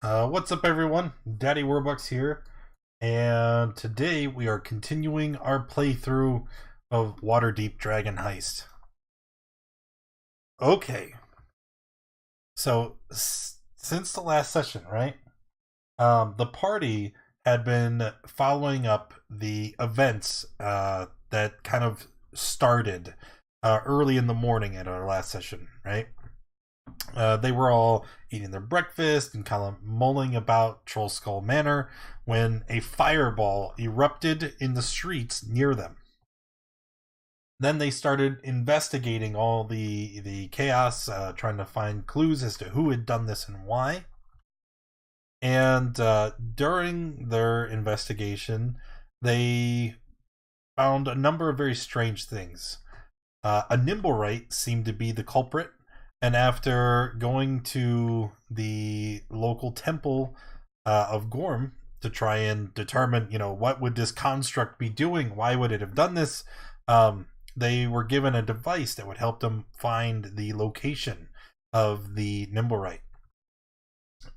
What's up, everyone? Daddy Warbucks here, and today we are continuing our playthrough of Waterdeep Dragon Heist. Okay, so since the last session, right? The party had been following up the events that kind of started early in the morning at our last session, right? They were all eating their breakfast and kind of mulling about Troll Skull Manor when a fireball erupted in the streets near them. Then they started investigating all the chaos, trying to find clues as to who had done this and why. And during their investigation, they found a number of very strange things. A Nimblewright seemed to be the culprit, and after going to the local temple of Gorm to try and determine, what would this construct be doing? Why would it have done this? They were given a device that would help them find the location of the Nimblewright.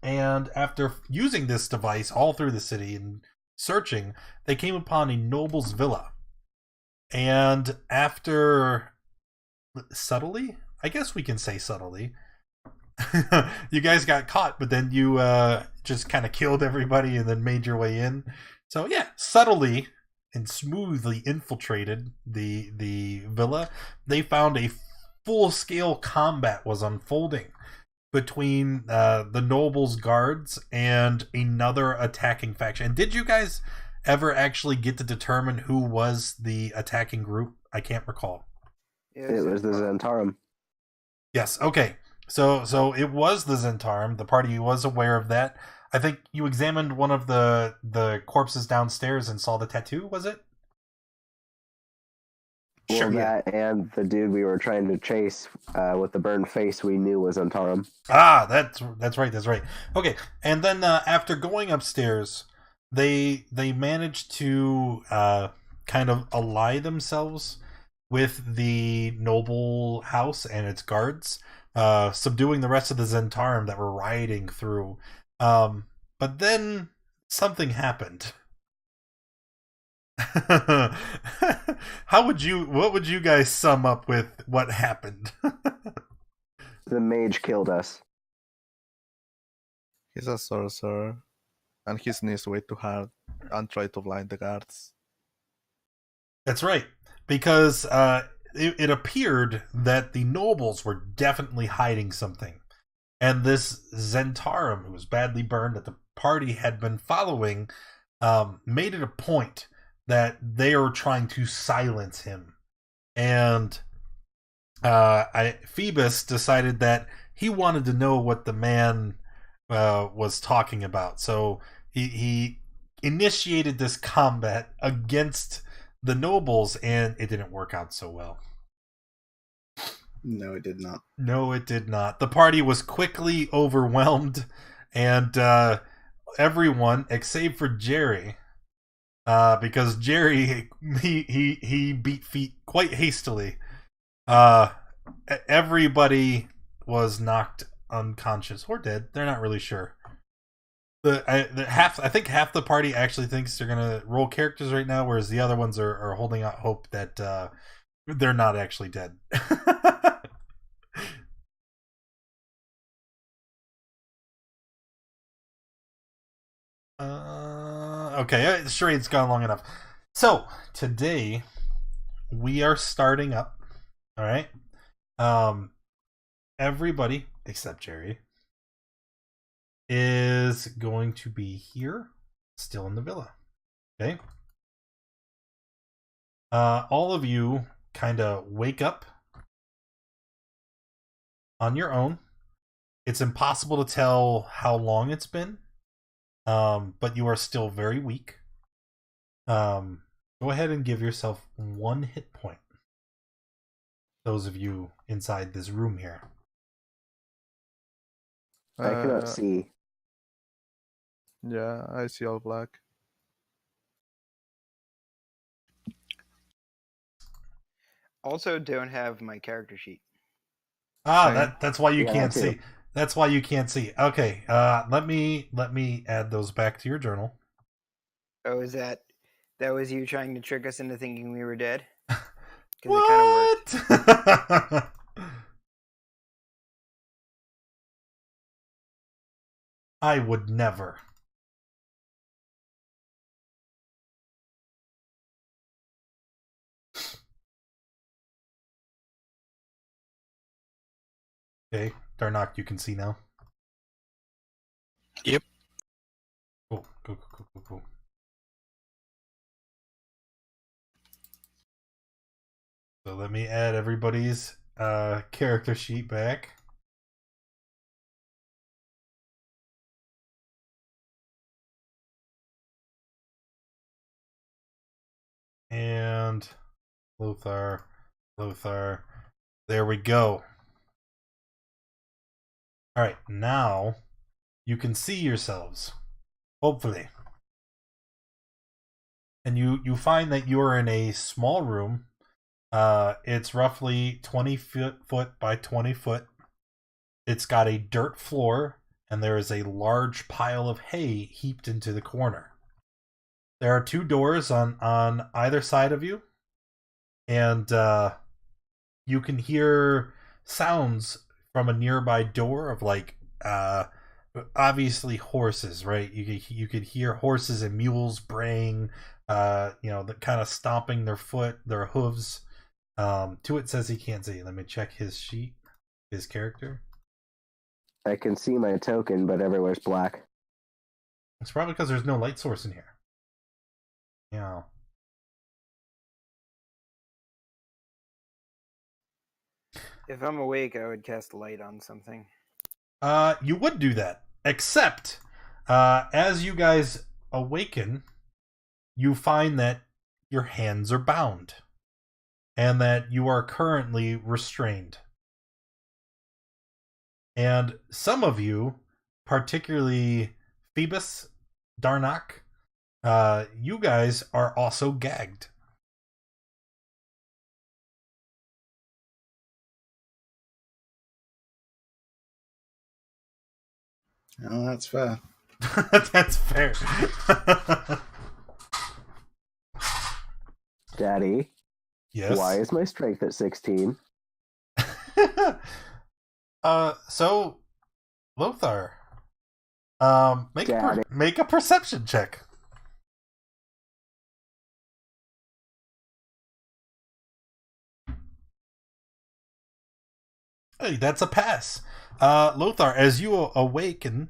And after using this device all through the city and searching, they came upon a noble's villa. And after subtly, I guess we can say subtly, you guys got caught, but then you just kind of killed everybody and then made your way in. So yeah, subtly and smoothly infiltrated the villa. They found a full scale combat was unfolding between the nobles guards and another attacking faction. And did you guys ever actually get to determine who was the attacking group? I can't recall. It was the Zentarum. Yes. Okay. So it was the Zentarum. The party was aware of that. I think you examined one of the corpses downstairs and saw the tattoo. Was it? Well, Sure. that and the dude we were trying to chase with the burned face we knew was Zentarum. Ah, that's right. That's right. Okay. And then after going upstairs, they managed to kind of ally themselves with the noble house and its guards, subduing the rest of the Zentarum that were rioting through. But then something happened. What would you guys sum up with what happened? The mage killed us. He's a sorcerer, and his knees way too hard and try to blind the guards. That's right, because it appeared that the nobles were definitely hiding something. And this Zentarum, who was badly burned, that the party had been following, made it a point that they were trying to silence him. And Phoebus decided that he wanted to know what the man was talking about. So he initiated this combat against the nobles, and it didn't work out so well. No, it did not. No, it did not. The party was quickly overwhelmed, and everyone, except for Jerry, because Jerry he beat feet quite hastily. Everybody was knocked unconscious or dead. They're not really sure. I think half the party actually thinks they're gonna roll characters right now, whereas the other ones are holding out hope that they're not actually dead. Okay, sure, it's gone long enough. So today we are starting up. All right. Everybody except Jerry is going to be here, still in the villa. Okay. All of you kind of wake up on your own. It's impossible to tell how long it's been, but you are still very weak. Go ahead and give yourself 1 hit point. Those of you inside this room here. I cannot see. Yeah, I see all black. Also don't have my character sheet. Ah, that's why you Yeah, can't that too. see. That's why you can't see. Okay, let me add those back to your journal. Oh, is that was you trying to trick us into thinking we were dead? Because it kind of worked. What? I would never. Okay, Darnock, you can see now. Yep. Cool. Cool. So let me add everybody's character sheet back. And Lothar. There we go. Alright, now you can see yourselves. Hopefully. And you find that you're in a small room. It's roughly 20 foot by 20 foot. It's got a dirt floor, and there is a large pile of hay heaped into the corner. There are 2 doors on either side of you, and you can hear sounds from a nearby door of obviously horses, right? You could hear horses and mules braying, the kind of stomping their hooves. Tuit says he can't see. Let me check his sheet, his character. I can see my token, but everywhere's black. It's probably because there's no light source in here. Yeah. If I'm awake, I would cast light on something. You would do that, except as you guys awaken, you find that your hands are bound and that you are currently restrained. And some of you, particularly Phoebus, Darnock, you guys are also gagged. Oh, that's fair. That's fair. Daddy, Yes. why is my strength at 16? So Lothar, make a perception check. Hey, that's a pass. Lothar, as you awaken,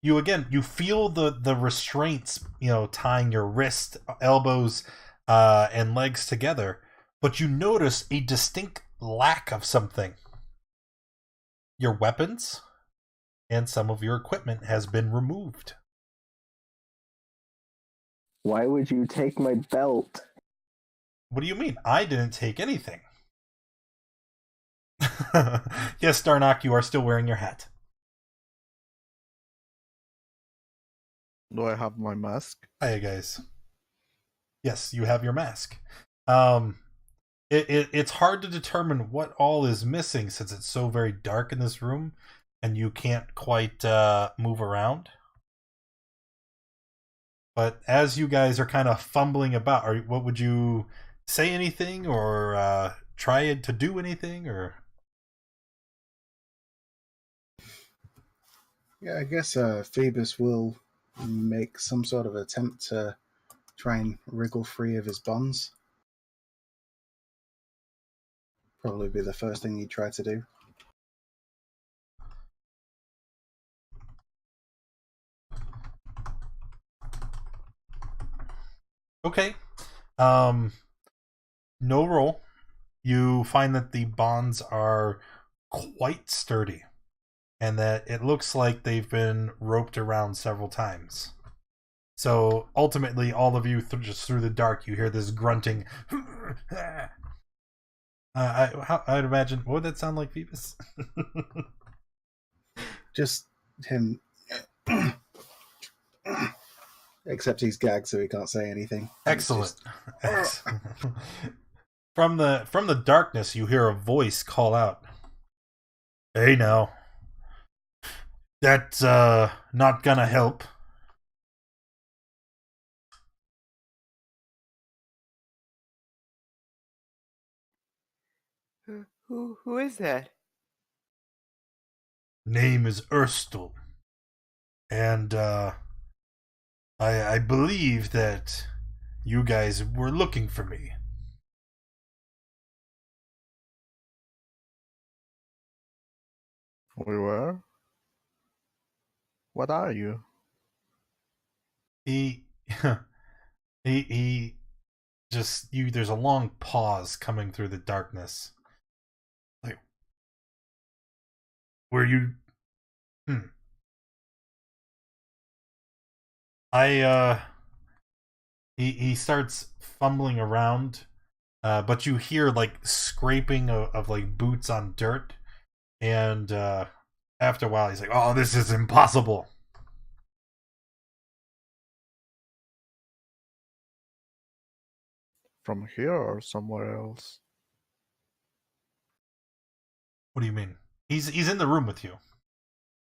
you feel the restraints, tying your wrist, elbows, and legs together, but you notice a distinct lack of something. Your weapons and some of your equipment has been removed. Why would you take my belt? What do you mean? I didn't take anything. Yes, Darnock, you are still wearing your hat. Do I have my mask? Hi, guys. Yes, you have your mask. It's hard to determine what all is missing since it's so very dark in this room, and you can't quite move around. But as you guys are kind of fumbling about, what would you say anything or try to do anything or? Yeah, I guess Phoebus will make some sort of attempt to try and wriggle free of his bonds. Probably be the first thing he'd try to do. Okay. No roll. You find that the bonds are quite sturdy and that it looks like they've been roped around several times. So ultimately, all of you, just through the dark, you hear this grunting. I'd imagine, what would that sound like, Phoebus? Just him. Except he's gagged, so he can't say anything. Excellent. From the darkness, you hear a voice call out, "Hey now, That's not gonna help. Who is that? Name is Erstel. And I believe that you guys were looking for me. We were? What are you? He he just you there's a long pause coming through the darkness. Like, were you I he starts fumbling around, but you hear like scraping of like boots on dirt, and after a while he's like, "Oh, this is impossible." From here or somewhere else? What do you mean? He's in the room with you.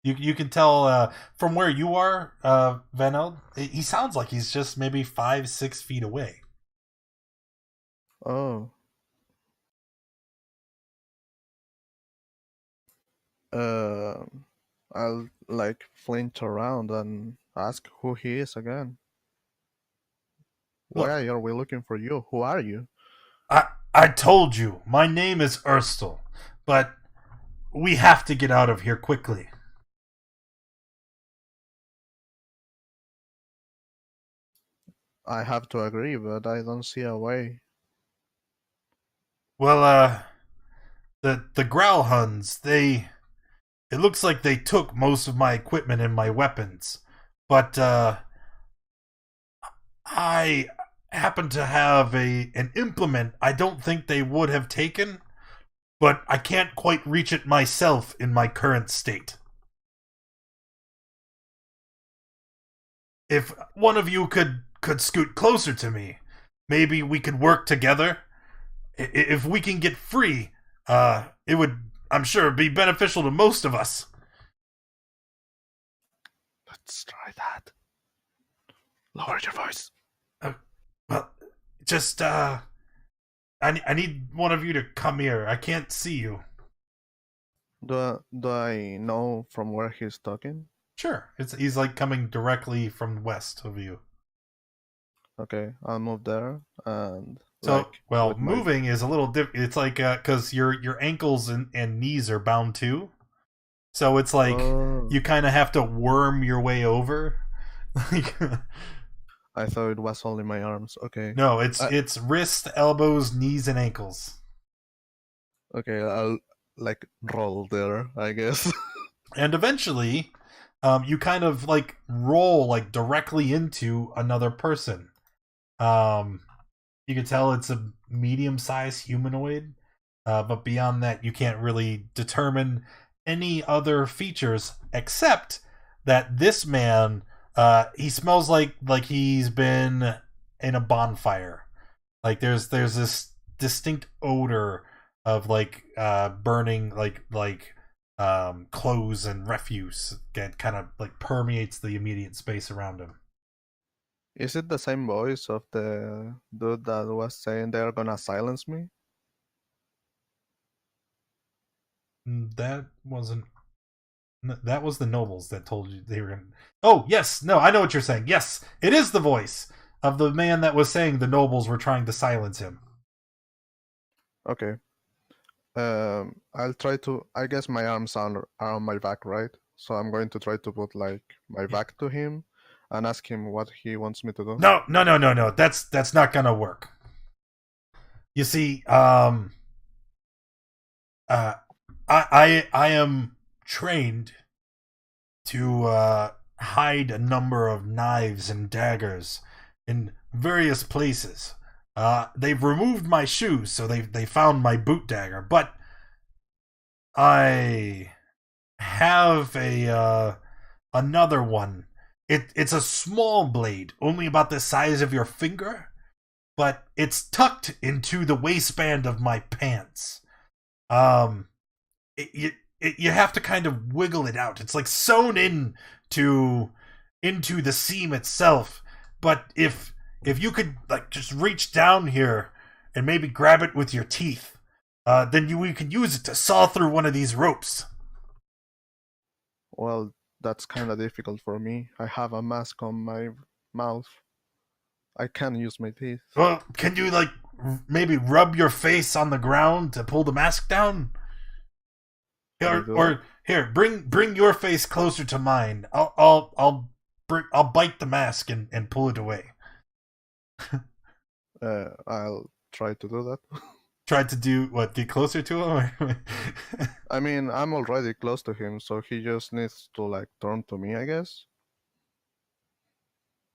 You can tell from where you are, Van Eld. He sounds like he's just maybe 5-6 feet away. Oh. Uh, I'll like flinch around and ask who he is again. Look, Why are we looking for you? Who are you? I told you, my name is Erstel, but we have to get out of here quickly. I have to agree, but I don't see a way. Well, the Growlhuns, it looks like they took most of my equipment and my weapons, but I happen to have an implement I don't think they would have taken, but I can't quite reach it myself in my current state. If one of you could scoot closer to me, maybe we could work together. If we can get free, it would, I'm sure, be beneficial to most of us. Let's try that. Lower your voice. Well, just I need one of you to come here. I can't see you. Do I know from where he's talking? Sure, he's like coming directly from west of you. Okay, I'll move there and So, like, well, with my- moving is a little different. It's like because your ankles and knees are bound too, so it's like Oh, you kind of have to worm your way over. I thought it was only my arms. Okay. No, it's I- it's wrist, elbows, knees, and ankles. Okay, I'll like roll there, I guess. And eventually, you kind of like roll like directly into another person. You can tell it's a medium-sized humanoid, but beyond that, you can't really determine any other features except that this man, he smells like he's been in a bonfire. Like there's this distinct odor of like burning clothes and refuse that kind of like permeates the immediate space around him. Is it the same voice of the dude that was saying they're gonna silence me? That wasn't. That was the nobles that told you they were going to. Oh, yes. No, I know what you're saying. Yes, it is the voice of the man that was saying the nobles were trying to silence him. Okay. I'll try to. I guess my arms are on my back, right? So I'm going to try to put like my back to him and ask him what he wants me to do. No. That's not going to work. You see, I am trained to hide a number of knives and daggers in various places. They've removed my shoes, so they found my boot dagger, but I have a another one. It's a small blade, only about the size of your finger, but it's tucked into the waistband of my pants. you have to kind of wiggle it out. It's like sewn into the seam itself. But if you could like just reach down here and maybe grab it with your teeth, then we could use it to saw through one of these ropes. Well, that's kind of difficult for me. I have a mask on my mouth. I can't use my teeth. Well, can you like maybe rub your face on the ground to pull the mask down? Or here, bring your face closer to mine. I'll bite the mask and pull it away. I'll try to do that. Try to do what? Get closer to him? I mean, I'm already close to him, so he just needs to like turn to me, I guess.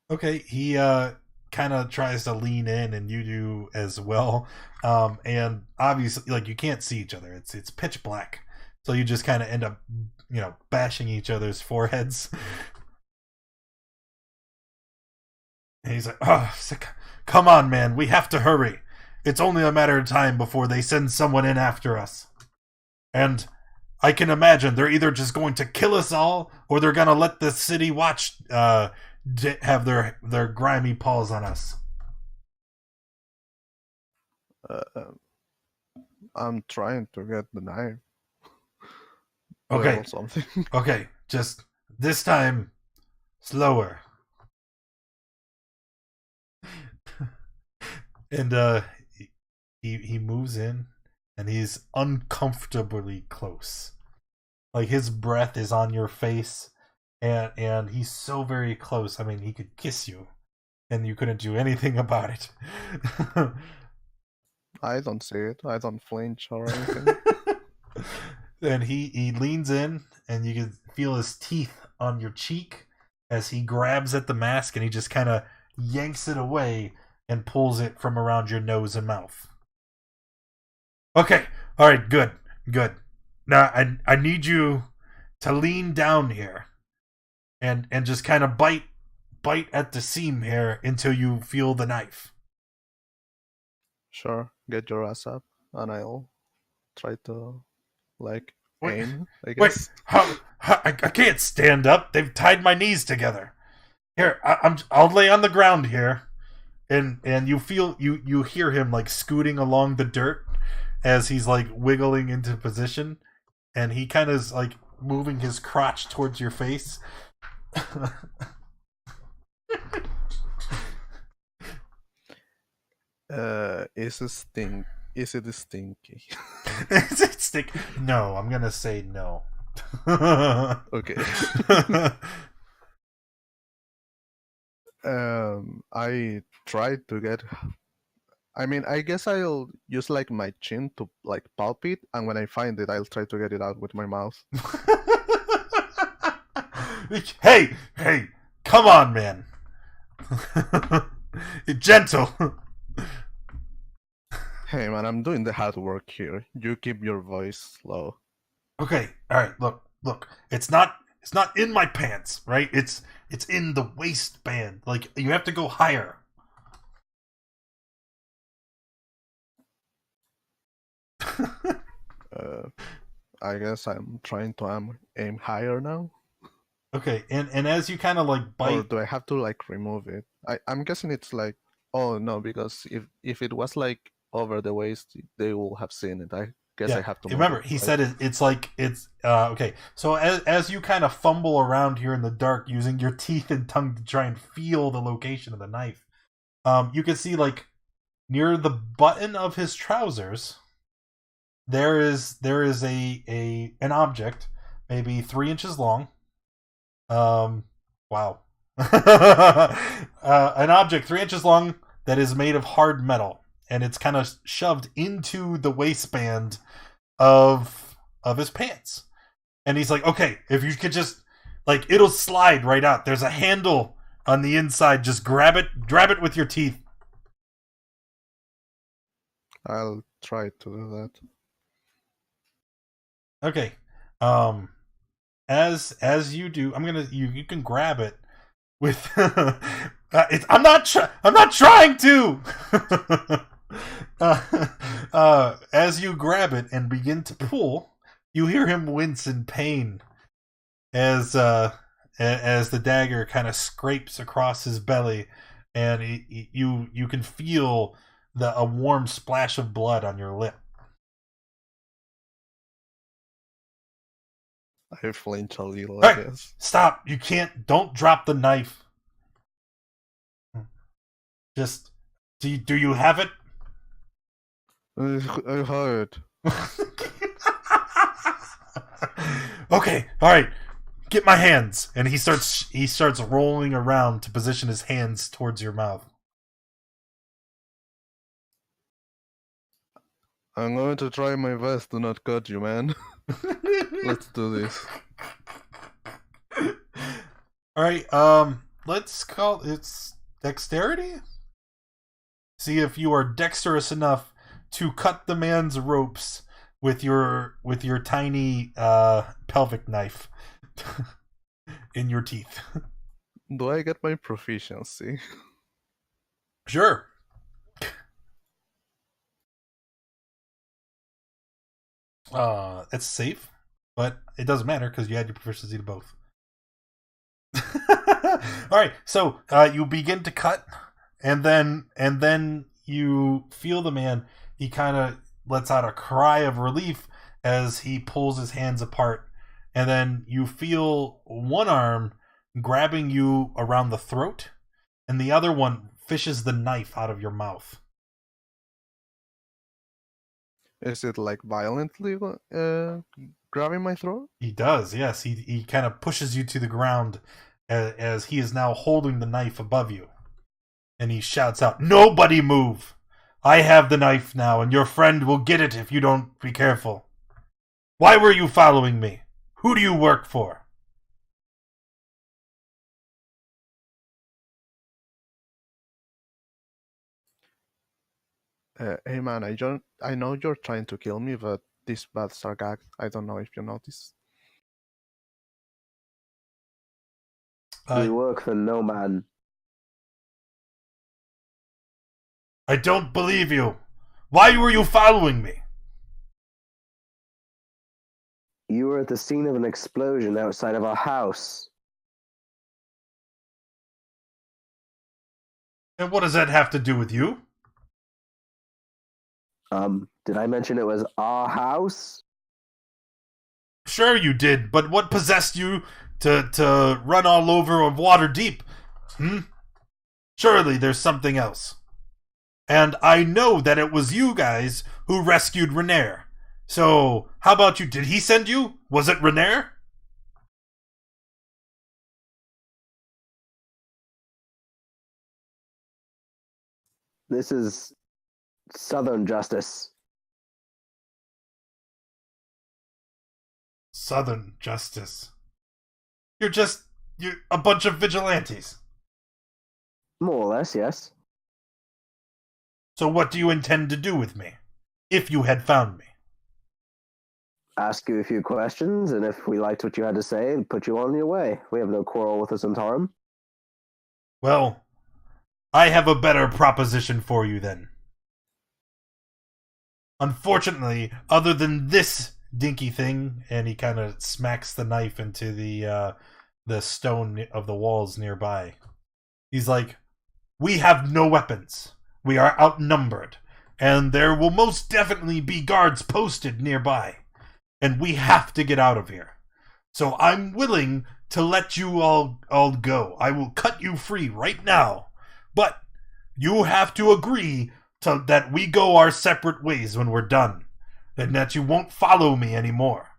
Okay, he kind of tries to lean in, and you do as well. And obviously, like you can't see each other. It's pitch black, so you just kind of end up, bashing each other's foreheads. And he's like, "Oh, come on, man, we have to hurry. It's only a matter of time before they send someone in after us. And I can imagine they're either just going to kill us all, or they're going to let the city watch have their grimy paws on us." I'm trying to get the knife. Okay. Or something. Okay, just this time, slower. And he moves in, and he's uncomfortably close. Like his breath is on your face, and he's so very close. I mean, he could kiss you, and you couldn't do anything about it. I don't see it. I don't flinch or anything. And he leans in, and you can feel his teeth on your cheek as he grabs at the mask, and he just kind of yanks it away and pulls it from around your nose and mouth. Okay, all right, good. Now I need you to lean down here, and just kind of bite at the seam here until you feel the knife. Sure, get your ass up, and I'll try to aim. I guess. Wait, how I can't stand up. They've tied my knees together. Here, I'll lay on the ground here, and you hear him like scooting along the dirt as he's like wiggling into position, and he kind of is like moving his crotch towards your face. Is it stinky? Is it stink? No, I'm gonna say no. Okay. I tried to get. I mean, I guess I'll use like my chin to like palp it, and when I find it, I'll try to get it out with my mouth. Hey, come on, man. Gentle. Hey man, I'm doing the hard work here. You keep your voice low. Okay, all right. Look. It's not in my pants, right? It's in the waistband. Like you have to go higher. I guess I'm trying to aim higher now. Okay, and as you kind of like bite, or do I have to like remove it? I'm guessing it's like, oh no, because if it was like over the waist, they will have seen it. I guess I have to remember he said it's okay. So as you kind of fumble around here in the dark using your teeth and tongue to try and feel the location of the knife, you can see like near the button of his trousers there is an object maybe 3 inches long. Wow. An object 3 inches long that is made of hard metal, and it's kind of shoved into the waistband of his pants. And he's like, okay, if you could just like, it'll slide right out. There's a handle on the inside. Just grab it with your teeth. I'll try to do that. Okay. As you do, you can grab it with. I'm not trying to. As you grab it and begin to pull, You hear him wince in pain as the dagger kind of scrapes across his belly, and you can feel a warm splash of blood on your lip. I flinch a little, Hey, I guess. stop! You can't. Don't drop the knife. Just do you have it? I heard. Okay, all right. Get my hands, and he starts rolling around to position his hands towards your mouth. I'm going to try my best to not cut you, man. Let's do this. All right. Let's call it's dexterity. See if you are dexterous enough to cut the man's ropes with your tiny pelvic knife in your teeth. Do I get my proficiency? Sure. It's safe, but it doesn't matter because you had your proficiency to both. All right, so you begin to cut, and then you feel the man. He kind of lets out a cry of relief as he pulls his hands apart, and then you feel one arm grabbing you around the throat, and the other one fishes the knife out of your mouth. Is it like violently grabbing my throat? He does, yes. He kind of pushes you to the ground as he is now holding the knife above you. And he shouts out, "Nobody move! I have the knife now, and your friend will get it if you don't be careful. Why were you following me? Who do you work for?" Hey man, I know you're trying to kill me, but these bats are gagged. I don't know if you noticed. We work for no man. I don't believe you. Why were you following me? You were at the scene of an explosion outside of our house. And what does that have to do with you? Did I mention it was our house? Sure you did, but what possessed you to run all over of Waterdeep? Surely there's something else. And I know that it was you guys who rescued Renair. So, how about you? Did he send you? Was it Renair? This is Southern justice. Southern justice. You're a bunch of vigilantes. More or less, yes. So what do you intend to do with me? If you had found me? Ask you a few questions, and if we liked what you had to say, put you on your way. We have no quarrel with the Zentarum. Well, I have a better proposition for you then. Unfortunately, other than this dinky thing, and he kind of smacks the knife into the stone of the walls nearby. He's like, "We have no weapons. We are outnumbered, and there will most definitely be guards posted nearby, and we have to get out of here. So I'm willing to let you all go. I will cut you free right now, but you have to agree that we go our separate ways when we're done, and that you won't follow me anymore."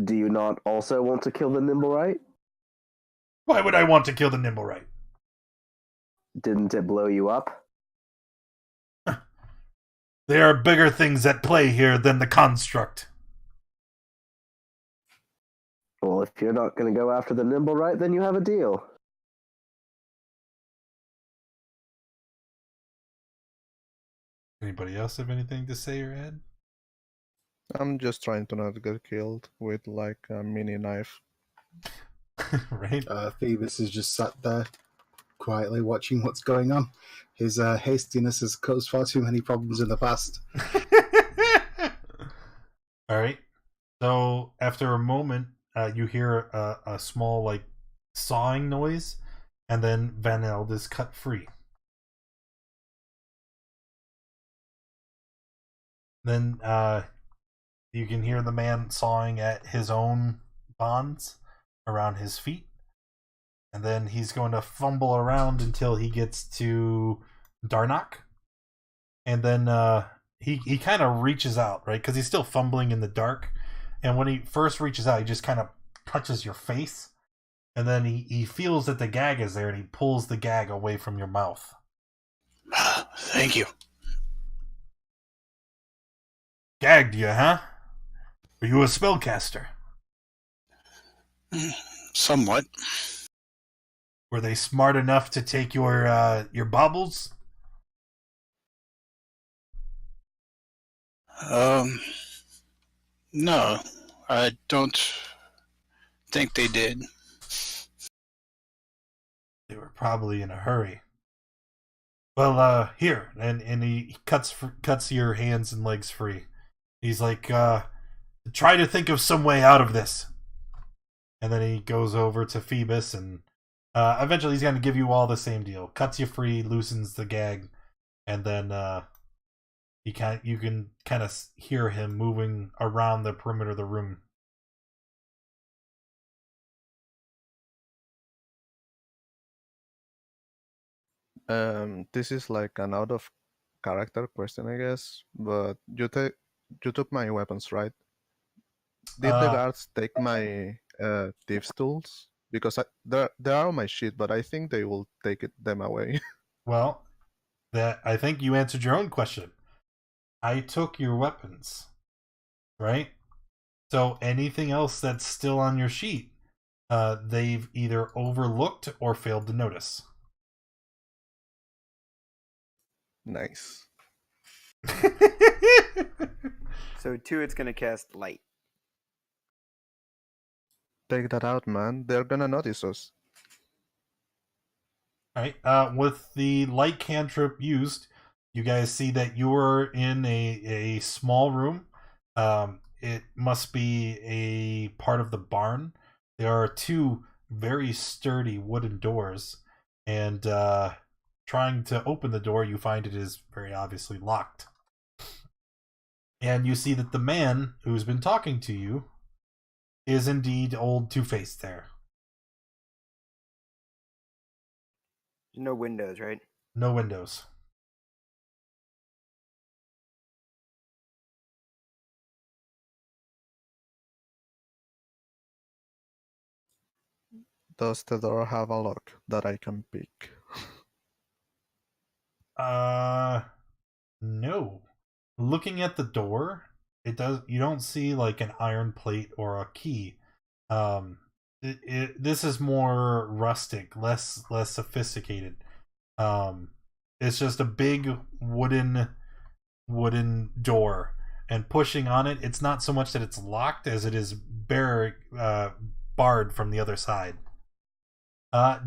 Do you not also want to kill the Nimblewright? Why would I want to kill the Nimblewright? Didn't it blow you up? There are bigger things at play here than the construct. Well, if you're not going to go after the Nimblewright, then you have a deal. Anybody else have anything to say or add? I'm just trying to not get killed with like a mini knife. Right? Phoebus is just sat there quietly watching what's going on. His hastiness has caused far too many problems in the past. All right. So after a moment, you hear a small like sawing noise, and then Van Eld is cut free. Then you can hear the man sawing at his own bonds around his feet, and then he's going to fumble around until he gets to Darnock, and then he kind of reaches out, right? Because he's still fumbling in the dark, and when he first reaches out, he just kind of touches your face, and then he feels that the gag is there, and he pulls the gag away from your mouth. Thank you. Gagged you, huh? Are you a spellcaster? Somewhat. Were they smart enough to take your baubles? No, I don't think they did. They were probably in a hurry. Well, here, and he cuts your hands and legs free. He's like, try to think of some way out of this. And then he goes over to Phoebus, and eventually he's going to give you all the same deal. Cuts you free, loosens the gag, and then you can kind of hear him moving around the perimeter of the room. This is like an out of character question, I guess. But you took my weapons, right? Did the guards take my thieves' tools? Because they are on my sheet, but I think they will take them away. Well, I think you answered your own question. I took your weapons, right? So anything else that's still on your sheet, they've either overlooked or failed to notice. Nice. So 2, it's going to cast light. Take that out, man. They're gonna notice us. Alright, with the light cantrip used, you guys see that you're in a small room. It must be a part of the barn. There are 2 very sturdy wooden doors, and trying to open the door, you find it is very obviously locked. And you see that the man who's been talking to you is indeed old Two-Face there. No windows, right? No windows. Does the door have a lock that I can pick? No. Looking at the door, you don't see like an iron plate or a key. This is more rustic, less sophisticated. It's just a big wooden door, and pushing on it, it's not so much that it's locked as it is barred from the other side.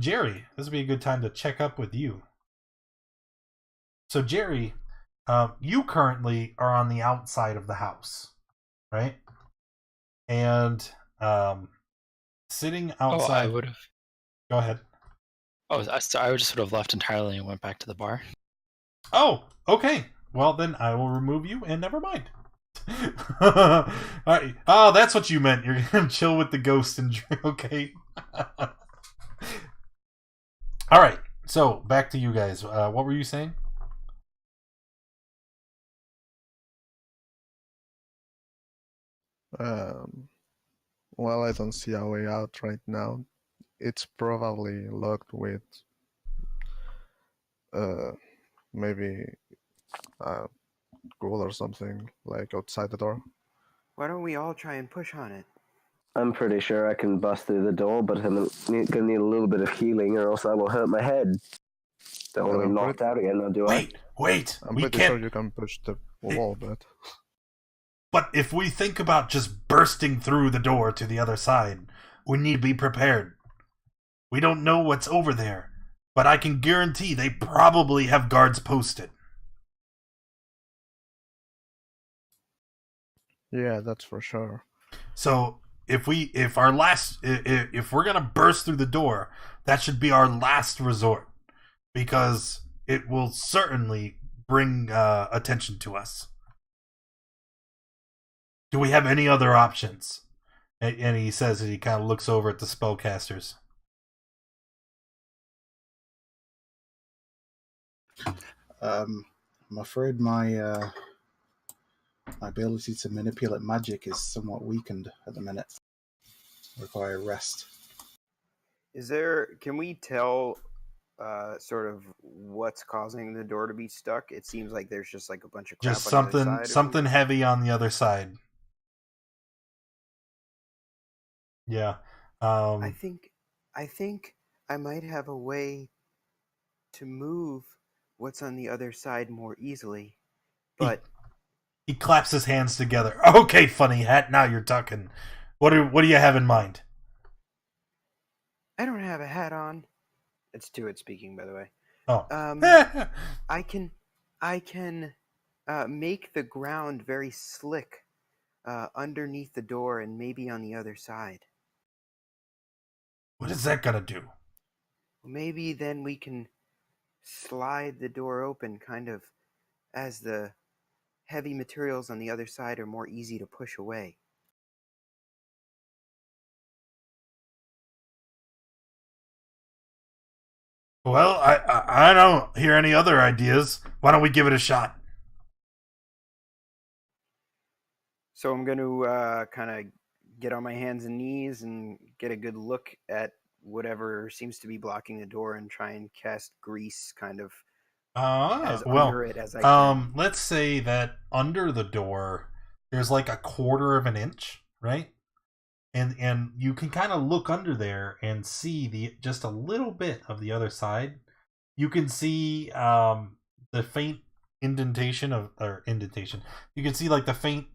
Jerry, this would be a good time to check up with you. So Jerry, you currently are on the outside of the house, right? And sitting outside. I would have. Go ahead. I would just would have left entirely and went back to the bar. Oh, okay. Well, then I will remove you and never mind. All right. Oh, that's what you meant. You're gonna chill with the ghost and drink. Okay. All right. So back to you guys. What were you saying? Well, I don't see a way out right now. It's probably locked with maybe a ghoul or something, like outside the door. Why don't we all try and push on it? I'm pretty sure I can bust through the door, but I'm gonna need a little bit of healing, or else I will hurt my head. Don't want to be knocked out again, now, do I? Wait. I'm We pretty can't. sure you can push the wall, but But if we think about just bursting through the door to the other side, we need to be prepared. We don't know what's over there, but I can guarantee they probably have guards posted. yeah, that's for sure. So if we're gonna burst through the door, that should be our last resort, because it will certainly bring attention to us. Do we have any other options? And he says, he kind of looks over at the spellcasters. I'm afraid my ability to manipulate magic is somewhat weakened at the minute. Require rest. Can we tell sort of what's causing the door to be stuck? It seems like there's just like a bunch of crap Just on the other side. something heavy on the other side. Yeah. I think I might have a way to move what's on the other side more easily. But he claps his hands together. Okay, funny hat. Now you're talking. What do you have in mind? I don't have a hat on. It's Tuit speaking, by the way. Oh. I can make the ground very slick underneath the door and maybe on the other side. What is that gonna do? Maybe then we can slide the door open, kind of as the heavy materials on the other side are more easy to push away. Well, I don't hear any other ideas. Why don't we give it a shot? So I'm going to kind of get on my hands and knees and get a good look at whatever seems to be blocking the door and try and cast grease kind of under it as I can. Let's say that under the door there's like a quarter of an inch, right? And you can kind of look under there and see just a little bit of the other side. You can see the faint indentation. You can see like the faint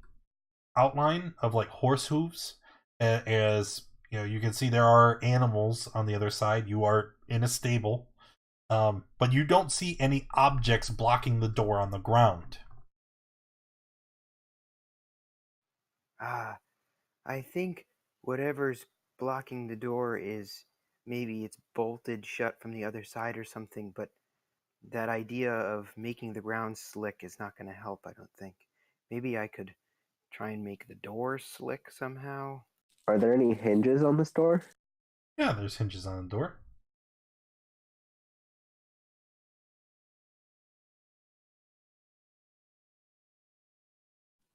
outline of like horse hooves, as you know. You can see there are animals on the other side. You are in a stable, but you don't see any objects blocking the door on the ground. I think whatever's blocking the door is maybe it's bolted shut from the other side or something, but that idea of making the ground slick is not going to help, I don't think. Maybe I could try and make the door slick somehow. Are there any hinges on this door? Yeah, there's hinges on the door.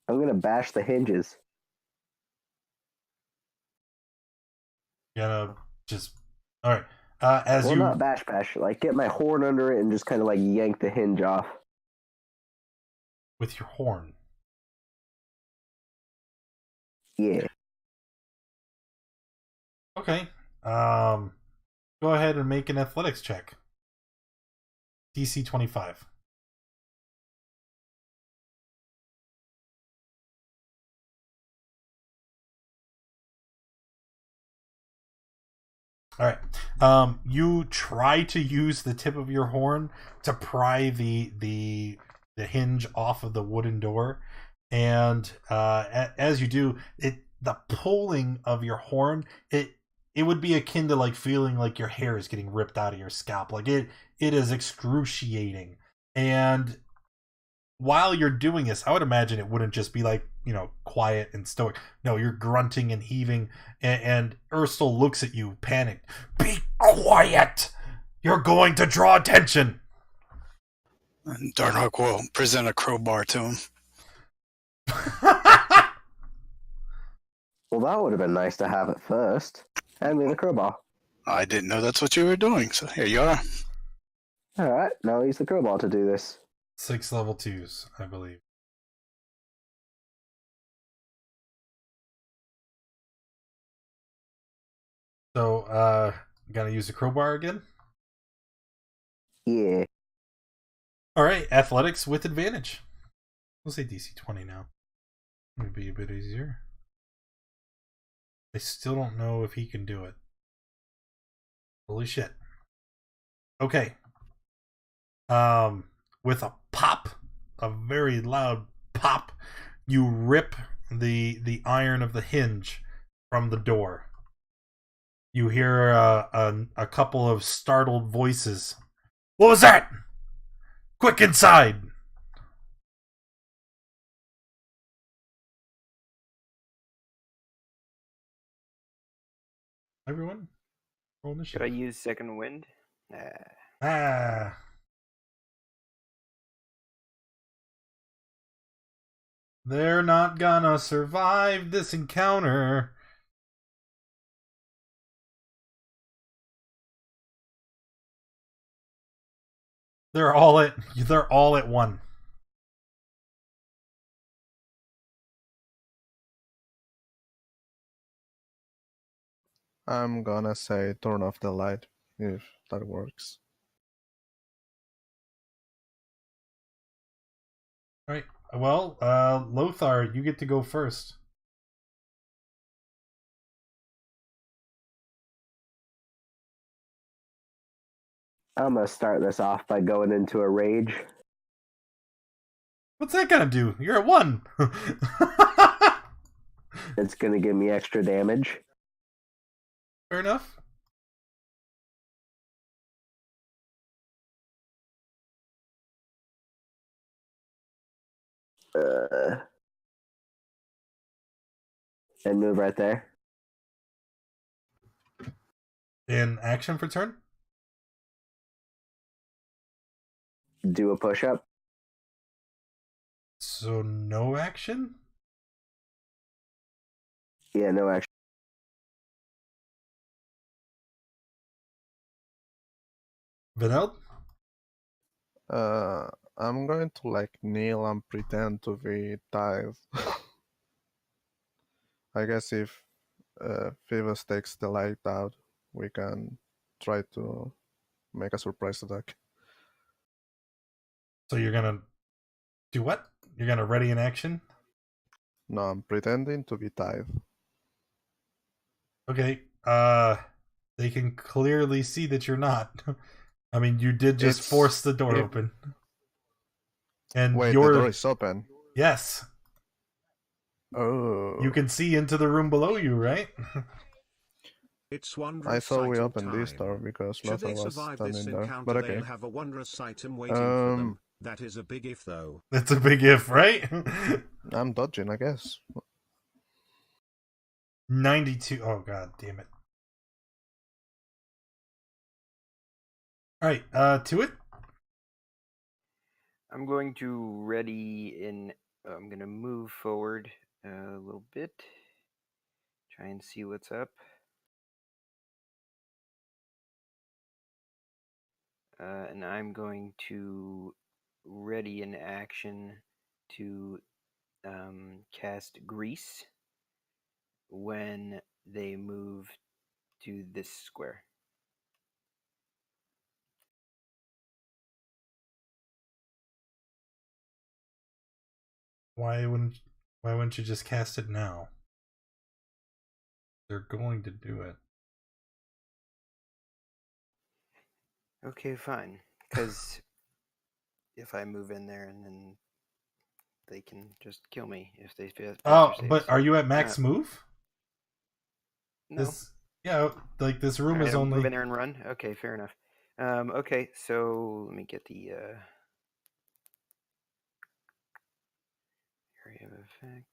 I'm gonna bash the hinges. All right. Not bash, like get my horn under it and just kind of like yank the hinge off. With your horn. Yeah. Okay. Go ahead and make an athletics check. DC 25. All right. You try to use the tip of your horn to pry the hinge off of the wooden door, and as you do, the pulling of your horn, it would be akin to like feeling like your hair is getting ripped out of your scalp. Like it is excruciating. And while you're doing this, I would imagine it wouldn't just be like, quiet and stoic. No, you're grunting and heaving, and Ursel looks at you, panicked. Be quiet! You're going to draw attention! And Darnhook will present a crowbar to him. Well, that would have been nice to have at first. Hand me the crowbar. I didn't know that's what you were doing, so here you are. Alright, now I'll use the crowbar to do this. 6 level 2s, I believe. So, gotta use the crowbar again? Yeah. Alright, athletics with advantage. We'll say DC 20 now. It'll be a bit easier. I still don't know if he can do it. Holy shit. Okay. With a pop, a very loud pop, you rip the iron of the hinge from the door. You hear a couple of startled voices. What was that? Quick inside! Everyone, roll Should I initiative. use second wind? Ah. They're not gonna survive this encounter. They're all at one. I'm gonna say turn off the light if that works. All right. Well, Lothar, you get to go first. I'm gonna start this off by going into a rage. What's that gonna do? You're at one. It's gonna give me extra damage. Fair enough. And move right there. In action for turn? Do a push up. So no action? Yeah, no action. Vinod? I'm going to like kneel and pretend to be tied. I guess if Phoebus takes the light out, we can try to make a surprise attack. So you're gonna do what? You're gonna ready in action? No, I'm pretending to be tied. Okay. They can clearly see that you're not. I mean, you did just force the door open. And wait, the door is open. Yes. Oh. You can see into the room below you, right? It's wondrous. I thought we opened time. this door because Should they Lothar was survive standing this there. encounter, But okay. they'll have a wondrous item waiting for them. That is a big if, though. That's a big if, right? I'm dodging, I guess. 92. Oh, god damn it. Alright, to it. I'm going to ready in. I'm going to move forward a little bit. Try and see what's up. And I'm going to ready in action to cast Grease when they move to this square. Why wouldn't you just cast it now? They're going to do it. Okay, fine. Because if I move in there and then they can just kill me if they fail. Oh, but are you at max move? No. Like this room is only. Move in there and run. Okay, fair enough. Okay, so let me get the area of effect.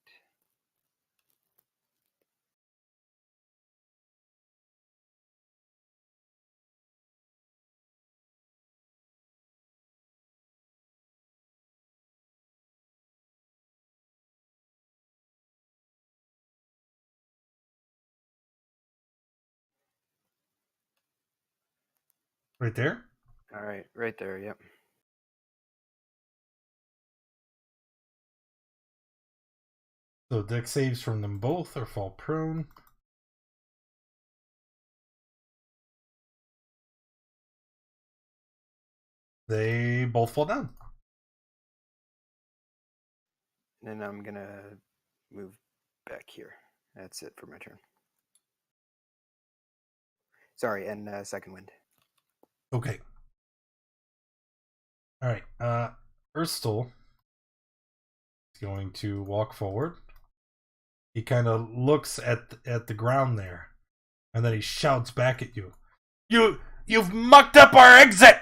Right there? All right, right there, yep. So deck saves from them both or fall prone. They both fall down. Then I'm gonna move back here. That's it for my turn. Sorry, and second wind. Okay. Alright, Urstel is going to walk forward He kind of looks at the ground there, and then he shouts back at you. You've mucked up our exit!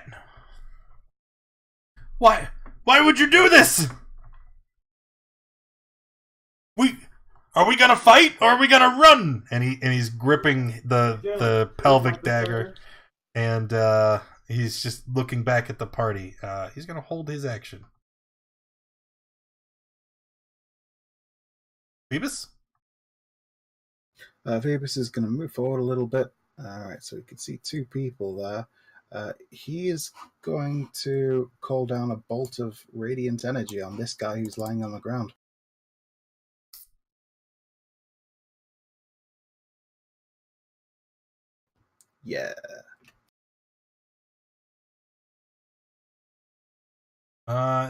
Why would you do this? Are we gonna fight or are we gonna run? And he's gripping the pelvic dagger, and he's just looking back at the party. He's gonna hold his action. Phoebus? Phoebus is going to move forward a little bit. Alright, so you can see two people there. He is going to call down a bolt of radiant energy on this guy who's lying on the ground. Yeah.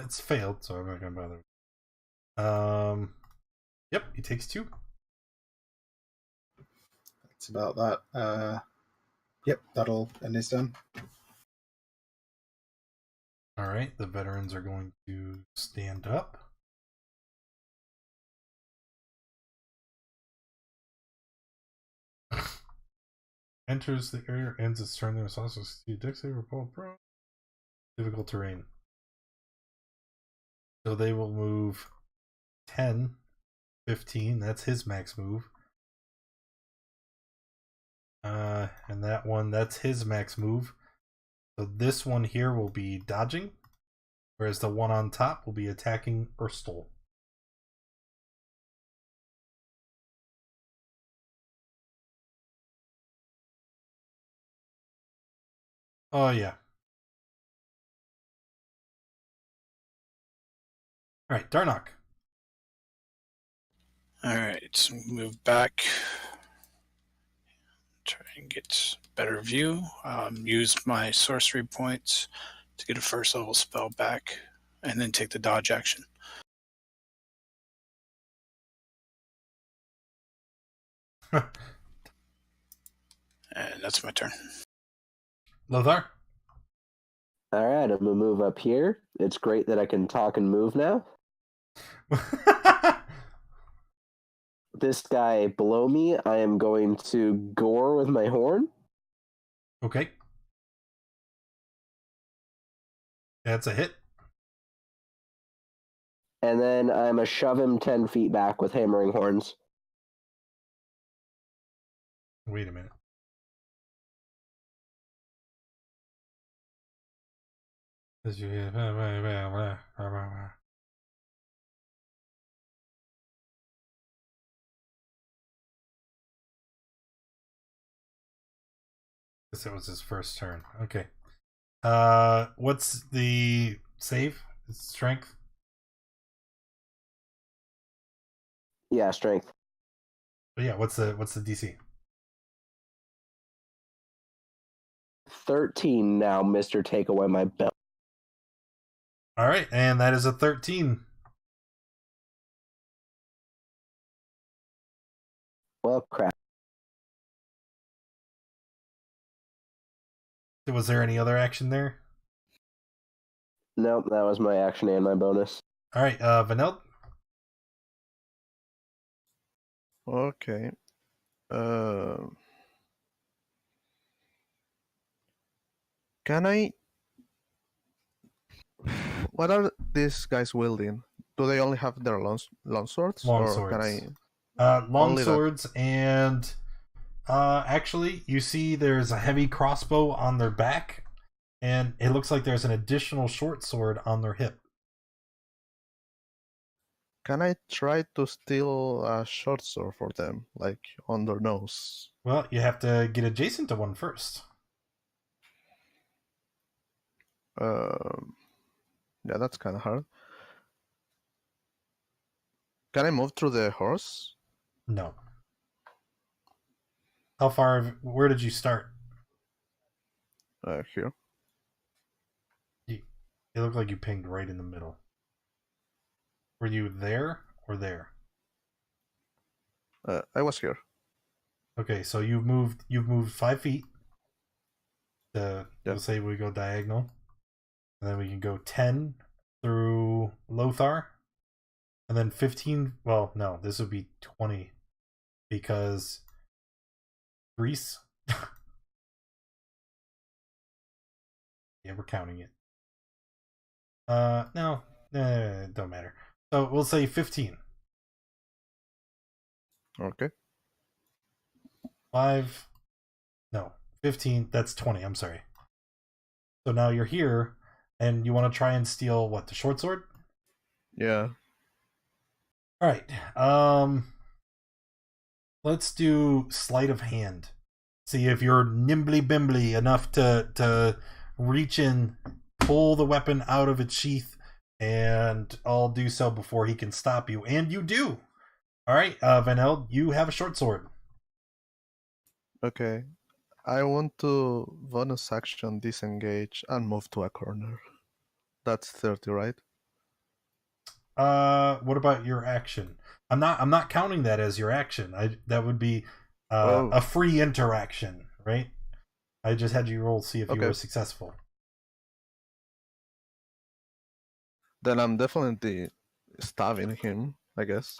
It's failed, so I'm not gonna bother. Yep, he takes 2. That's about that. Yep, that'll end his turn. Alright, the veterans are going to stand up. Enters the area, ends its turn. There's also Dixie, Repel Pro. Difficult terrain. So they will move 10, 15. That's his max move. And that one, that's his max move. So this one here will be dodging, whereas the one on top will be attacking Urstel. Oh, yeah. Alright, Darnock. Alright, move back. Try and get better view. Use my sorcery points to get a first level spell back, and then take the dodge action. And that's my turn. Lothar? Alright, I'm gonna move up here. It's great that I can talk and move now. This guy below me, I am going to gore with my horn. Okay. That's a hit. And then I'm gonna shove him 10 feet back with hammering horns. Wait a minute. Guess it was his first turn. Okay. What's the save? It's strength? Yeah, strength. But yeah, what's the DC? 13 now, Mr. Take Away My Belt. Alright, and that is a 13. Well, crap. Was there any other action there? Nope, that was my action and my bonus. Alright, Vanel? Okay. Can I? What are these guys wielding? Do they only have their long swords? Long or swords. Can I? Long only swords, and actually, you see there's a heavy crossbow on their back, and it looks like there's an additional short sword on their hip. Can I try to steal a short sword for them, like on their nose? Well, you have to get adjacent to one first. Yeah, that's kind of hard. Can I move through the horse? No. How far? Where did you start? Here. It looked like you pinged right in the middle. Were you there or there? I was here. Okay, so you've moved 5 feet. Yep. Let's say we go diagonal, and then we can go 10 through Lothar, And then 15, well, no, this would be 20 because Greece. Yeah, we're counting it. No, it don't matter. So we'll say 15. Okay. 5, no, 15, that's 20, I'm sorry. So now you're here, and you want to try and steal, what, the short sword? Yeah. Alright, let's do sleight of hand. See if you're nimbly bimbly enough to reach in, pull the weapon out of its sheath, and I'll do so before he can stop you. And you do! Alright, Van Eld, you have a short sword. Okay. I want to bonus action disengage and move to a corner. That's 30, right? What about your action? I'm not counting that as your action. That would be a free interaction, right? I just had you roll to see if you were successful. Then I'm definitely stabbing him, I guess.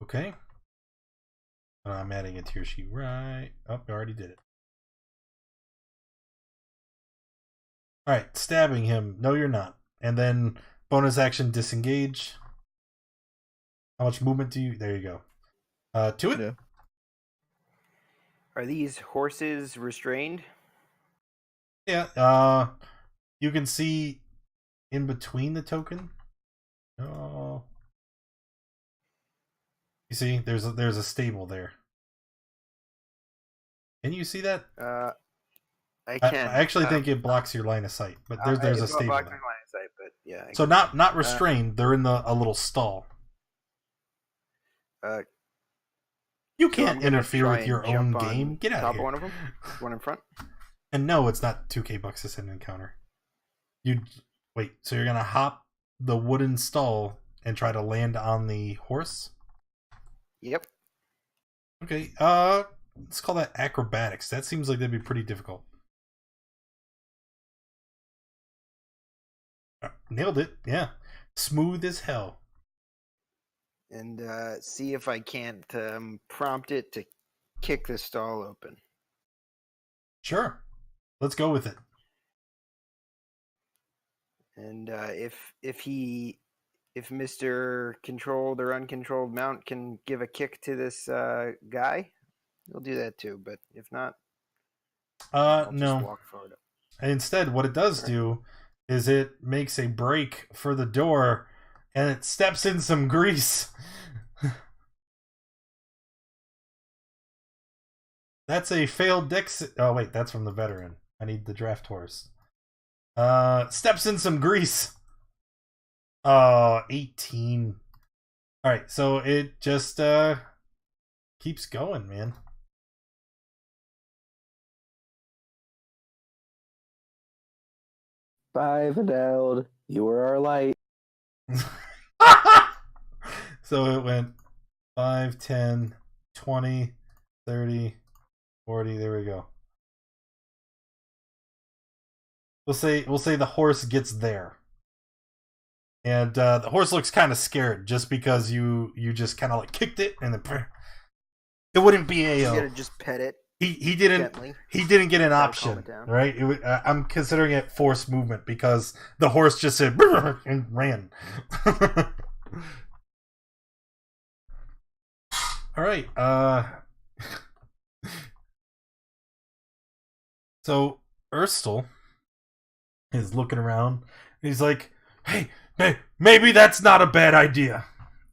Okay. I'm adding it to your sheet right. Oh, I already did it. Alright, stabbing him. No, you're not. And then bonus action disengage. How much movement do you... There you go. To it? Yeah. Are these horses restrained? Yeah, you can see in between the token. Oh. You see, there's a stable there. Can you see that? I can. I actually think it blocks your line of sight, but there's a stable there. Line of sight, but yeah. So not restrained. They're in a little stall. You can't interfere with your own game. Get out of here. One of them, one in front. And no, it's not $2,000 to send an encounter. You wait. So you're gonna hop the wooden stall and try to land on the horse? Yep. Okay. Let's call that acrobatics. That seems like that'd be pretty difficult. Nailed it. Yeah. Smooth as hell. And see if I can't prompt it to kick the stall open. Sure. Let's go with it. And if Mr. Controlled or Uncontrolled Mount can give a kick to this guy, he'll do that too. But if not, I'll no. just walk forward. Instead, what it does do is it makes a break for the door, and it steps in some grease. That's a failed dex. Oh wait, that's from the veteran. I need the draft horse. Steps in some grease. 18. Alright, so it just keeps going, man. Bye, Vidal. You were our light. So it went 5, 10, 20, 30, 40. There we go. We'll say the horse gets there. And the horse looks kind of scared just because you just kind of like kicked it and then it wouldn't be a. You gotta just pet it. He didn't get an option, right? I'm considering it forced movement because the horse just said and ran. All right. So Erstel is looking around. And he's like, "Hey, maybe that's not a bad idea."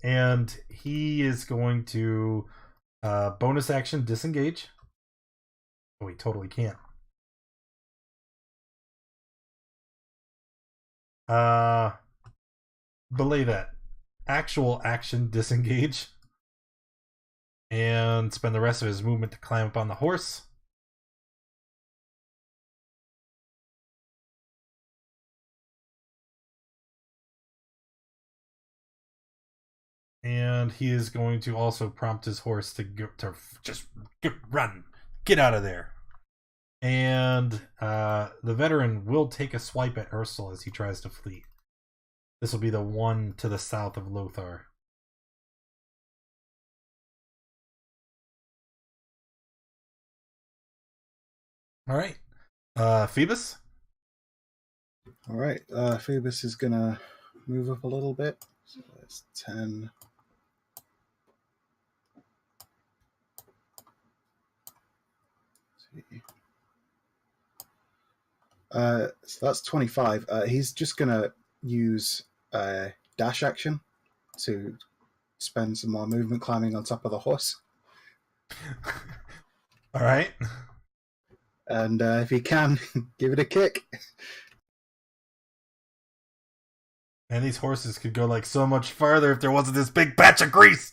And he is going to bonus action disengage. Oh, he totally can't. Belay that. Actual action disengage. And spend the rest of his movement to climb up on the horse. And he is going to also prompt his horse to just run. Get out of there. And the veteran will take a swipe at Ursel as he tries to flee. This will be the one to the south of Lothar. All right. Phoebus? All right. Phoebus is going to move up a little bit. So that's 10. Let's see. So that's 25. He's just going to use dash action to spend some more movement climbing on top of the horse. All right. And if he can, give it a kick. And these horses could go like so much farther if there wasn't this big patch of grease.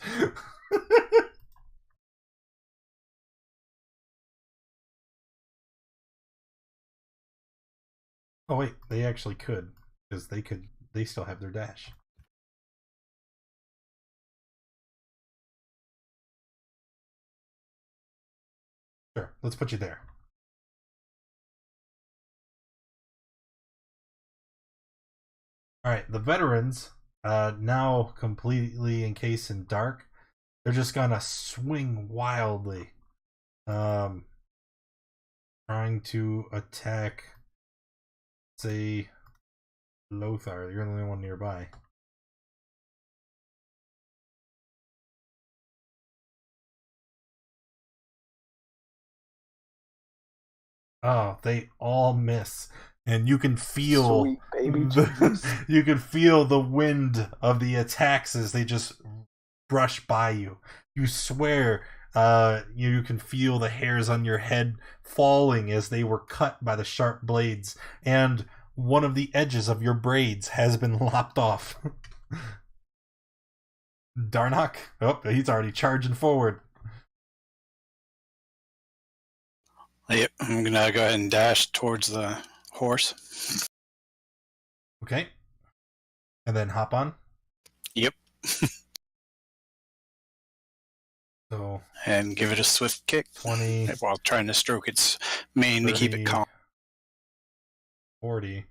Oh wait, they actually could, because they still have their dash. Sure, let's put you there. All right, the veterans, now completely encased in dark, they're just gonna swing wildly, trying to attack, say, Lothar. You're the only one nearby. Oh, they all miss, and you can feel Sweet baby Jesus. you can feel the wind of the attacks as they just brush by you. You swear, you can feel the hairs on your head falling as they were cut by the sharp blades, and one of the edges of your braids has been lopped off. Darnock, oh, he's already charging forward. Yep, I'm gonna go ahead and dash towards the horse. Okay, and then hop on. Yep. So and give it a swift kick 20 while trying to stroke its mane 30, to keep it calm. 40.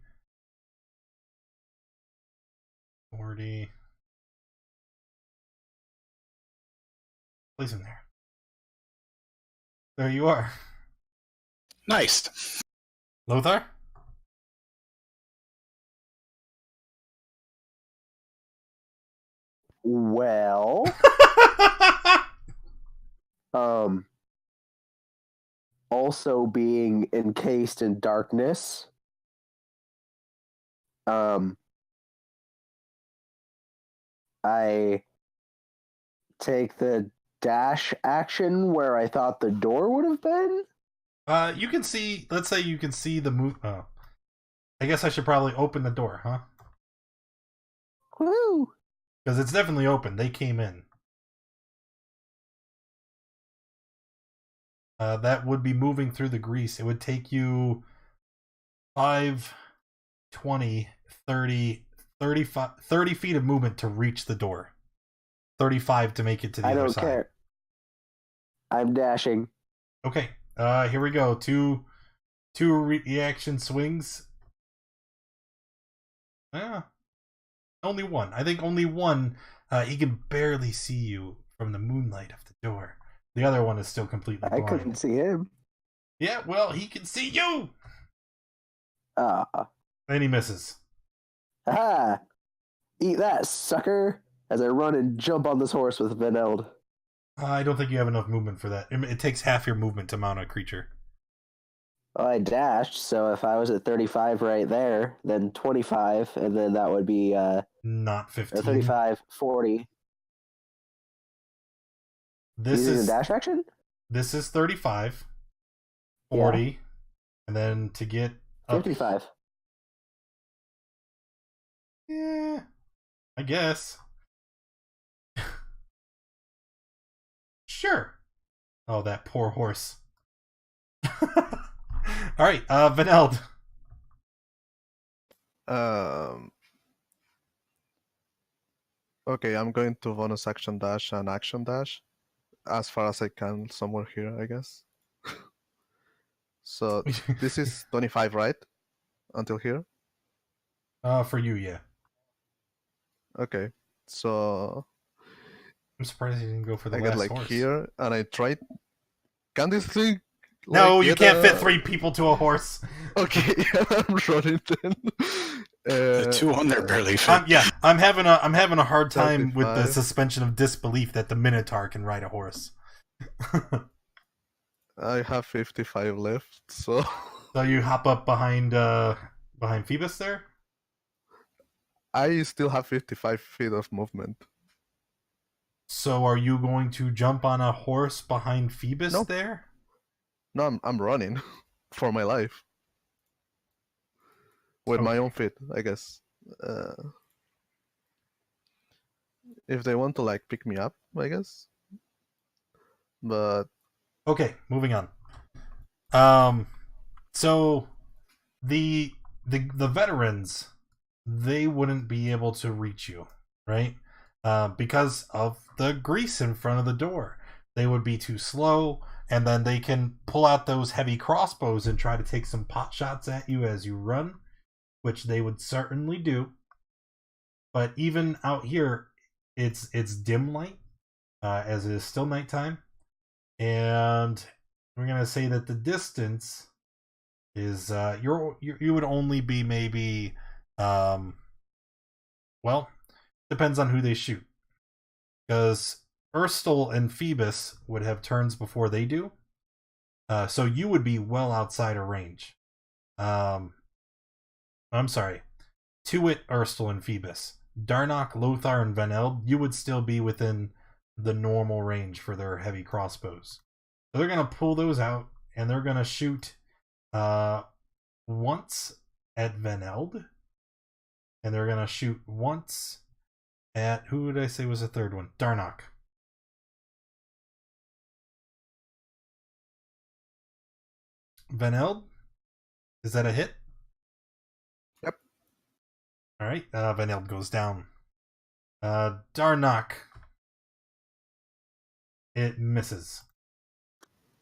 Place him there. There you are. Nice. Lothar? Well, also being encased in darkness, I take the dash action where I thought the door would have been. You can see, let's say you can see the move. Oh. I guess I should probably open the door, huh? Woo! Because it's definitely open. They came in. That would be moving through the grease. It would take you 5, 20, 30, 35, 30 feet of movement to reach the door. 35 to make it to the other side. I don't care. I'm dashing. Okay. Here we go. Two reaction swings. Only one. I think only one. He can barely see you from the moonlight of the door. The other one is still completely blind. I couldn't see him. Yeah, well, he can see you. And he misses. Ah! Eat that, sucker! As I run and jump on this horse with Veneld. I don't think you have enough movement for that. It takes half your movement to mount a creature. Well, I dashed, so if I was at 35 right there, then 25, and then that would be not 15. 35, 40. This is a dash action? This is 35, 40, yeah. And then to get up, 55. Yeah, I guess. Sure. Oh, that poor horse. All right, Veneld. Okay, I'm going to bonus action dash and action dash as far as I can, somewhere here, I guess. So this is 25, right? Until here? For you, yeah. Okay, so I'm surprised you didn't go for the I last get like horse. here, and I try. Can this thing? No, like, you get can't fit a- 3 people to a horse. Okay, I'm running then. The 2 on there barely fit. I'm having a hard time with the 35. suspension of disbelief that the Minotaur can ride a horse. I have 55 left, so So you hop up behind Phoebus there? I still have 55 feet of movement. So are you going to jump on a horse behind Phoebus No. there? No, I'm running for my life with my Okay. own feet, I guess. If they want to like pick me up, I guess. But Okay, moving on. So the veterans, they wouldn't be able to reach you, right? Because of the grease in front of the door. They would be too slow, and then they can pull out those heavy crossbows and try to take some pot shots at you as you run, which they would certainly do. But even out here, it's dim light, as it is still nighttime, and we're gonna say that the distance is you would only be maybe well, depends on who they shoot, because Urstel and Phoebus would have turns before they do, so you would be well outside of range. I'm sorry, Tuit, Urstel, and Phoebus. Darnock, Lothar, and Vaneld, you would still be within the normal range for their heavy crossbows. So they're gonna pull those out, and they're gonna shoot once at Vaneld, and they're gonna shoot once at, who did I say was the third one? Darnock. Vaneld, is that a hit? Yep. All right, Vaneld goes down. Darnock, it misses.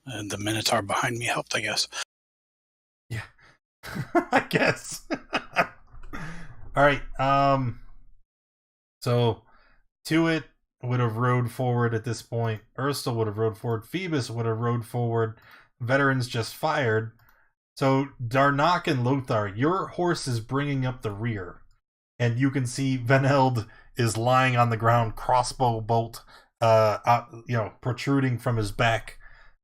And the Minotaur behind me helped, I guess. Yeah, I guess. All right. So Tuit would have rode forward at this point. Urstel would have rode forward. Phoebus would have rode forward. Veterans just fired. So Darnock and Lothar, your horse is bringing up the rear, and you can see Vaneld is lying on the ground, crossbow bolt, protruding from his back.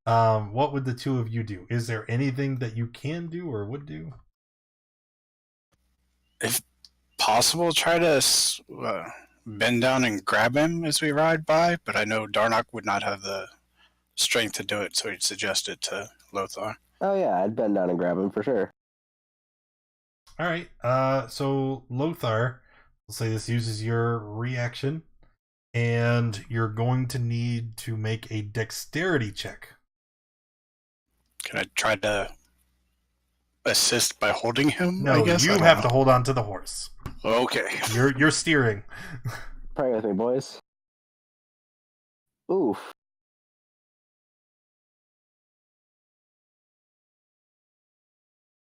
What would the two of you do? Is there anything that you can do or would do? If possible, try to bend down and grab him as we ride by, but I know Darnock would not have the strength to do it, so he'd suggest it to Lothar. Oh yeah, I'd bend down and grab him for sure. All right. So Lothar, we'll say this uses your reaction, and you're going to need to make a dexterity check. Can I try to assist by holding him? No, I guess? you have to hold on to the horse. Okay. You're steering. Pray with me, boys. Oof.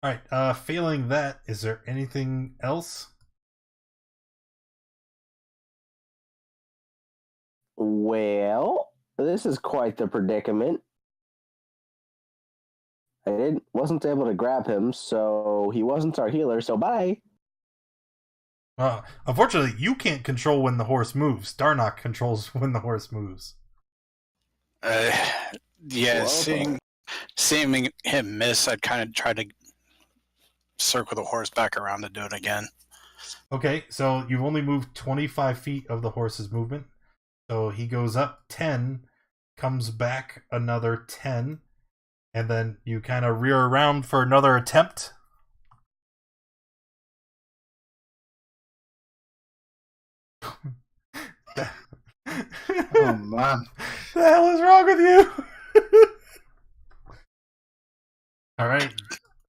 All right. Failing that, is there anything else? Well, this is quite the predicament. I wasn't able to grab him, so he wasn't our healer, so bye. Unfortunately, you can't control when the horse moves. Darnock controls when the horse moves. Yeah, Well, seeing him miss, I'd kind of try to circle the horse back around to do it again. Okay, so you've only moved 25 feet of the horse's movement. So he goes up 10, comes back another 10, and then you kind of rear around for another attempt. Oh man. The hell is wrong with you? All right.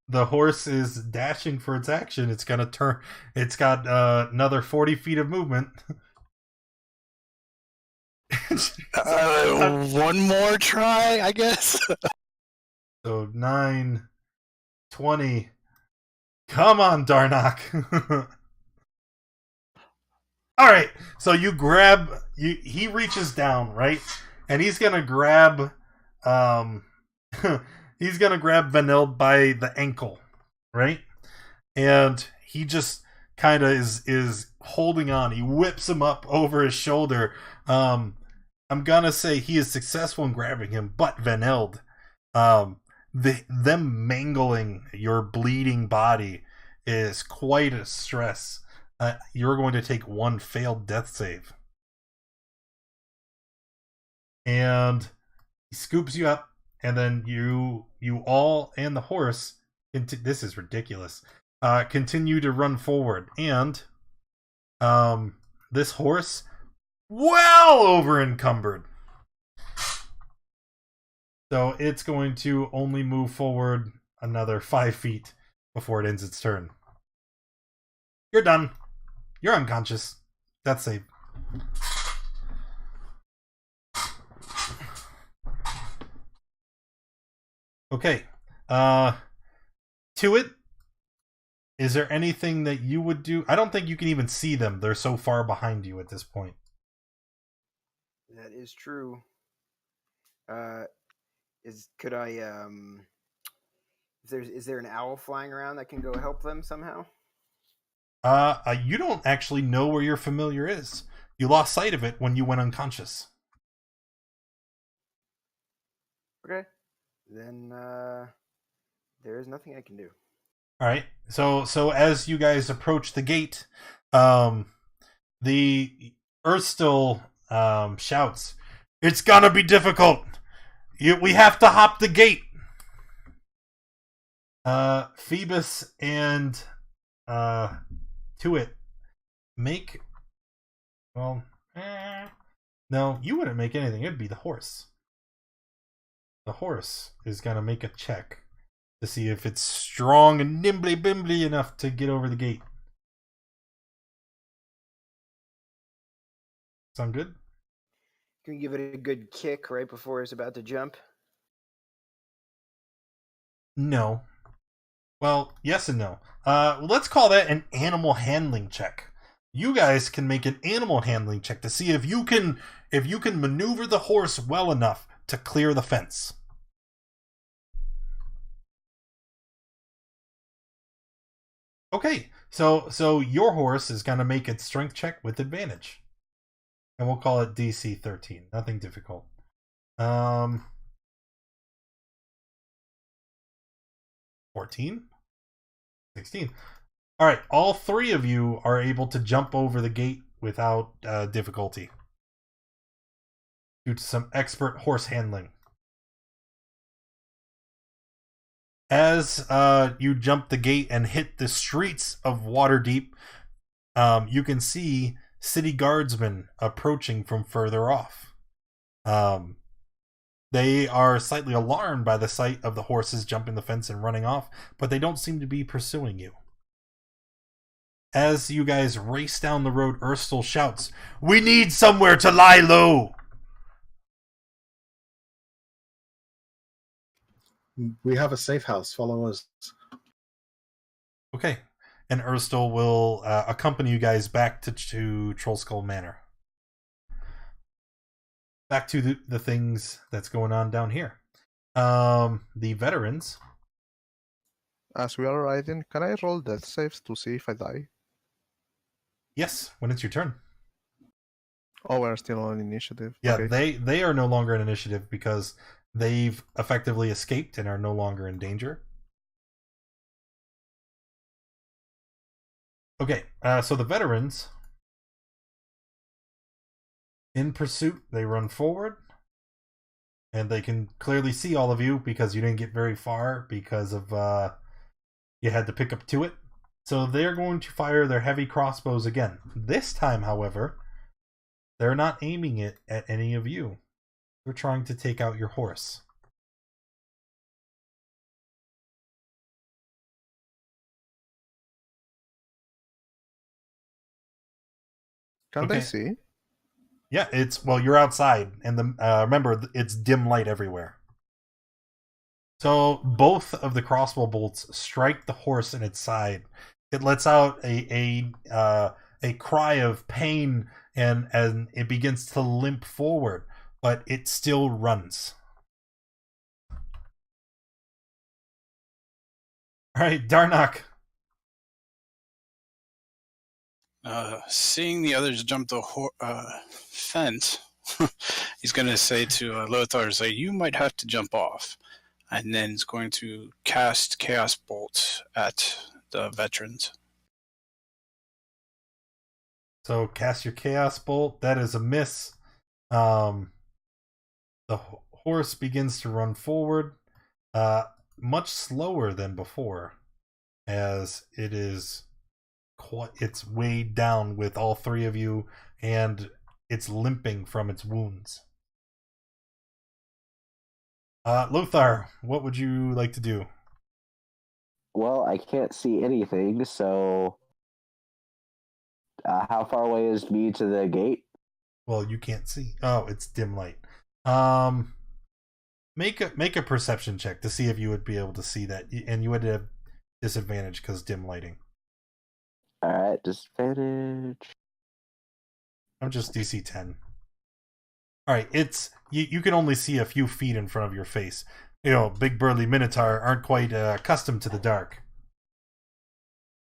The horse is dashing for its action. It's gonna turn. It's got another 40 feet of movement. One more try, I guess. So 9, 20. Come on, Darnock. All right. So you grab. He reaches down, right, and he's gonna grab. He's gonna grab Vanille by the ankle, right, and he just kind of is holding on. He whips him up over his shoulder. I'm gonna say he is successful in grabbing him, but Vanille, them mangling your bleeding body is quite a stress. You're going to take one failed death save. And he scoops you up, and then you all and the horse, this is ridiculous, continue to run forward. And this horse, well over encumbered. So it's going to only move forward another 5 feet before it ends its turn. You're done. You're unconscious. Death save. Okay. To it. Is there anything that you would do? I don't think you can even see them. They're so far behind you at this point. That is true. Is there an owl flying around that can go help them somehow? You don't actually know where your familiar is. You lost sight of it when you went unconscious. Okay. Then there is nothing I can do. All right. So as you guys approach the gate, the Earthstill shouts, "It's gonna be difficult. We have to hop the gate." Phoebus and Tuit make. Well, no, you wouldn't make anything. It'd be the horse. The horse is gonna make a check to see if it's strong and nimbly-bimbly enough to get over the gate. Sound good? Can we give it a good kick right before it's about to jump? No. Well, yes and no. Let's call that an animal handling check. You guys can make an animal handling check to see if you can maneuver the horse well enough to clear the fence. Okay, so your horse is going to make its strength check with advantage. And we'll call it DC 13. Nothing difficult. 14? 16. All right, all three of you are able to jump over the gate without difficulty due to some expert horse handling. As you jump the gate and hit the streets of Waterdeep, you can see city guardsmen approaching from further off. They are slightly alarmed by the sight of the horses jumping the fence and running off, but they don't seem to be pursuing you. As you guys race down the road, Erstal shouts, "We need somewhere to lie low!" We have a safe house. Follow us. Okay. And Erstal will accompany you guys back to Trollskull Manor. Back to the things that's going on down here. The veterans. As we are riding, can I roll death saves to see if I die? Yes, when it's your turn. Oh, we're still on initiative. Yeah, okay. they are no longer in initiative because they've effectively escaped and are no longer in danger. Okay, so the veterans, in pursuit, they run forward, and they can clearly see all of you because you didn't get very far because of you had to pick up to it. So they're going to fire their heavy crossbows again. This time, however, they're not aiming it at any of you. They're trying to take out your horse. Can they see? Yeah, you're outside, and remember, it's dim light everywhere. So both of the crossbow bolts strike the horse in its side. It lets out a a cry of pain, and it begins to limp forward, but it still runs. All right, Darnock. Seeing the others jump the fence, he's going to say to Lothar, you might have to jump off. And then he's going to cast Chaos Bolt at the veterans. So cast your Chaos Bolt. That is a miss. The horse begins to run forward, much slower than before, as it's weighed down with all three of you, and it's limping from its wounds. Lothar, what would you like to do? Well, I can't see anything, so how far away is me to the gate? Well, you can't see. Oh, it's dim light. Make a perception check to see if you would be able to see that, and you would have disadvantage because dim lighting. All right, disadvantage. I'm just DC 10. All right, it's you can only see a few feet in front of your face. You know, big burly minotaur aren't quite accustomed to the dark.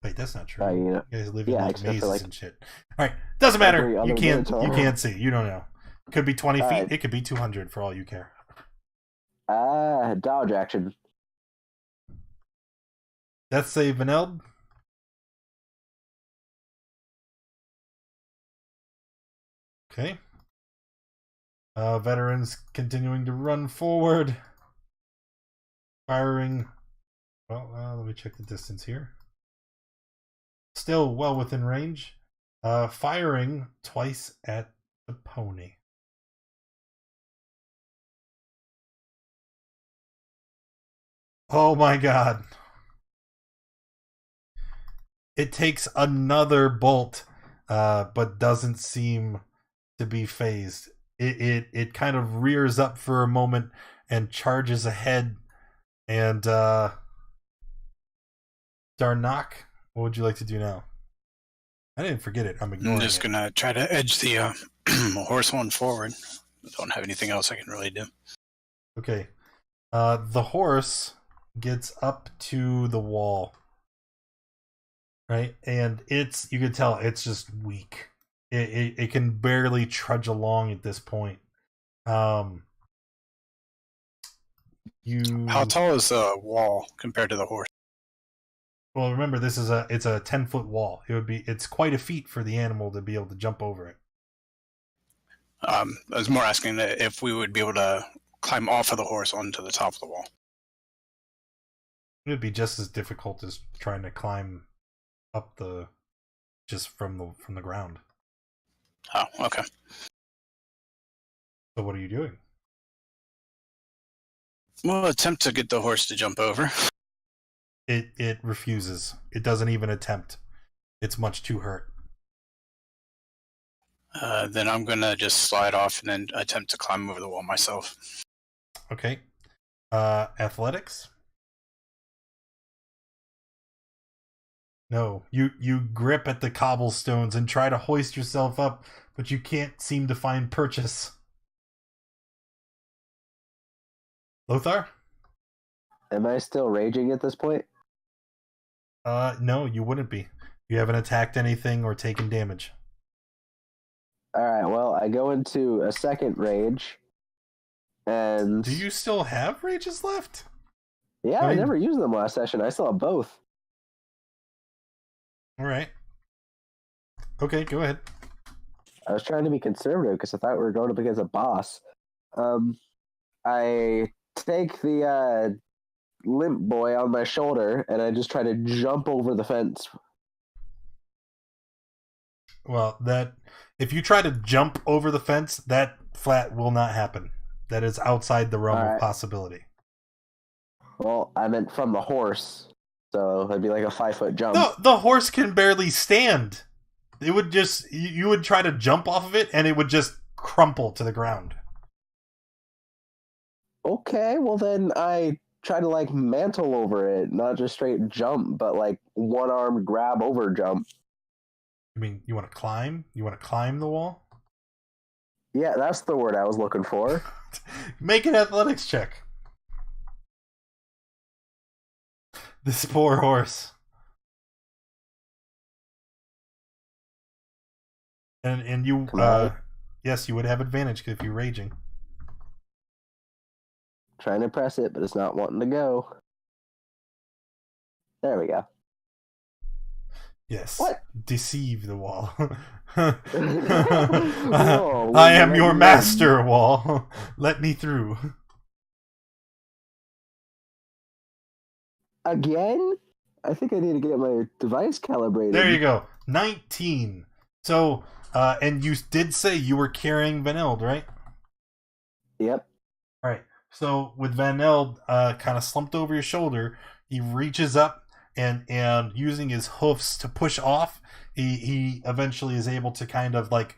Wait, that's not true. You guys live in like mazes and shit. All right, doesn't matter. You can't see. You don't know. Could be 20 feet. It could be 200 for all you care. Dodge action. Death save, Vaneld. Okay. Veterans continuing to run forward. Firing. Well, let me check the distance here. Still well within range. Firing twice at the pony. Oh my god. It takes another bolt, but doesn't seem to be phased. It kind of rears up for a moment and charges ahead. And Darnock, what would you like to do now? I didn't forget it. I'm ignoring it. I'm just going to try to edge the horse one forward. I don't have anything else I can really do. Okay. The horse gets up to the wall. Right? And you can tell it's just weak. It can barely trudge along at this point. How tall is the wall compared to the horse? Well, remember, it's a 10-foot wall. It's quite a feat for the animal to be able to jump over it. I was more asking if we would be able to climb off of the horse onto the top of the wall. It would be just as difficult as trying to climb up just from the ground. Oh, okay. So what are you doing? We'll attempt to get the horse to jump over. It refuses. It doesn't even attempt. It's much too hurt. Then I'm gonna just slide off and then attempt to climb over the wall myself. Okay. Athletics? No. You grip at the cobblestones and try to hoist yourself up, but you can't seem to find purchase. Lothar? Am I still raging at this point? No, you wouldn't be. You haven't attacked anything or taken damage. Alright, well, I go into a second rage, and... Do you still have rages left? Yeah, I never used them last session. I still have both. Alright. Okay, go ahead. I was trying to be conservative because I thought we were going up against a boss. I take the limp boy on my shoulder, and I just try to jump over the fence. Well, if you try to jump over the fence, that flat will not happen. That is outside the realm of possibility. Well, I meant from the horse, so it'd be like a 5-foot jump. No, the horse can barely stand. It would just you would try to jump off of it, and it would just crumple to the ground. Okay, well then I try to like mantle over it, not just straight jump, but like one-armed grab over jump. I mean, you want to climb? You want to climb the wall? Yeah, that's the word I was looking for. Make an athletics check. This poor horse. And you yes, you would have advantage if you're raging. Trying to press it, but it's not wanting to go. There we go. Yes. What? Deceive the wall. Whoa, I am your master, wall. Let me through. Again? I think I need to get my device calibrated. There you go. 19. So, and you did say you were carrying Van Eld, right? Yep. All right. So with Van Eld kind of slumped over your shoulder, he reaches up and using his hoofs to push off, he eventually is able to kind of like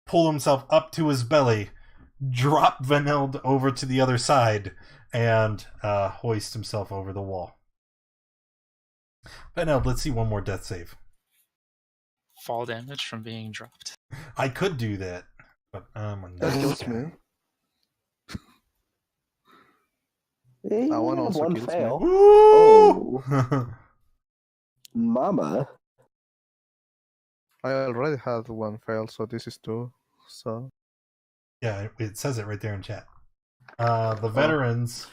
pull himself up to his belly, drop Van Eld over to the other side, and hoist himself over the wall. Van Eld, let's see one more death save. Fall damage from being dropped. I could do that, but I'm a That nice kills guy. me. That one also one kills me. fail. Woo! Mama. I already had one fail, so this is 2. So Yeah, it says it right there in chat. The veterans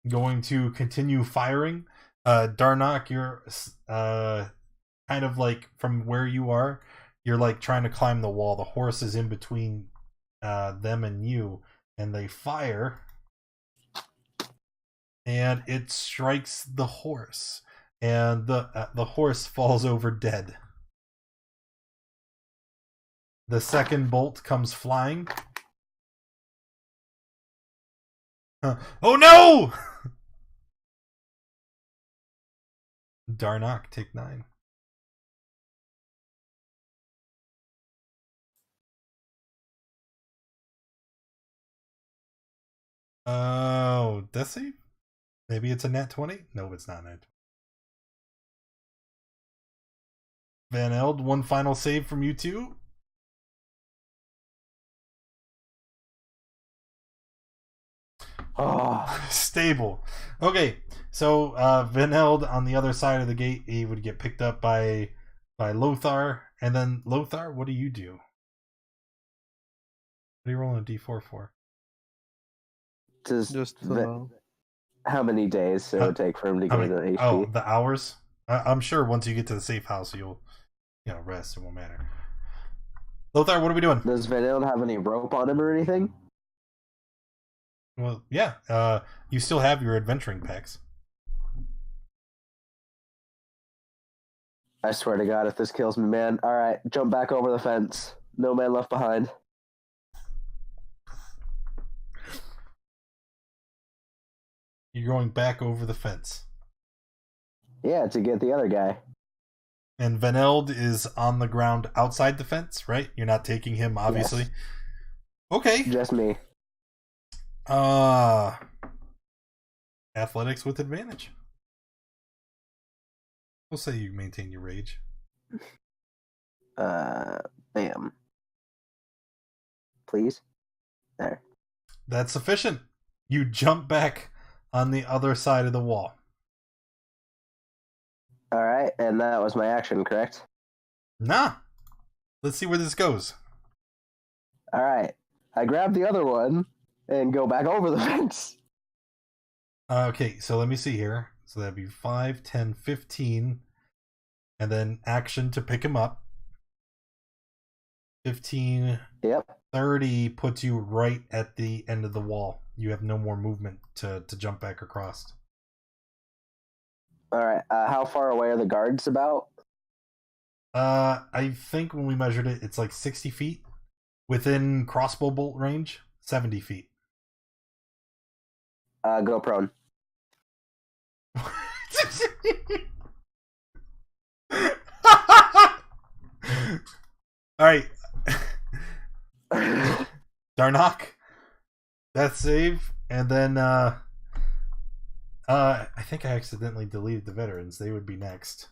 going to continue firing. Darnak, you're kind of like from where you are, you're like trying to climb the wall. The horse is in between them and you, and they fire, and it strikes the horse, and the horse falls over dead. The second bolt comes flying. Oh no! Darnak, take 9. Oh, death save? Maybe it's a nat 20? No, it's not nat 20. Van Eld, one final save from you two. Oh. Stable. Okay, so Van Eld on the other side of the gate, he would get picked up by Lothar, and then Lothar, what do you do? What are you rolling a d4 for? just how many days it would take for him to gain an HP? Oh, the hours? I'm sure once you get to the safe house, you'll rest. It won't matter. Lothar, what are we doing? Does Van Eld have any rope on him or anything? Well, yeah. You still have your adventuring packs. I swear to God, if this kills me, man. All right, jump back over the fence. No man left behind. You're going back over the fence. Yeah, to get the other guy. And Van Eld is on the ground outside the fence, right? You're not taking him, obviously. Yes. Okay. Just me. Athletics with advantage. We'll say you maintain your rage. Bam. Please. There. That's sufficient. You jump back on the other side of the wall. All right, and that was my action, correct? Nah. Let's see where this goes. All right. I grab the other one and go back over the fence. Okay, so let me see here. So that'd be 5, 10, 15. And then action to pick him up. 15. Yep. 30 puts you right at the end of the wall. You have no more movement to jump back across. All right. How far away are the guards about? I think when we measured it, it's like 60 feet. Within crossbow bolt range, 70 feet. Go prone. All right. Darnak. Death save. And then I think I accidentally deleted the veterans. They would be next.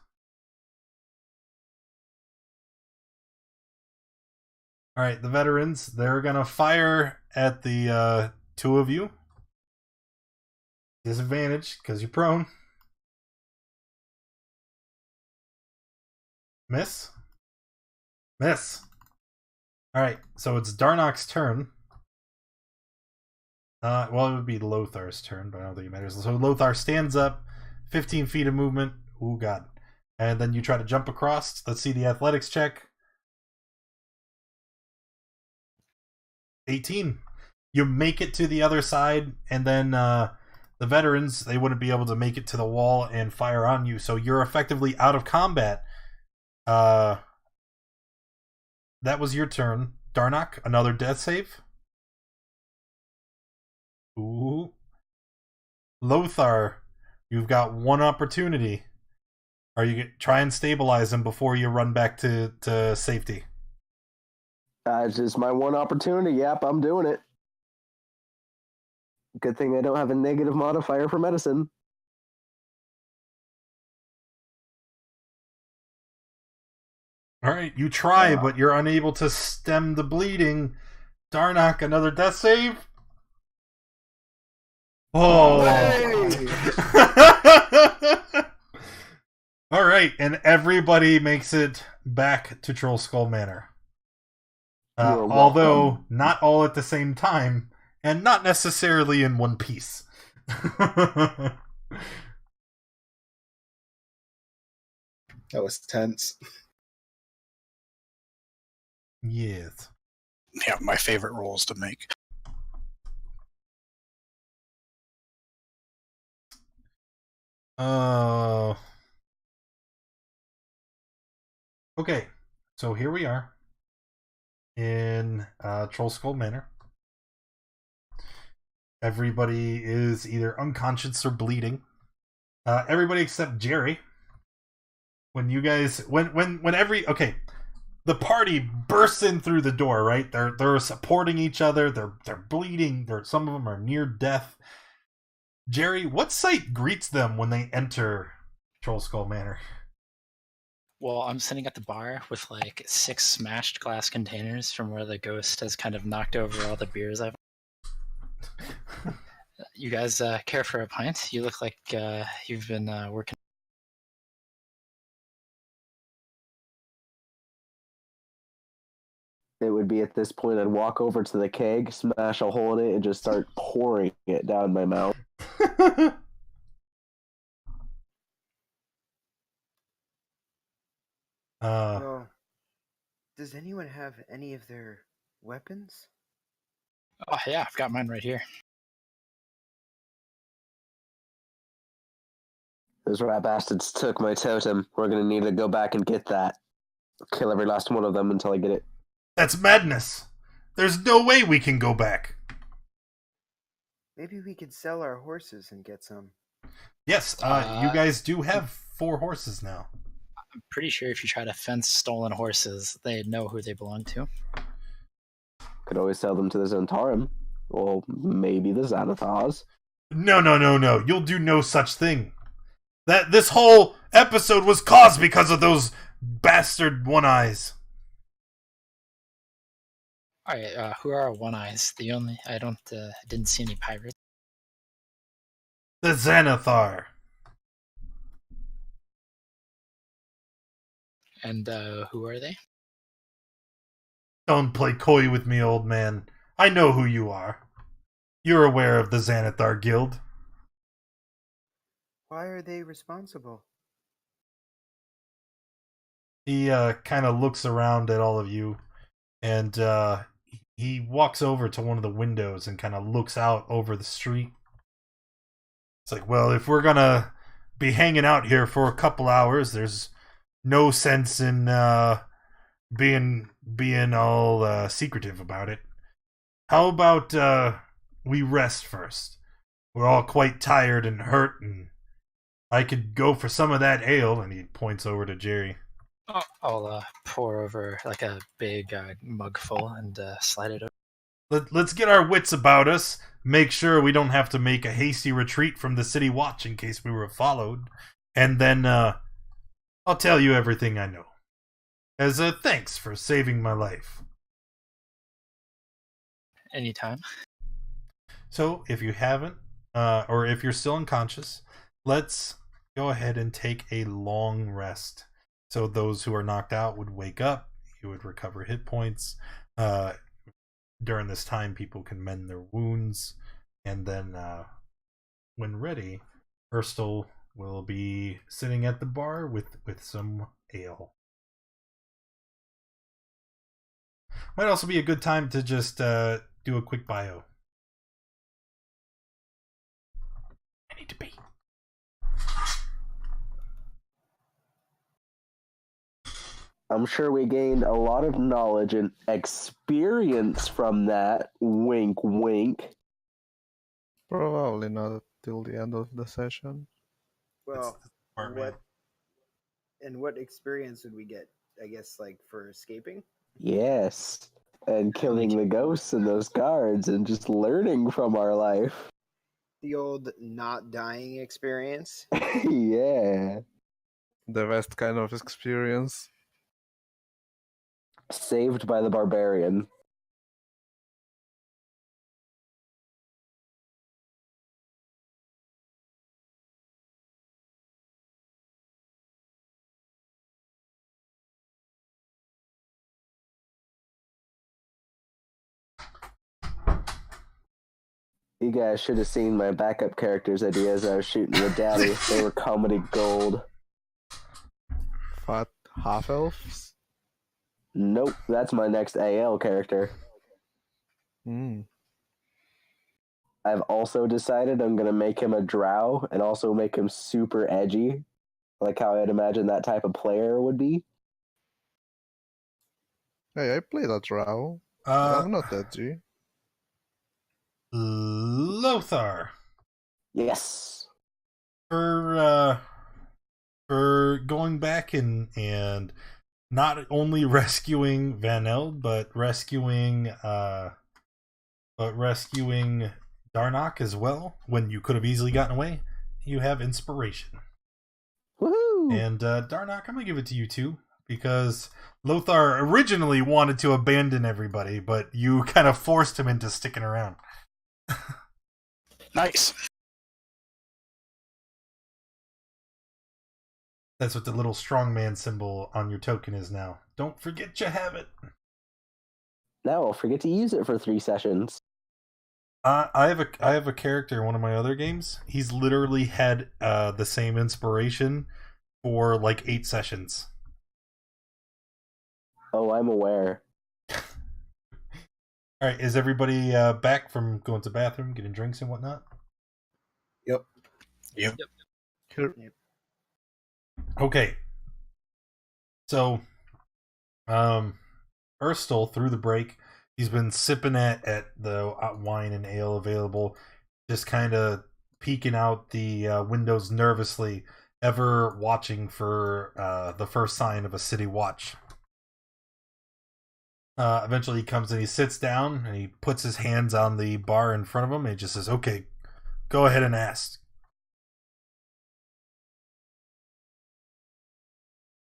All right, the veterans, they're going to fire at the two of you. Disadvantage because you're prone. Miss. Miss. All right, so it's Darnok's turn. Well, it would be Lothar's turn, but I don't think it matters. So Lothar stands up, 15 feet of movement. Ooh, God. And then you try to jump across. Let's see the athletics check. 18. You make it to the other side, and then the veterans, they wouldn't be able to make it to the wall and fire on you, so you're effectively out of combat. That was your turn. Darnok, another death save. Ooh. Lothar, you've got one opportunity. Are you try and stabilize him before you run back to safety? It's just my one opportunity. Yep, I'm doing it. Good thing I don't have a negative modifier for medicine. All right, you try, but you're unable to stem the bleeding. Darnok, another death save. Oh. All right, and everybody makes it back to Troll Skull Manor. Although not all at the same time, and not necessarily in one piece. That was tense. Yes. Yeah, my favorite rolls to make. Okay, so here we are in Troll Skull Manor. Everybody is either unconscious or bleeding. Everybody except Jerry. When you guys, okay, the party bursts in through the door. Right, they're supporting each other. They're bleeding. Some of them are near death. Jerry, what sight greets them when they enter Troll Skull Manor? Well, I'm sitting at the bar with like 6 smashed glass containers from where the ghost has kind of knocked over all the beers I've. You guys care for a pint? You look like you've been working. It would be at this point I'd walk over to the keg, smash a hole in it, and just start pouring it down my mouth. Well, does anyone have any of their weapons? Oh yeah, I've got mine right here. Those rat bastards took my totem. We're gonna need to go back and get that. Kill every last one of them until I get it. That's madness. There's no way we can go back. Maybe we could sell our horses and get some. Yes, you guys do have 4 horses now. I'm pretty sure if you try to fence stolen horses, they know who they belong to. Could always sell them to the Zentarum. Or maybe the Xanathars. No. You'll do no such thing. This whole episode was caused because of those bastard one-eyes. Alright, who are our one-eyes? I didn't see any pirates. The Xanathar. And who are they? Don't play coy with me, old man. I know who you are. You're aware of the Xanathar Guild. Why are they responsible? He kind of looks around at all of you, and he walks over to one of the windows and kind of looks out over the street. It's like, well, if we're gonna be hanging out here for a couple hours, there's no sense in being all secretive about it. How about we rest first? We're all quite tired and hurt, and I could go for some of that ale. And he points over to Jerry. I'll pour over like a big mug full and slide it over. Let's get our wits about us. Make sure we don't have to make a hasty retreat from the city watch in case we were followed. And then I'll tell you everything I know. As a thanks for saving my life. anytime. So if you haven't, or if you're still unconscious, let's go ahead and take a long rest. So those who are knocked out would wake up. You would recover hit points. During this time, people can mend their wounds, and then when ready, Erstal will be sitting at the bar with some ale. Might also be a good time to just do a quick bio. I need to pee. I'm sure we gained a lot of knowledge and experience from that. Wink, wink. Probably not till the end of the session. Well, Smart man. what experience would we get? I guess like for escaping. Yes. And killing the ghosts and those guards and just learning from our life. The old not dying experience. Yeah. The best kind of experience. Saved by the barbarian. You guys should have seen my backup characters' ideas I was shooting with Daddy. They were comedy gold. Fat half-elves? Nope, that's my next AL character. I've also decided I'm going to make him a drow and also make him super edgy. Like how I'd imagine that type of player would be. Hey, I played a drow. I'm not edgy. Lothar. Yes. For going back and not only rescuing Van Eld, but rescuing Darnock as well, when you could have easily gotten away, you have inspiration. Woohoo! And Darnock, I'm gonna give it to you too, because Lothar originally wanted to abandon everybody, but you kind of forced him into sticking around. Nice. That's what the little strongman symbol on your token is now. Don't forget you have it. Now I'll forget to use it for 3 sessions. I have a character in one of my other games. He's literally had the same inspiration for like 8 sessions. Oh, I'm aware. All right, is everybody back from going to the bathroom, getting drinks and whatnot? Yep. Okay. So, Erstal, through the break, he's been sipping at the wine and ale available, just kind of peeking out the windows nervously, ever watching for the first sign of a city watch. Eventually he comes and he sits down and he puts his hands on the bar in front of him and he just says, "Okay, go ahead and ask."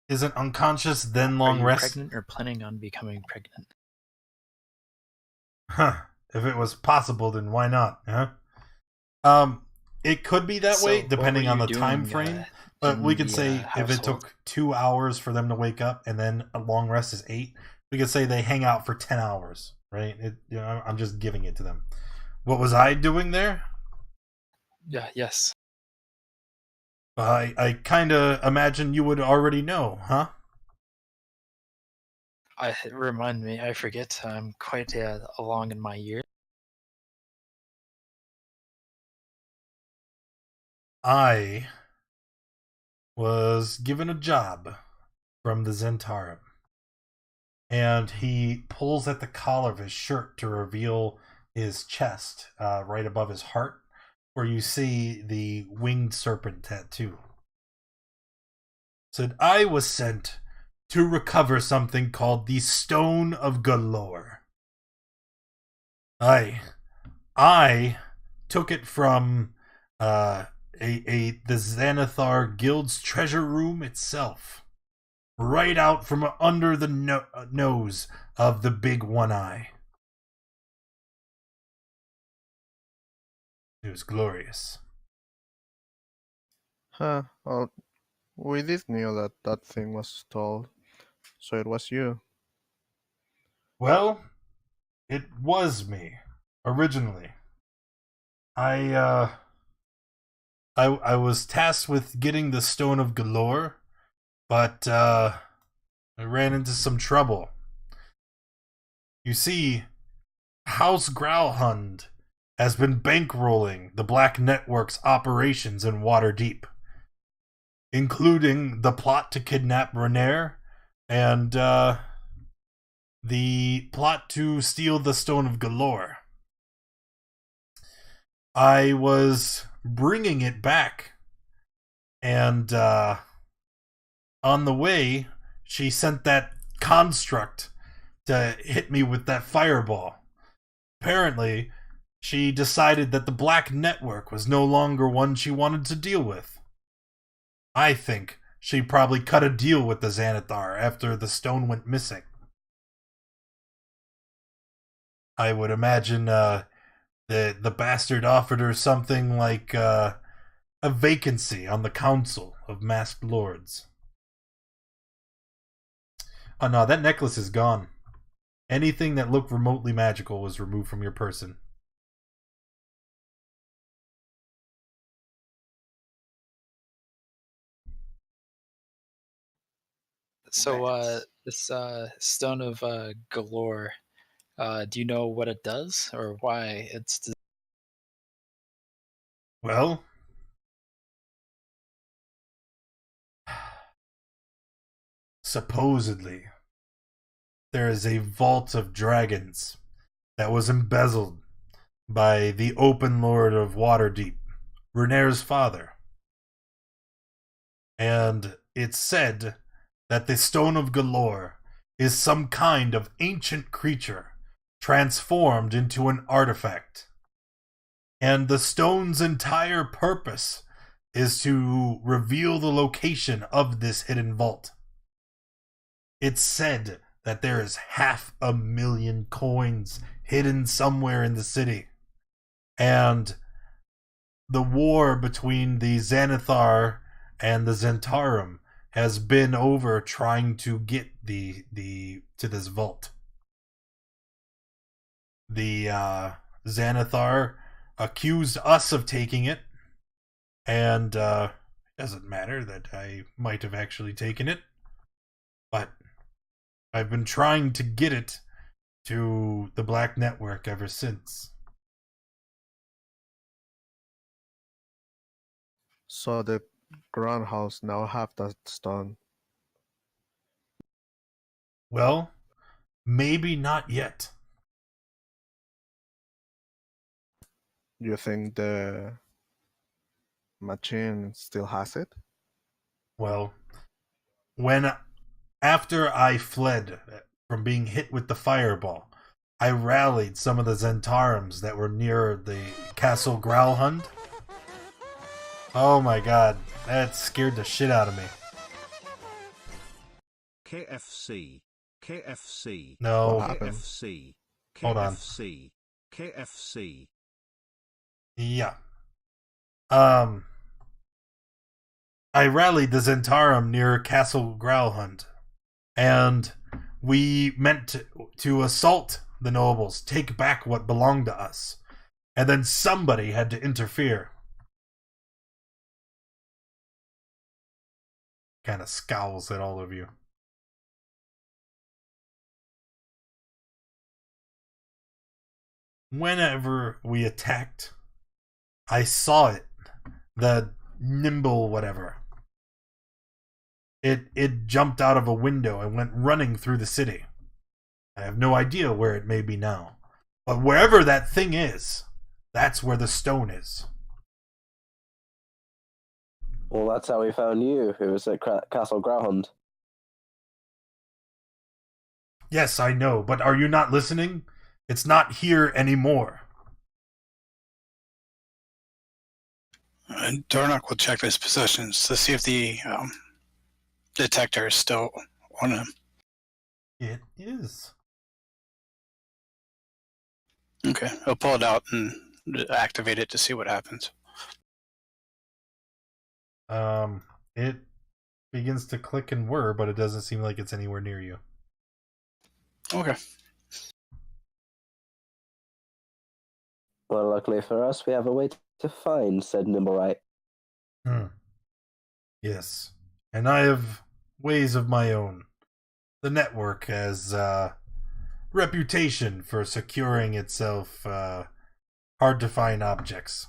Isn't unconscious then long Are you rest? pregnant or planning on becoming pregnant? Huh. If it was possible, then why not? Huh? It could be that way So, depending what on were the you time doing, frame. But we in could the, say if it household? took 2 hours for them to wake up and then a long rest is 8, we could say they hang out for 10 hours, right? I'm just giving it to them. What was I doing there? Yeah, yes. I kind of imagine you would already know, huh? Remind me, I forget. I'm quite along in my years. I was given a job from the Zentarum. And he pulls at the collar of his shirt to reveal his chest, right above his heart, where you see the winged serpent tattoo. Said, "I was sent to recover something called the Stone of Galore. I took it from the Xanathar Guild's treasure room itself, right out from under the nose of the Big One Eye. It was glorious. Huh. Well, we did knew that that thing was stalled, so it was you. Well, it was me originally. I I was tasked with getting the Stone of Galore, but I ran into some trouble. You see, House Growlhund has been bankrolling the Black Network's operations in Waterdeep, including the plot to kidnap Renair and the plot to steal the Stone of Galore. I was bringing it back, and on the way, she sent that construct to hit me with that fireball. Apparently, she decided that the Black Network was no longer one she wanted to deal with. I think she probably cut a deal with the Xanathar after the stone went missing. I would imagine the bastard offered her something like a vacancy on the Council of Masked Lords. Oh no, that necklace is gone. Anything that looked remotely magical was removed from your person. So, this Stone of Galore, do you know what it does or why it's? Well, supposedly, there is a vault of dragons that was embezzled by the Open Lord of Waterdeep, Renair's father. And it's said that the Stone of Galore is some kind of ancient creature transformed into an artifact. And the stone's entire purpose is to reveal the location of this hidden vault. It's said that there is 500,000 coins hidden somewhere in the city. And the war between the Xanathar and the Zentarum has been over trying to get the to this vault. The Xanathar accused us of taking it, and it doesn't matter that I might have actually taken it, but I've been trying to get it to the Black Network ever since. So the Grand House now have that stone. Well, maybe not yet. You think the machine still has it? Well, after I fled from being hit with the fireball, I rallied some of the Zentarums that were near the Castle Growlhund. Oh my god, that scared the shit out of me. KFC. KFC. No. What happened? KFC. Hold on. KFC. KFC. Yeah. I rallied the Zentarum near Castle Growlhund, and we meant to assault the nobles, take back what belonged to us, and then somebody had to interfere. Kind of scowls at all of you. Whenever we attacked, I saw it. The nimble whatever. It jumped out of a window and went running through the city. I have no idea where it may be now. But wherever that thing is, that's where the stone is. Well, that's how we found you. It was at Castle Growlhund. Yes, I know, but are you not listening? It's not here anymore. Darnock will check his possessions to see if the detector is still on him. It is. Okay, he'll pull it out and activate it to see what happens. It begins to click and whir, but it doesn't seem like it's anywhere near you. Okay. Well, luckily for us, we have a way to find said Nimblewright. Yes. And I have ways of my own. The network has reputation for securing itself hard to find objects.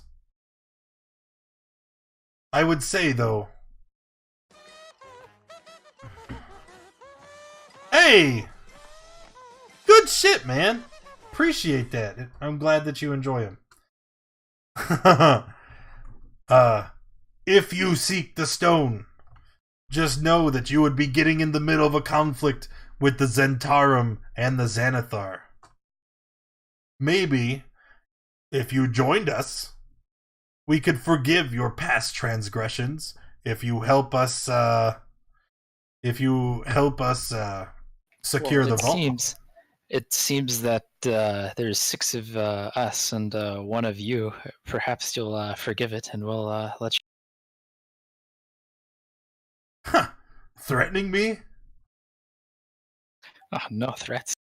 I would say, though... Hey! Good shit, man! Appreciate that. I'm glad that you enjoy them. If you seek the stone, just know that you would be getting in the middle of a conflict with the Zentarum and the Xanathar. Maybe, if you joined us, we could forgive your past transgressions if you help us secure the vault. It seems that there's 6 of us and 1 of you. Perhaps you'll forgive it, and we'll let you. Huh. Threatening me? Oh, no threats.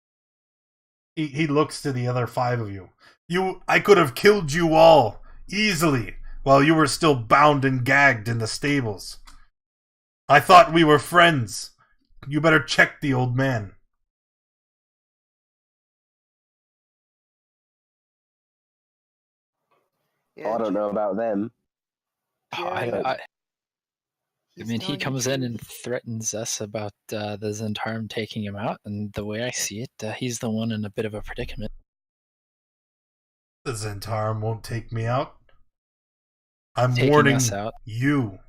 He looks to the other 5 of you. I could have killed you all easily while you were still bound and gagged in the stables. I thought we were friends. You better check the old man. Yeah, I don't know about them. I mean, he comes in and threatens us about the Zentarum taking him out, and the way I see it, he's the one in a bit of a predicament. The Zentarum won't take me out. I'm warning you.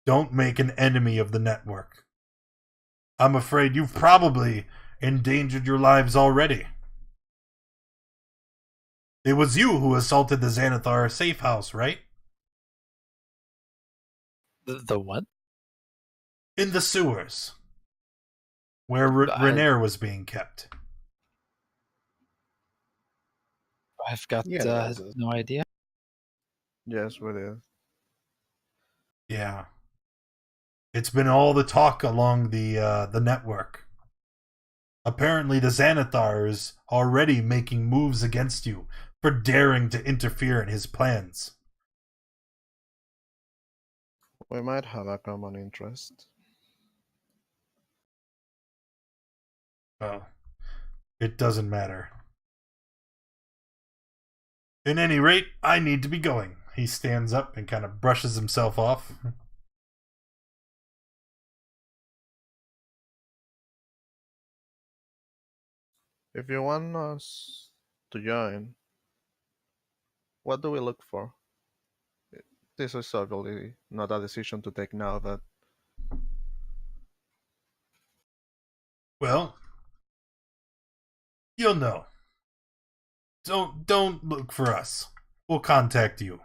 Don't make an enemy of the network. I'm afraid you've probably endangered your lives already. It was you who assaulted the Xanathar safe house, right? The what? In the sewers, where Renair was being kept. I've got no idea. Yes, we did. Yeah. It's been all the talk along the network. Apparently the Xanathar is already making moves against you for daring to interfere in his plans. We might have a common interest. Well, it doesn't matter. At any rate, I need to be going. He stands up and kind of brushes himself off. If you want us to join, what do we look for? This is obviously not a decision to take now, but... Well, you'll know. Don't look for us. We'll contact you.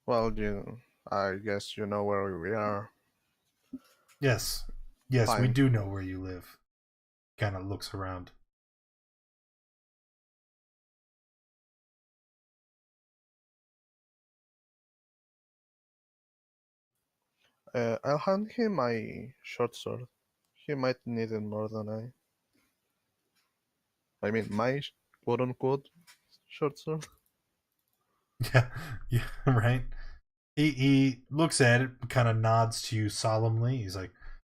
Well, I guess you know where we are. Yes, we Fine. do know where you live. Kind of looks around. I'll hand him my short sword. He might need it more than I mean, my quote-unquote short sword. Yeah, right. He looks at it, kind of nods to you solemnly. He's like,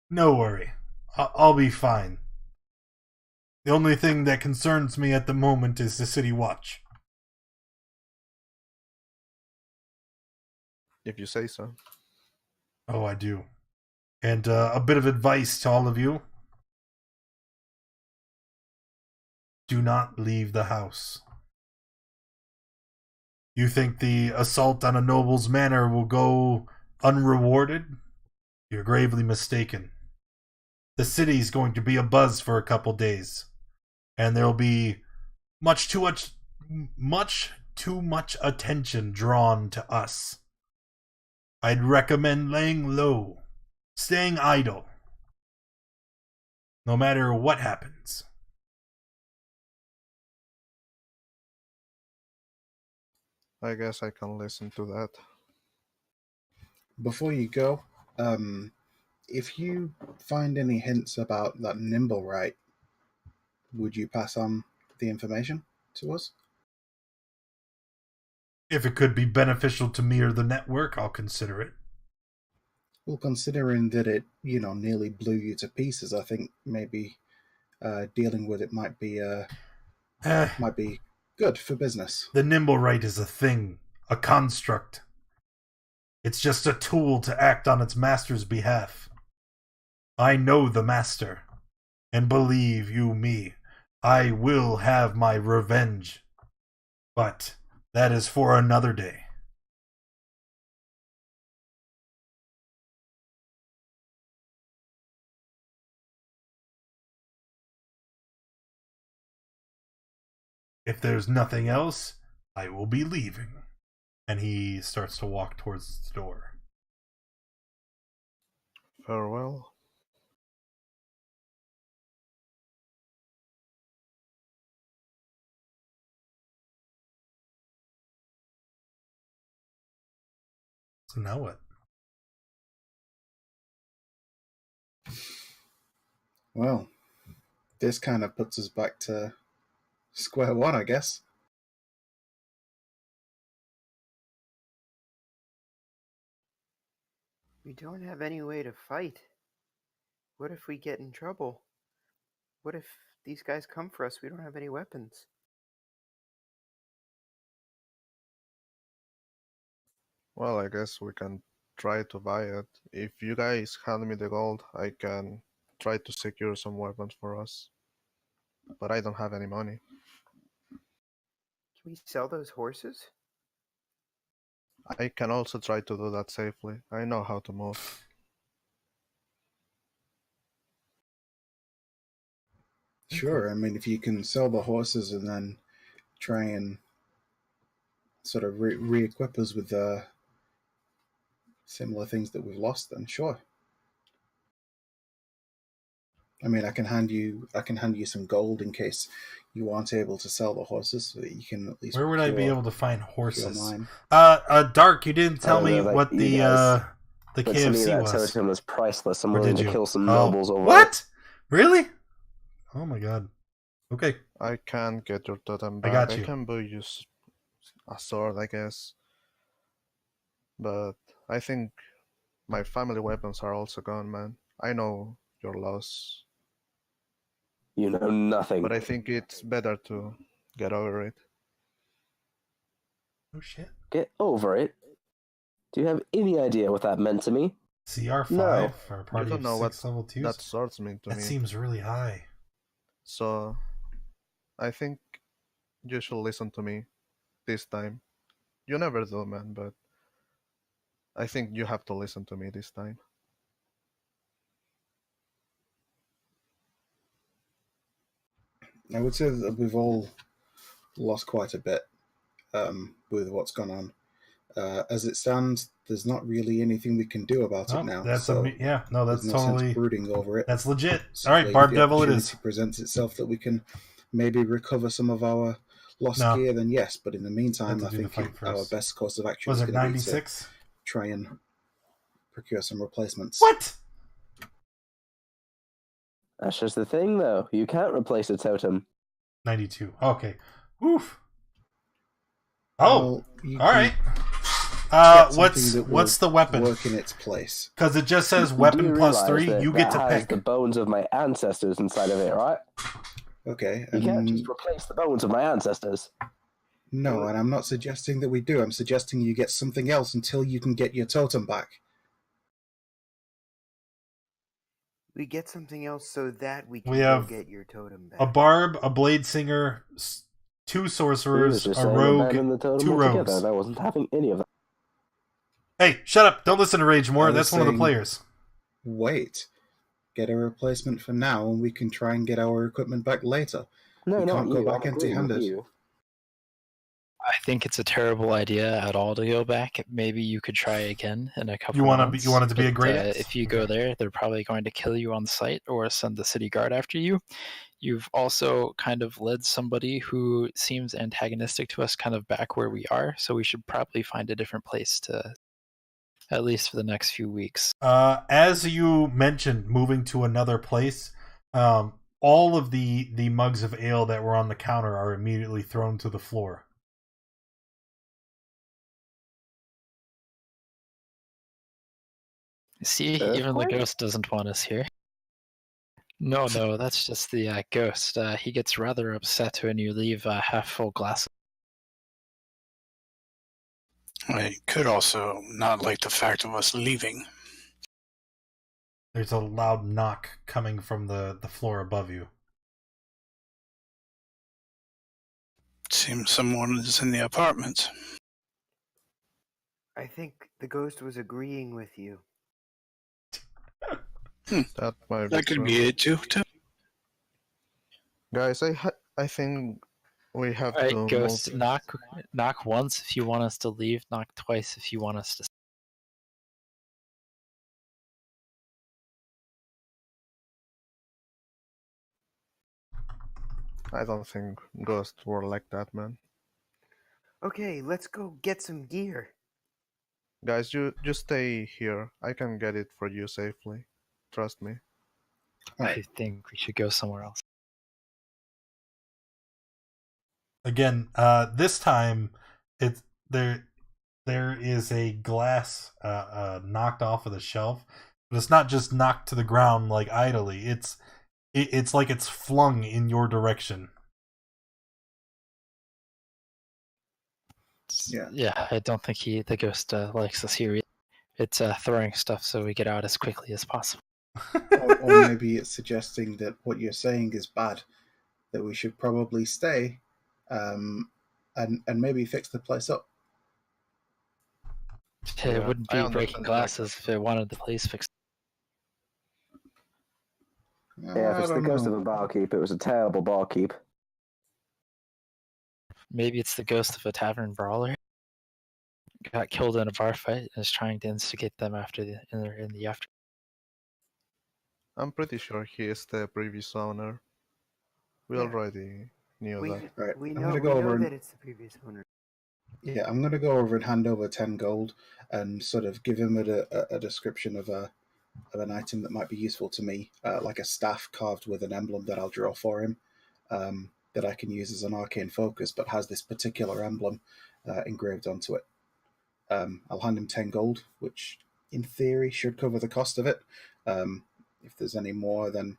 "No worry, I'll be fine. The only thing that concerns me at the moment is the city watch." If you say so. Oh, I do. And a bit of advice to all of you. Do not leave the house. You think the assault on a noble's manor will go unrewarded? You're gravely mistaken. The city's going to be abuzz for a couple days, and there'll be much too much attention drawn to us. I'd recommend laying low, staying idle, no matter what happens. I guess I can listen to that. Before you go, if you find any hints about that nimble right, would you pass on the information to us? If it could be beneficial to me or the network, I'll consider it. Well, considering that it, nearly blew you to pieces, I think maybe dealing with it might be good for business. The nimble right is a thing, a construct. It's just a tool to act on its master's behalf. I know the master, and believe you me, I will have my revenge. But that is for another day. If there's nothing else, I will be leaving. And he starts to walk towards the door. Farewell. So now what? Well, this kind of puts us back to square one, I guess. We don't have any way to fight. What if we get in trouble? What if these guys come for us? We don't have any weapons. Well, I guess we can try to buy it. If you guys hand me the gold, I can try to secure some weapons for us. But I don't have any money. Can we sell those horses? I can also try to do that safely. I know how to move. Sure, I mean, if you can sell the horses and then try and sort of re-equip us with similar things that we've lost, then sure. I mean, I can hand you some gold in case you aren't able to sell the horses, so that you can at least. Where would I be able to find horses? Dark, you didn't tell me what the But to me, KFC that was. totem was priceless. I'm Or willing did to you? kill some nobles over What? Really? Oh my god. Okay. I can get your totem back. I got you. I can buy you a sword, I guess. But I think my family weapons are also gone, man. I know your loss. You know nothing. But I think it's better to get over it. Oh shit. Get over it? Do you have any idea what that meant to me? CR5 No. for a party You don't know of 6 level 2s? That swords mean to That me. seems really high. So, I think you should listen to me this time. You never do, man, but I think you have to listen to me this time. I would say that we've all lost quite a bit with what's gone on. As it stands, there's not really anything we can do about it now. That's so that's there's no totally sense brooding over it. That's legit. So All right, Barb if the Devil, it opportunity is. presents itself that we can maybe recover some of our lost gear, then yes. But in the meantime, I think our best course of action is going to be to try and procure some replacements. What? That's just the thing, though. You can't replace a totem. 92. Okay. Oof. Oh. Well, all right. What's the weapon? Work in its place. Because it just says weapon plus 3. You get to pick. The bones of my ancestors inside of it, right? Okay. You can't just replace the bones of my ancestors. No, and I'm not suggesting that we do. I'm suggesting you get something else until you can get your totem back. We get something else so that we can get your totem back. A barb, a blade singer, 2 sorcerers, a rogue, 2 rogues. I wasn't having any of that. Hey, shut up. Don't listen to Rage more. That's one of the players. Wait. Get a replacement for now, and we can try and get our equipment back later. No, we can't go back empty-handed. I think it's a terrible idea at all to go back. Maybe you could try again in a couple you want months. You want it to be a great if you go there, they're probably going to kill you on site or send the city guard after you. You've also kind of led somebody who seems antagonistic to us kind of back where we are, so we should probably find a different place to, at least for the next few weeks. As you mentioned, moving to another place, all of the mugs of ale that were on the counter are immediately thrown to the floor. See, even the ghost doesn't want us here. No, that's just the ghost. He gets rather upset when you leave half-full glasses. I could also not like the fact of us leaving. There's a loud knock coming from the floor above you. Seems someone is in the apartment. I think the ghost was agreeing with you. That could be it too. Guys, I think we have All right, to ghost, move. knock once if you want us to leave, knock twice if you want us to. I don't think ghosts were like that, man. Okay, let's go get some gear. Guys, you stay here. I can get it for you safely. Trust me. I think we should go somewhere else. Again, this time it's there is a glass knocked off of the shelf, but it's not just knocked to the ground like idly. It's like it's flung in your direction. Yeah, I don't think the ghost likes us here. It's throwing stuff so we get out as quickly as possible. Or maybe it's suggesting that what you're saying is bad, that we should probably stay, and maybe fix the place up. It wouldn't be breaking glasses if it wanted the place fixed. Yeah, if it's the ghost of a barkeep, it was a terrible barkeep. Maybe it's the ghost of a tavern brawler. Got killed in a bar fight and is trying to instigate them in the after. I'm pretty sure he is the previous owner. We already knew that. Right. We I'm know, gonna go over that it's the previous owner. Yeah, I'm going to go over and hand over 10 gold and sort of give him a description of an item that might be useful to me, like a staff carved with an emblem that I'll draw for him, that I can use as an arcane focus, but has this particular emblem engraved onto it. I'll hand him 10 gold, which in theory should cover the cost of it. If there's any more, then,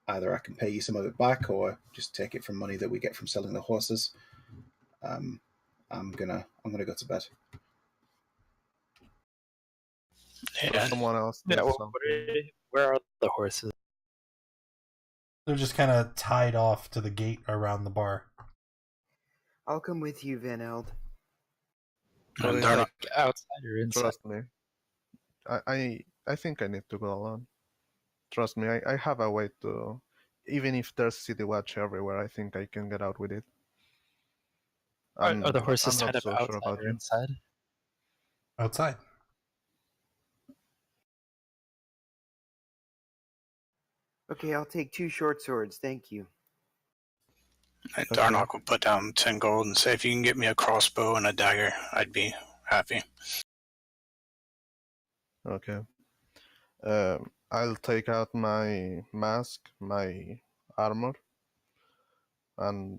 either I can pay you some of it back or just take it from money that we get from selling the horses. I'm gonna go to bed. Yeah. Someone else. Yeah, where are the horses? They're just kind of tied off to the gate around the bar. I'll come with you, Van Eld. Like outside or inside? Trust me. I think I need to go alone. Trust me, I have a way to. Even if there's city watch everywhere, I think I can get out with it. Are the horses I'm tied not up so outside sure about or you. inside? Outside. Okay, I'll take 2 short swords, thank you. And Darnock will put down 10 gold and say, if you can get me a crossbow and a dagger, I'd be happy. Okay. I'll take out my mask, my armor, and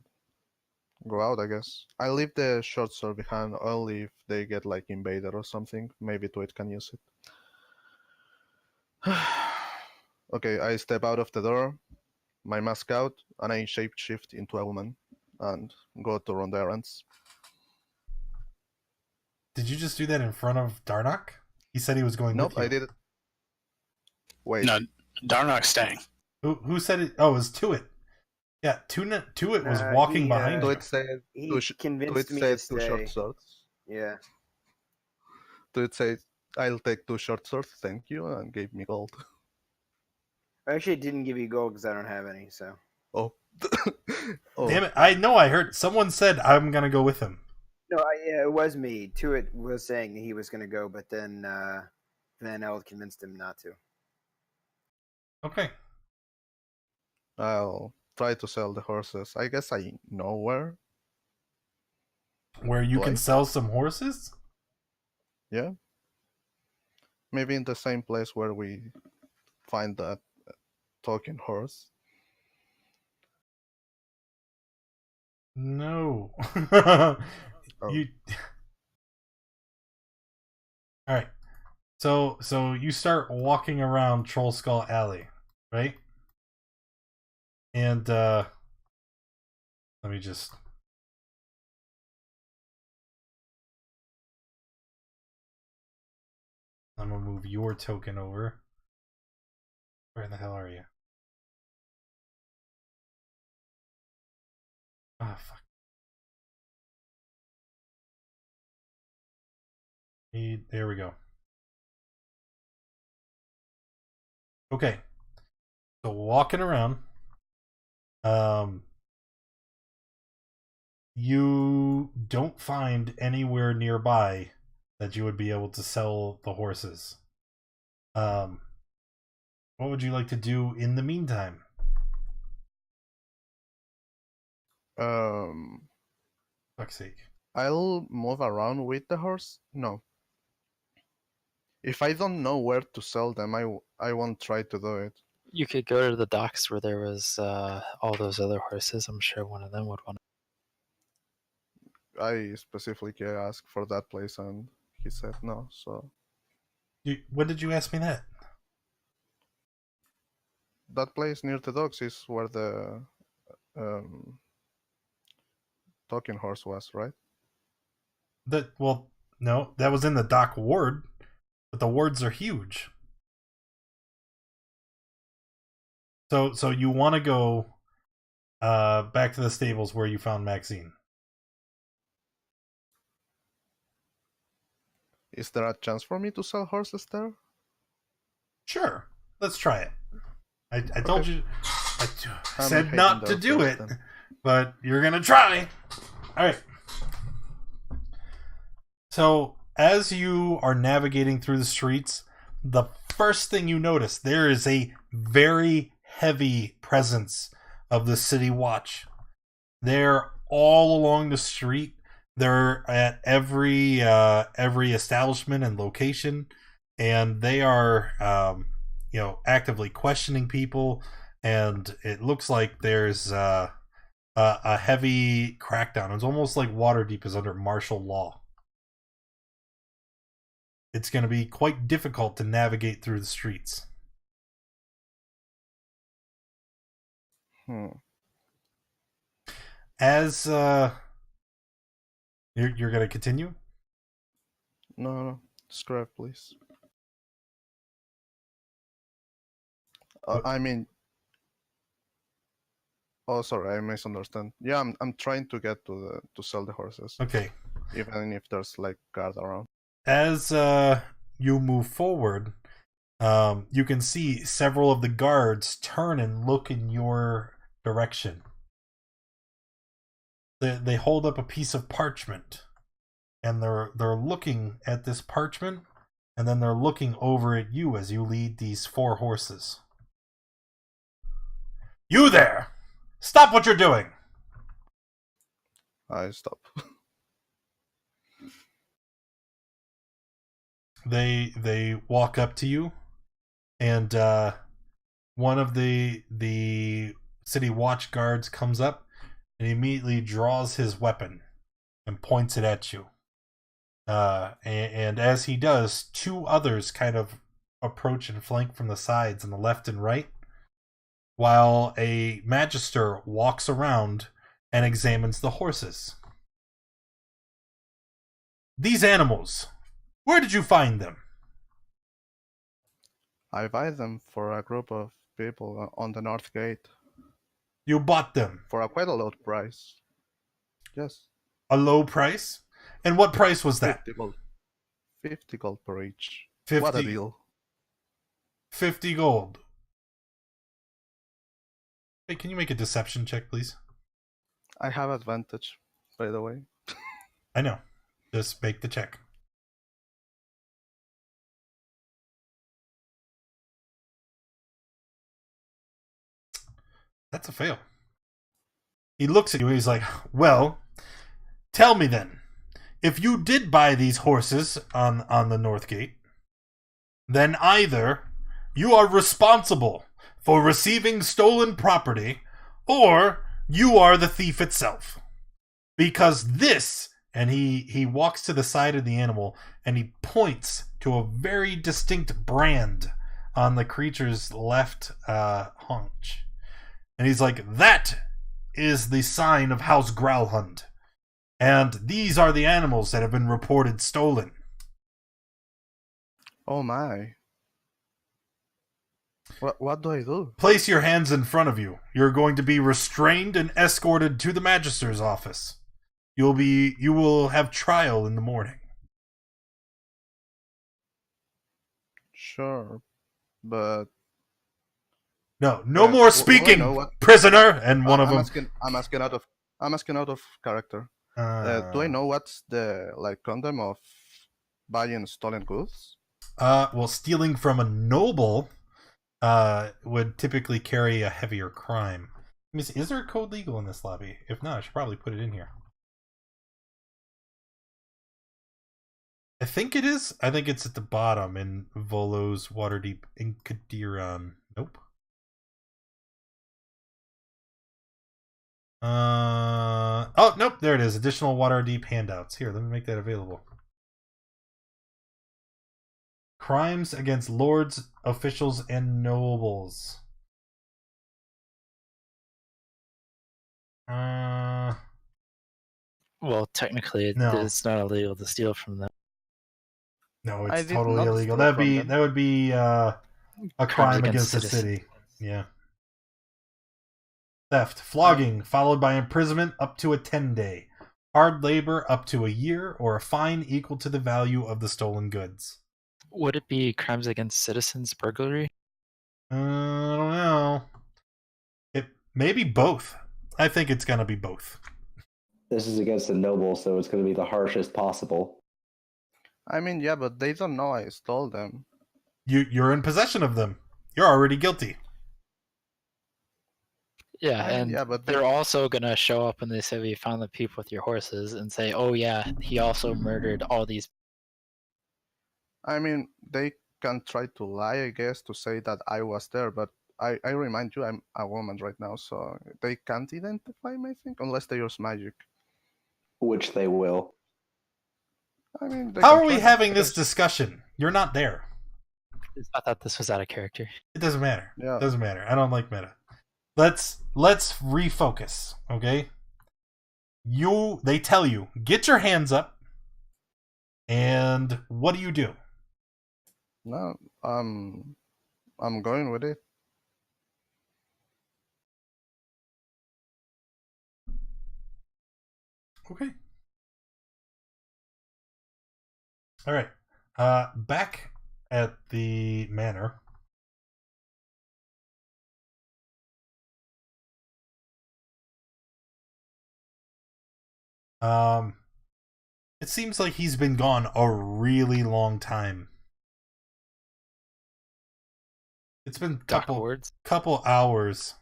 go out, I guess. I leave the short sword behind only if they get like invaded or something. Maybe Tweet can use it. Okay, I step out of the door, my mask out, and I shapeshift into a woman and go to run the errands. Did you just do that in front of Darnock? He said he was going with you. Nope, I did it. Wait. No, Darnock's staying. Who said it? Oh, it was Tuit. Yeah, Tuit was walking behind you. Tuit said convinced me to stay. 2 short swords. Yeah. Tuit said, I'll take 2 short swords, thank you, and gave me gold. I actually didn't give you gold because I don't have any, so. Oh. Damn it. I heard someone said I'm going to go with him. No, it was me. Tuit was saying he was going to go, but then Van Eld convinced him not to. Okay. I'll try to sell the horses. I guess I know where. Where you can Place? sell some horses? Yeah. Maybe in the same place where we find that talking horse. No. Oh. You. All right. So you start walking around Troll Skull Alley, right? And let me just. I'm gonna move your token over. Where in the hell are you? Ah, oh, fuck. There we go. Okay. So walking around, you don't find anywhere nearby that you would be able to sell the horses. What would you like to do in the meantime? Fuck's sake. I'll move around with the horse. No. If I don't know where to sell them, I won't try to do it. You could go to the docks where there was all those other horses. I'm sure one of them would want to. I specifically asked for that place, and he said no. So. When did you ask me that? That place near the docks is where the talking horse was, right? No, that was in the dock ward, but the wards are huge. So you want to go back to the stables where you found Maxine. Is there a chance for me to sell horses there? Sure, let's try it. I told you, I said not to do it, but you're gonna try. All right. So as you are navigating through the streets, the first thing you notice, there is a very heavy presence of the city watch. They're all along the street. They're at every establishment and location, and they are actively questioning people. And it looks like there's a heavy crackdown. It's almost like Waterdeep is under martial law. It's going to be quite difficult to navigate through the streets. As you're going to continue? No. Scrap, please. I mean, oh, sorry, I misunderstand. Yeah, I'm trying to get to sell the horses. Okay. Even if there's like guard around. As you move forward, you can see several of the guards turn and look in your direction. They hold up a piece of parchment, and they're looking at this parchment, and then they're looking over at you as you lead these 4 horses. You there! Stop what you're doing! I stop. They walk up to you, and one of the city watch guards comes up and immediately draws his weapon and points it at you. And as he does, 2 others kind of approach and flank from the sides on the left and right, while a magister walks around and examines the horses. These animals, where did you find them? I buy them for a group of people on the North Gate. You bought them? For quite a low price. Yes. A low price? And what price was that? 50 gold. 50 gold per each. 50, what a deal. 50 gold. Hey, can you make a deception check, please? I have advantage, by the way. I know. Just make the check. That's a fail. He looks at you, he's like, well, tell me then, if you did buy these horses on the North Gate, then either you are responsible for receiving stolen property, or you are the thief itself. Because this, and he walks to the side of the animal, and he points to a very distinct brand on the creature's left haunch. And he's like, that is the sign of House Growlhund. And these are the animals that have been reported stolen. Oh my. What do I do? Place your hands in front of you. You're going to be restrained and escorted to the Magister's office. You will have trial in the morning. Sure, but No more speaking, prisoner. And one of them. I'm asking out of character. Do I know what's the condom of buying stolen goods? Well, stealing from a noble would typically carry a heavier crime. Let me see. Is there a code legal in this lobby? If not, I should probably put it in here. I think it is. I think it's at the bottom in Volo's Waterdeep Inkadiran. Nope. Oh, nope. There it is. Additional Waterdeep handouts. Here, let me make that available. Crimes against lords, officials, and nobles. Well, technically, No. it's not illegal to steal from them. No, I it's did totally not illegal. steal from them. That would be a crime against the citizens. city. Yeah. Theft, flogging, followed by imprisonment up to a 10-day. Hard labor up to a year, or a fine equal to the value of the stolen goods. Would it be crimes against citizens, burglary? I don't know. It maybe both. I think it's gonna be both. This is against the nobles, so it's going to be the harshest possible. I mean, yeah, but they don't know I stole them. You're in possession of them. You're already guilty. Yeah, but they're also gonna show up when they say we found the people with your horses and say, "Oh yeah, he also murdered all these." I mean, they can try to lie, I guess, to say that I was there, but I remind you, I'm a woman right now, so they can't identify me, I think, unless they use magic. Which they will. I mean, how are we having this discussion? You're not there. I thought this was out of character. It doesn't matter. Yeah. It doesn't matter. I don't like meta. Let's refocus, okay? They tell you, get your hands up, and what do you do? No, I'm going with it. Okay. All right. Back at the manor. It seems like he's been gone a really long time. It's been couple hours.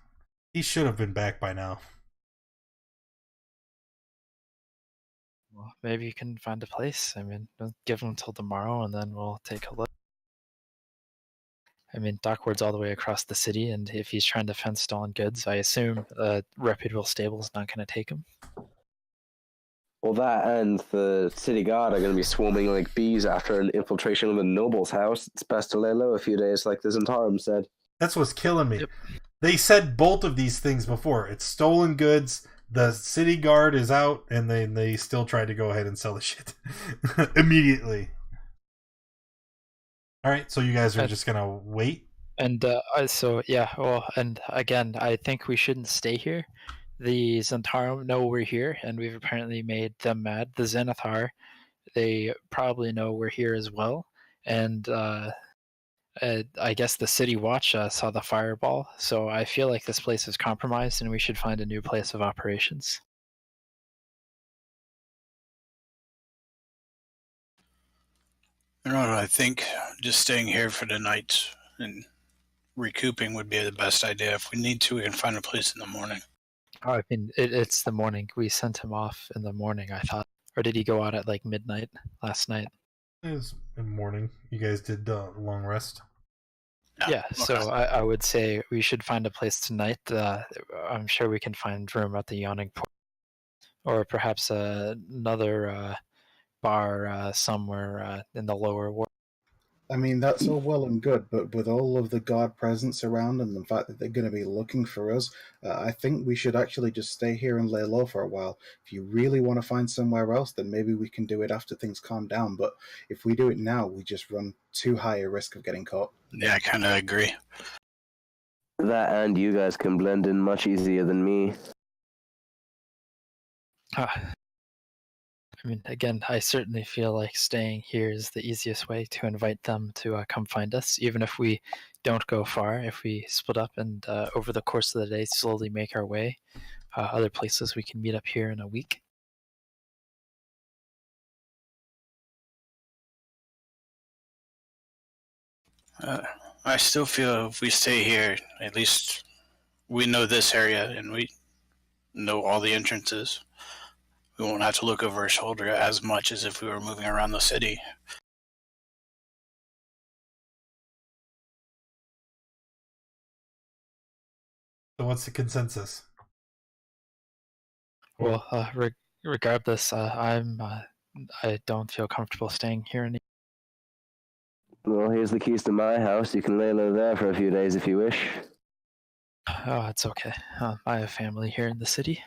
He should have been back by now. Well, maybe you can find a place. I mean, don't give him until tomorrow, and then we'll take a look. I mean, Dockward's all the way across the city, and if he's trying to fence stolen goods, I assume a reputable stable's not going to take him. Well, that and the city guard are going to be swarming like bees after an infiltration of a noble's house. It's best to lay low a few days, like the Zentarum said. That's what's killing me. Yep. They said both of these things before. It's stolen goods, the city guard is out, and they still tried to go ahead and sell the shit immediately. All right, so you guys are just going to wait? And so, yeah, well, and again, I think we shouldn't stay here. The Zentarum know we're here, and we've apparently made them mad. The Zenithar, they probably know we're here as well. And I guess the City Watch saw the fireball, so I feel like this place is compromised, and we should find a new place of operations. You know what I think? Just staying here for the night and recouping would be the best idea. If we need to, we can find a place in the morning. Oh, I mean, it's the morning. We sent him off in the morning, I thought. Or did he go out at like midnight last night? It was in the morning. You guys did a long rest. Yeah, okay. so I would say we should find a place tonight. I'm sure we can find room at the Yawning Port, or perhaps another bar somewhere in the lower ward. I mean, that's all well and good, but with all of the guard presence around and the fact that they're going to be looking for us, I think we should actually just stay here and lay low for a while. If you really want to find somewhere else, then maybe we can do it after things calm down. But if we do it now, we just run too high a risk of getting caught. Yeah, I kind of agree. That and you guys can blend in much easier than me. I mean, again, I certainly feel like staying here is the easiest way to invite them to come find us, even if we don't go far. If we split up and over the course of the day slowly make our way, other places we can meet up here in a week. I still feel if we stay here, at least we know this area and we know all the entrances. We won't have to look over our shoulder as much as if we were moving around the city. So what's the consensus? Well, regardless, I don't feel comfortable staying here any. Well, here's the keys to my house. You can lay low there for a few days if you wish. Oh, it's okay. I have family here in the city.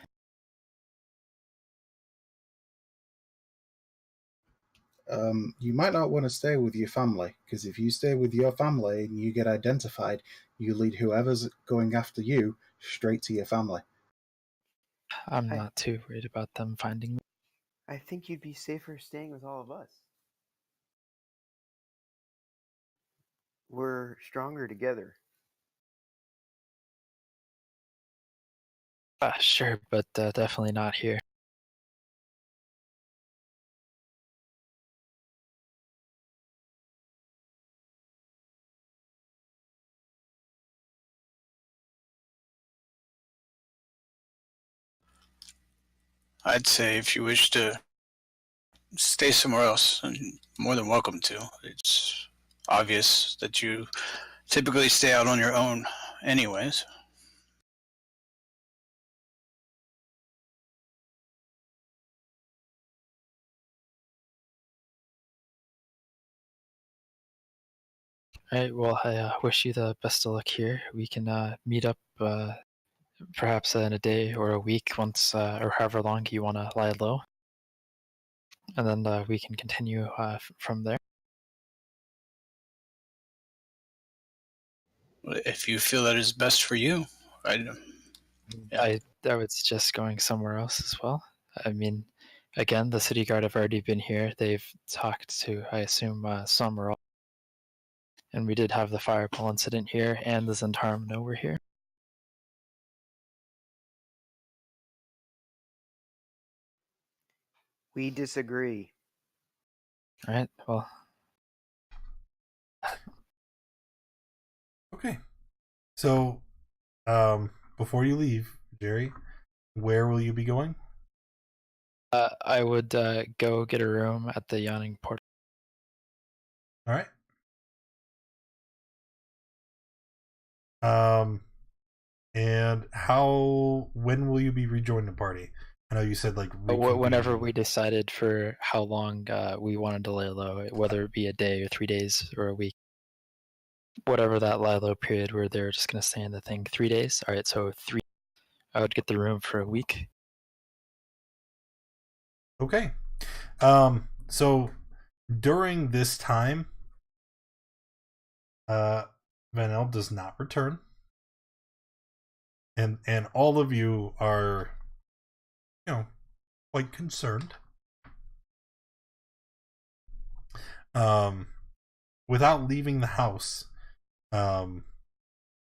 You might not want to stay with your family, because if you stay with your family and you get identified, you lead whoever's going after you straight to your family. I'm not too worried about them finding me. I think you'd be safer staying with all of us. We're stronger together. Sure, but definitely not here. I'd say if you wish to stay somewhere else, and more than welcome to. It's obvious that you typically stay out on your own anyways. All right, well, I wish you the best of luck here. We can meet up perhaps in a day or a week once, or however long you want to lie low. And then we can continue from there. If you feel that is best for you, I would suggest going somewhere else as well. I mean, again, the city guard have already been here. They've talked to, I assume, some or all. And we did have the fireball incident here, and the Zentarum know we're here. We disagree. All right, well. Okay. So, before you leave, Jerry, where will you be going? I would go get a room at the Yawning Port. All right. And when will you be rejoining the party? I know you said like whenever we decided for how long we wanted to lay low, whether it be a day or 3 days or a week. Whatever that lie low period where they're just going to stay in the thing. 3 days? All right, so 3. I would get the room for a week. Okay. So during this time, Vanel does not return. And all of you are, quite concerned. Without leaving the house,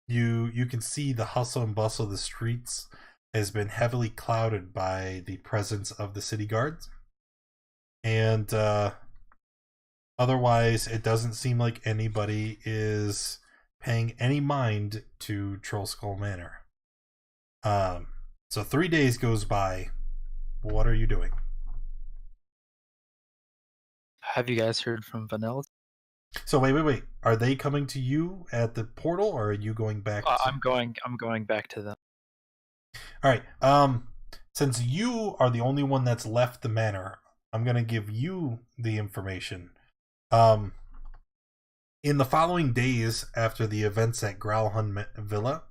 you can see the hustle and bustle of the streets has been heavily clouded by the presence of the city guards. And otherwise, it doesn't seem like anybody is paying any mind to Troll Skull Manor. So 3 days goes by. What are you doing? Have you guys heard from Vanilla? So wait. Are they coming to you at the portal, or are you going back? I'm going back to them. All right. Since you are the only one that's left the manor, I'm gonna give you the information. In the following days after the events at Growlhund Villa,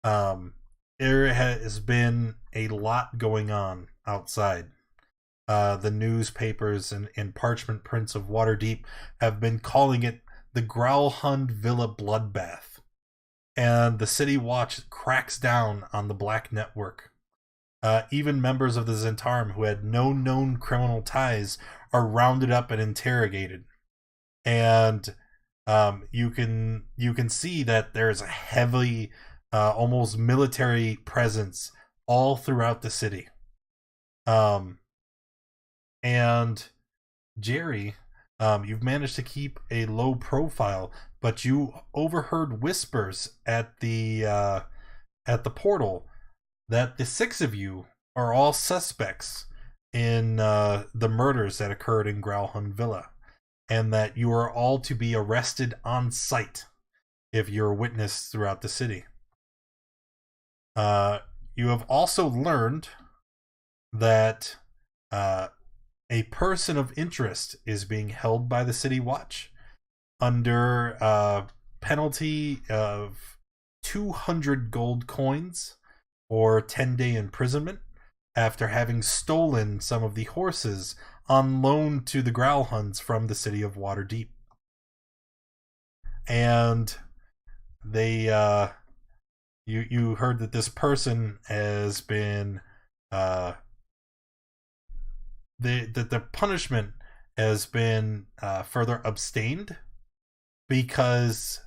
there has been a lot going on outside. The newspapers and parchment prints of Waterdeep have been calling it the Growlhund Villa bloodbath, and the City Watch cracks down on the Black Network. Even members of the Zentarum who had no known criminal ties are rounded up and interrogated, and you can see that there is a heavy, almost military presence all throughout the city. And Jerry, you've managed to keep a low profile, but you overheard whispers at the portal that the 6 of you are all suspects in the murders that occurred in Growlhund Villa, and that you are all to be arrested on sight if you're a witness throughout the city. You have also learned that a person of interest is being held by the City Watch under penalty of 200 gold coins or 10-day imprisonment after having stolen some of the horses on loan to the Growlhunds from the city of Waterdeep. And they you heard that this person has been the punishment has been further abstained because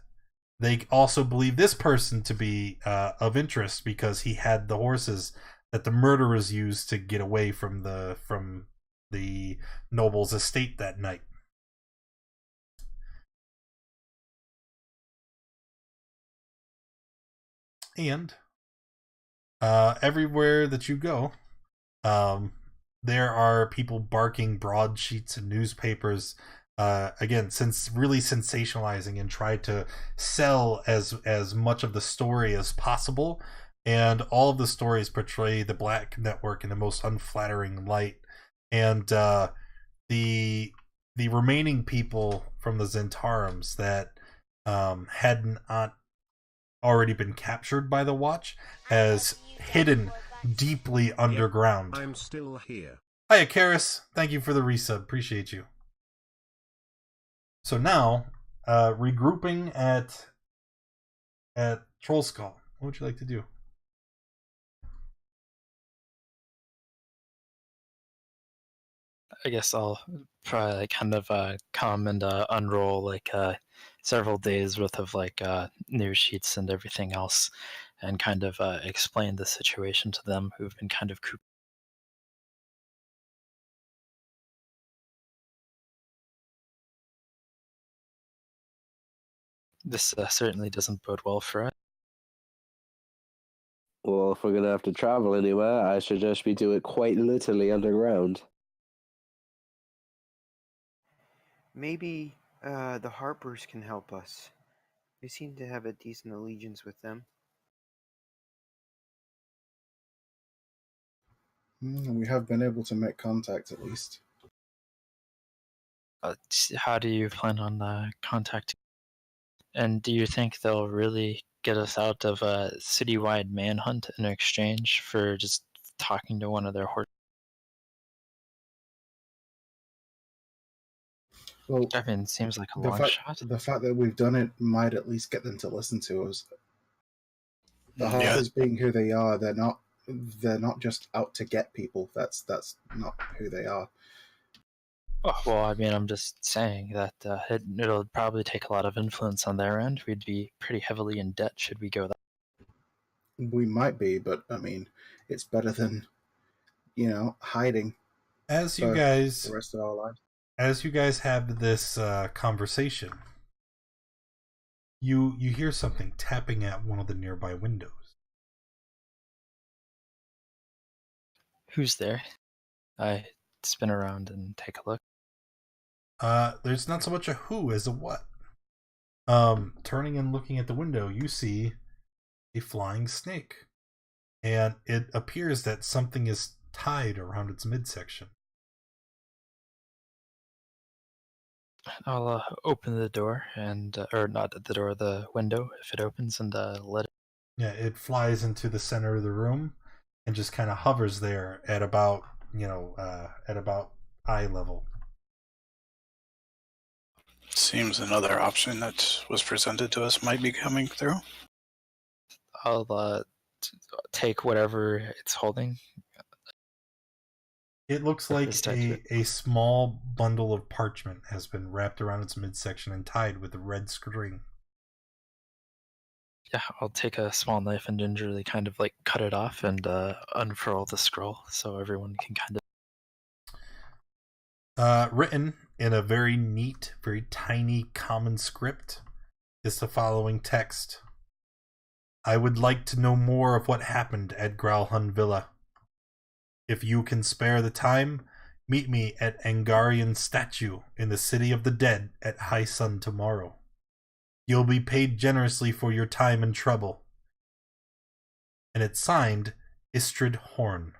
they also believe this person to be of interest because he had the horses that the murderers used to get away from the noble's estate that night. And everywhere that you go, there are people barking broadsheets in newspapers, again, since really sensationalizing and try to sell as much of the story as possible. And all of the stories portray the Black Network in the most unflattering light. And the remaining people from the Zentarums that had not already been captured by the Watch as hidden deeply underground. I'm still here. Hiya, Karis. Thank you for the resub. Appreciate you. So now, regrouping at Troll Skull. What would you like to do? I guess I'll probably kind of come and unroll several days worth of news sheets and everything else, and kind of explain the situation to them who've been kind of This certainly doesn't bode well for us. Well, if we're gonna have to travel anywhere, I suggest we do it quite literally underground. Maybe the Harpers can help us. We seem to have a decent allegiance with them. We have been able to make contact at least. How do you plan on contacting? And do you think they'll really get us out of a citywide manhunt in exchange for just talking to one of their horses? Well, I mean, it seems like a long shot. The fact that we've done it might at least get them to listen to us. The Harpers being who they are, they're not just out to get people. That's not who they are. Oh, well, I mean, I'm just saying that it'll probably take a lot of influence on their end. We'd be pretty heavily in debt should we go that. We might be, but I mean, it's better than, hiding. As you guys, the rest of our lives. As you guys have this conversation, You hear something tapping at one of the nearby windows. Who's there? I spin around and take a look. There's not so much a who as a what. Turning and looking at the window, you see a flying snake. And it appears that something is tied around its midsection. I'll open the door and, or not the door, the window if it opens, and let it. Yeah, it flies into the center of the room and just kind of hovers there at about, at about eye level. Seems another option that was presented to us might be coming through. I'll take whatever it's holding. It looks like a small bundle of parchment has been wrapped around its midsection and tied with a red string. Yeah, I'll take a small knife and gingerly kind of like cut it off and unfurl the scroll so everyone can kind of... written in a very neat, very tiny common script is the following text. I would like to know more of what happened at Growlhund Villa. If you can spare the time, meet me at Angarian's statue in the City of the Dead at high sun tomorrow. You'll be paid generously for your time and trouble. And it's signed Istrid Horn.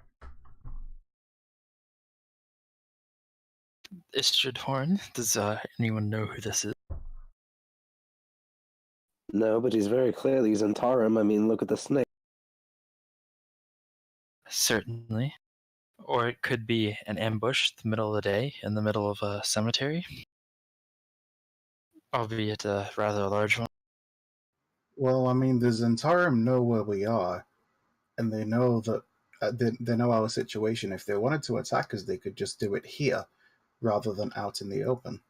Istrid Horn? Does anyone know who this is? No, but he's very clearly Zentarum. I mean, look at the snake. Certainly. Or it could be an ambush the middle of the day in the middle of a cemetery. Albeit a rather large one. Well, I mean, the Zentarum know where we are, and they know that they know our situation. If they wanted to attack us, they could just do it here, rather than out in the open.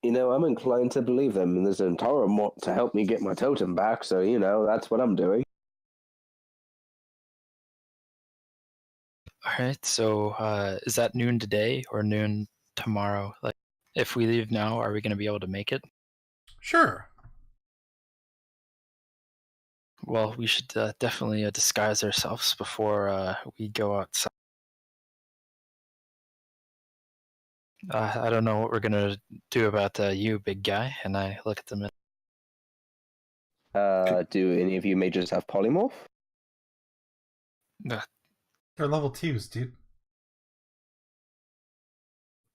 You know, I'm inclined to believe them, and the Zentarum want to help me get my totem back, so, that's what I'm doing. Alright, so is that noon today or noon tomorrow? Like, if we leave now, are we going to be able to make it? Sure. Well, we should definitely disguise ourselves before we go outside. I don't know what we're going to do about you, big guy, and I look at them. Do any of you mages have polymorph? They're level 2s, dude.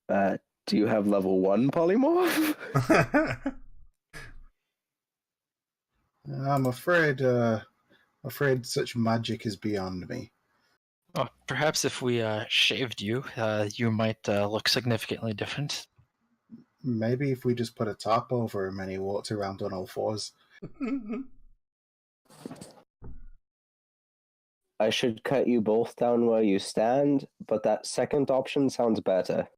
Do you have level 1 polymorph? I'm afraid such magic is beyond me. Oh, perhaps if we shaved you, you might look significantly different. Maybe if we just put a top over him and he walked around on all fours. I should cut you both down where you stand, but that second option sounds better.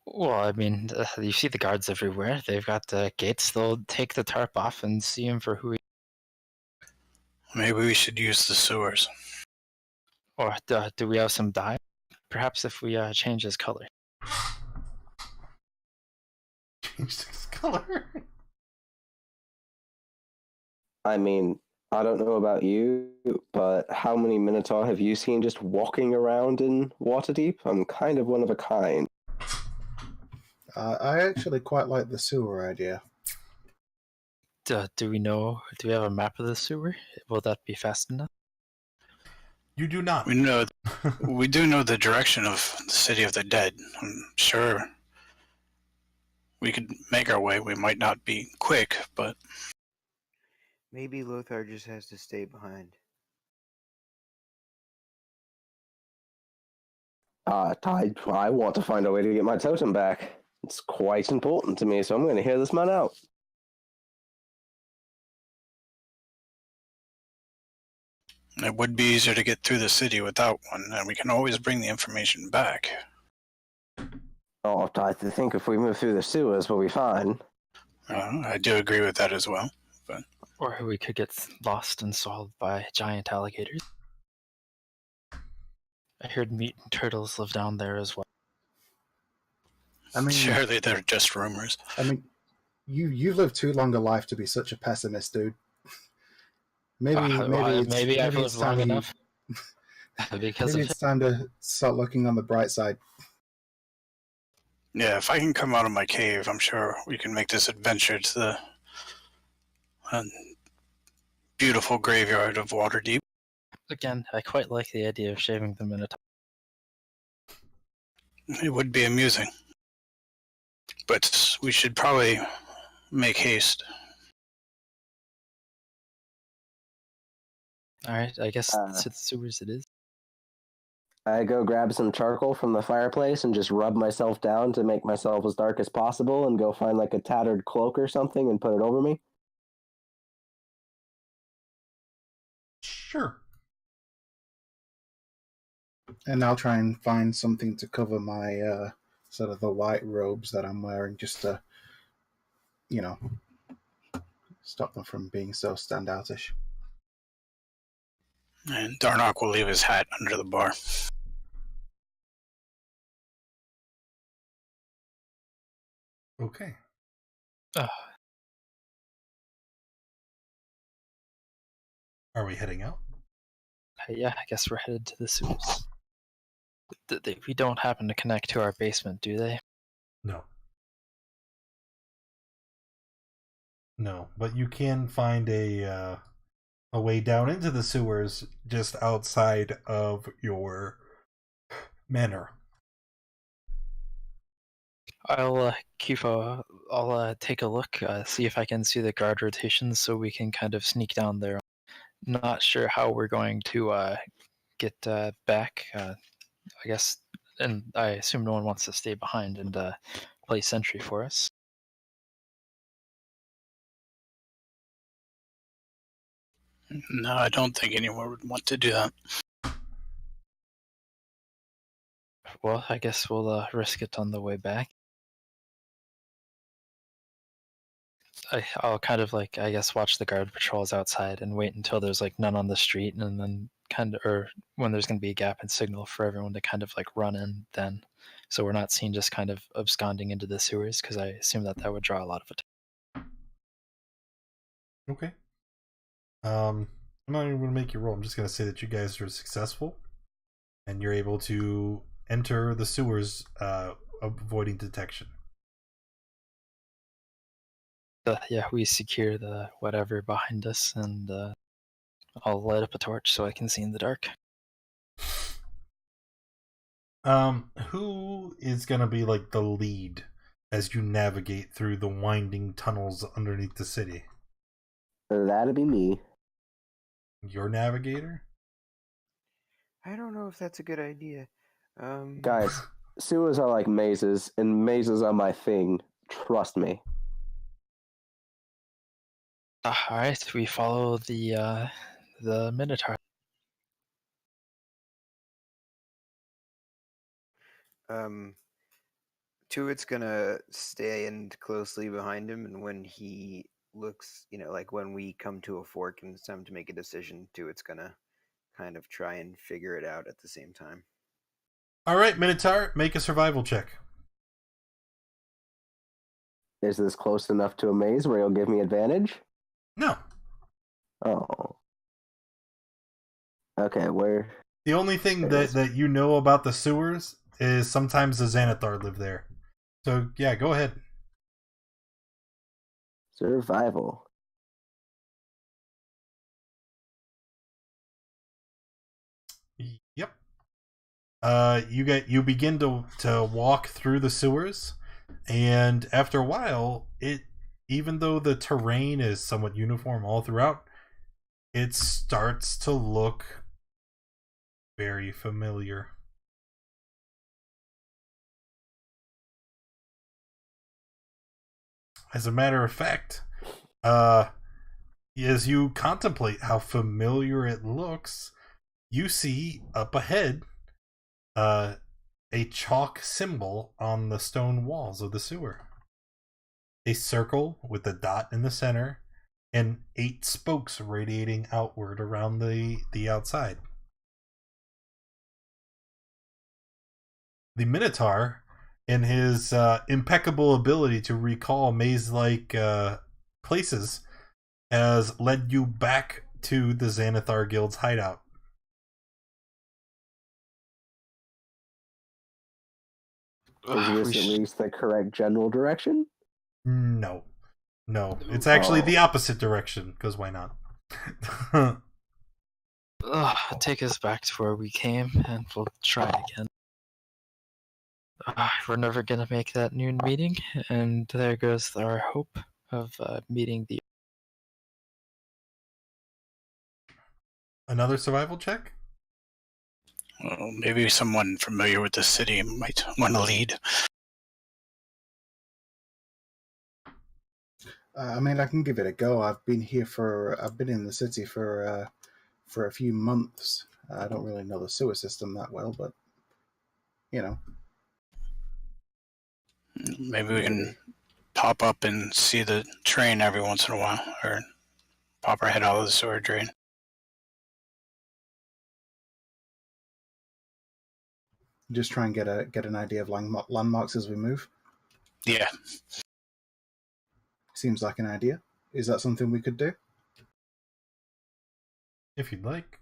Well, I mean, you see the guards everywhere. They've got the gates. They'll take the tarp off and see him for who he is. Maybe we should use the sewers. Or do we have some dye? Perhaps if we change his color. Change his color? I mean, I don't know about you, but how many Minotaur have you seen just walking around in Waterdeep? I'm kind of one of a kind. I actually quite like the sewer idea. Do we have a map of the sewer? Will that be fast enough? You do not. We do know the direction of the City of the Dead. I'm sure we could make our way. We might not be quick, but... Maybe Lothar just has to stay behind. I want to find a way to get my totem back. It's quite important to me, so I'm going to hear this man out. It would be easier to get through the city without one, and we can always bring the information back. Oh, I think if we move through the sewers, we'll be fine. I do agree with that as well. But... Or we could get lost and swallowed by giant alligators. I heard mutant turtles live down there as well. I mean, Surely they're just rumors. I mean, you've lived too long a life to be such a pessimist, dude. Maybe I've lived it's long time enough because maybe of it's time to start looking on the bright side. Yeah, if I can come out of my cave, I'm sure we can make this adventure to the beautiful graveyard of Waterdeep. Again, I quite like the idea of shaving the Minotaur. It would be amusing. But we should probably make haste. Alright, I guess to the sewers it is. I go grab some charcoal from the fireplace and just rub myself down to make myself as dark as possible and go find like a tattered cloak or something and put it over me. Sure. And I'll try and find something to cover my sort of the white robes that I'm wearing, just to, stop them from being so standoutish. And Darnock will leave his hat under the bar. Okay. Are we heading out? Yeah, I guess we're headed to the sewers. We don't happen to connect to our basement, do they? No. No, but you can find a way down into the sewers just outside of your manor. I'll take a look, see if I can see the guard rotations so we can kind of sneak down there. Not sure how we're going to get back, I guess, and I assume no one wants to stay behind and play sentry for us. No, I don't think anyone would want to do that. Well, I guess we'll risk it on the way back. I'll kind of like, I guess, watch the guard patrols outside and wait until there's like none on the street, and then or when there's going to be a gap and signal for everyone to kind of like run in then, so we're not seen just kind of absconding into the sewers, because I assume that would draw a lot of attention. Okay. I'm not even going to make you roll. I'm just going to say that you guys are successful and you're able to enter the sewers, avoiding detection. Yeah, we secure the whatever behind us, and I'll light up a torch so I can see in the dark. Who is gonna be like the lead as you navigate through the winding tunnels underneath the city? That'd be me. Your navigator? I don't know if that's a good idea. Guys, sewers are like mazes, and mazes are my thing. Trust me. Alright, we follow the Minotaur. Tuit's gonna stay and closely behind him, and when he looks, like when we come to a fork and it's time to make a decision, Tuit's gonna kind of try and figure it out at the same time. Alright, Minotaur, make a survival check. Is this close enough to a maze where you'll give me advantage? No. Oh. Okay, where? The only thing that you know about the sewers is sometimes the Xanathar live there. So, yeah, go ahead. Survival. Yep. You begin to walk through the sewers, and after a while, even though the terrain is somewhat uniform all throughout, it starts to look very familiar. As a matter of fact, as you contemplate how familiar it looks, you see up ahead a chalk symbol on the stone walls of the sewer. A circle with a dot in the center and 8 spokes radiating outward around the outside. The Minotaur in his impeccable ability to recall maze-like places, has led you back to the Xanathar Guild's hideout. Is this at least the correct general direction? No. It's actually the opposite direction, because why not? Take us back to where we came, and we'll try again. We're never gonna make that noon meeting, and there goes our hope of meeting the. Another survival check? Well, maybe someone familiar with the city might want to lead. I mean, I can give it a go. I've been in the city for a few months. I don't really know the sewer system that well, but you know. Maybe we can pop up and see the train every once in a while, or pop our head out of the sewer drain. Just try and get an idea of landmarks as we move. Yeah. Seems like an idea. Is that something we could do? If you'd like.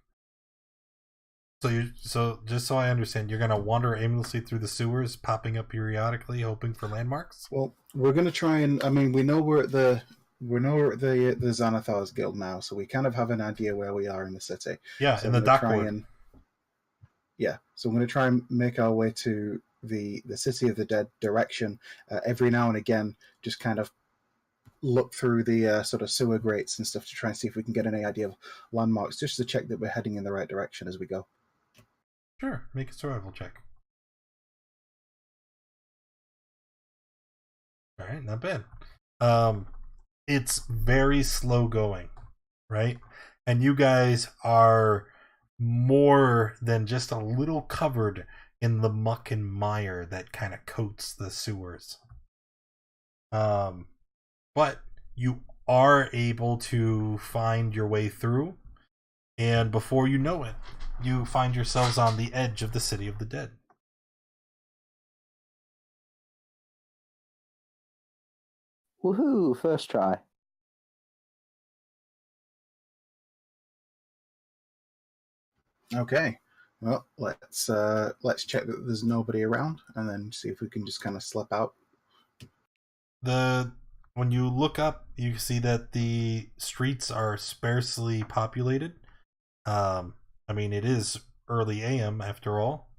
So just so I understand, you're gonna wander aimlessly through the sewers, popping up periodically, hoping for landmarks? Well, we're gonna try and. I mean, we know we're at the Xanathar's Guild now, so we kind of have an idea where we are in the city. Yeah, so in the dock ward. So I'm going to try and make our way to the City of the Dead direction. Every now and again, just kind of look through the sort of sewer grates and stuff to try and see if we can get any idea of landmarks, just to check that we're heading in the right direction as we go. Sure, make a survival check. All right, not bad. It's very slow going, right? And you guys are more than just a little covered in the muck and mire that kind of coats the sewers. But you are able to find your way through, and before you know it, you find yourselves on the edge of the City of the Dead. Woohoo! First try. Okay. Well, let's check that there's nobody around, and then see if we can just kind of slip out. When you look up, you see that the streets are sparsely populated. I mean, it is early AM after all,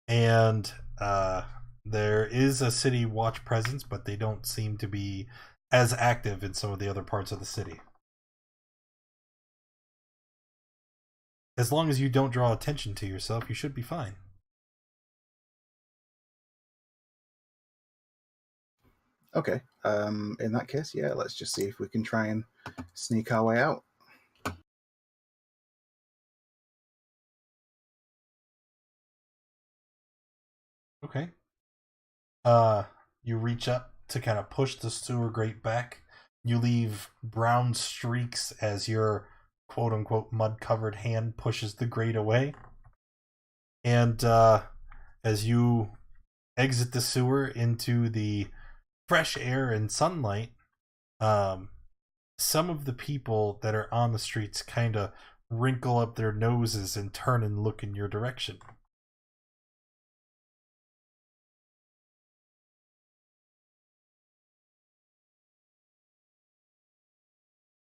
and there is a city watch presence, but they don't seem to be as active in some of the other parts of the city. As long as you don't draw attention to yourself, you should be fine. Okay. In that case, yeah, let's just see if we can try and sneak our way out. Okay. You reach up to kind of push the sewer grate back. You leave brown streaks as your quote-unquote mud-covered hand pushes the grate away. And as you exit the sewer into the fresh air and sunlight, some of the people that are on the streets kind of wrinkle up their noses and turn and look in your direction.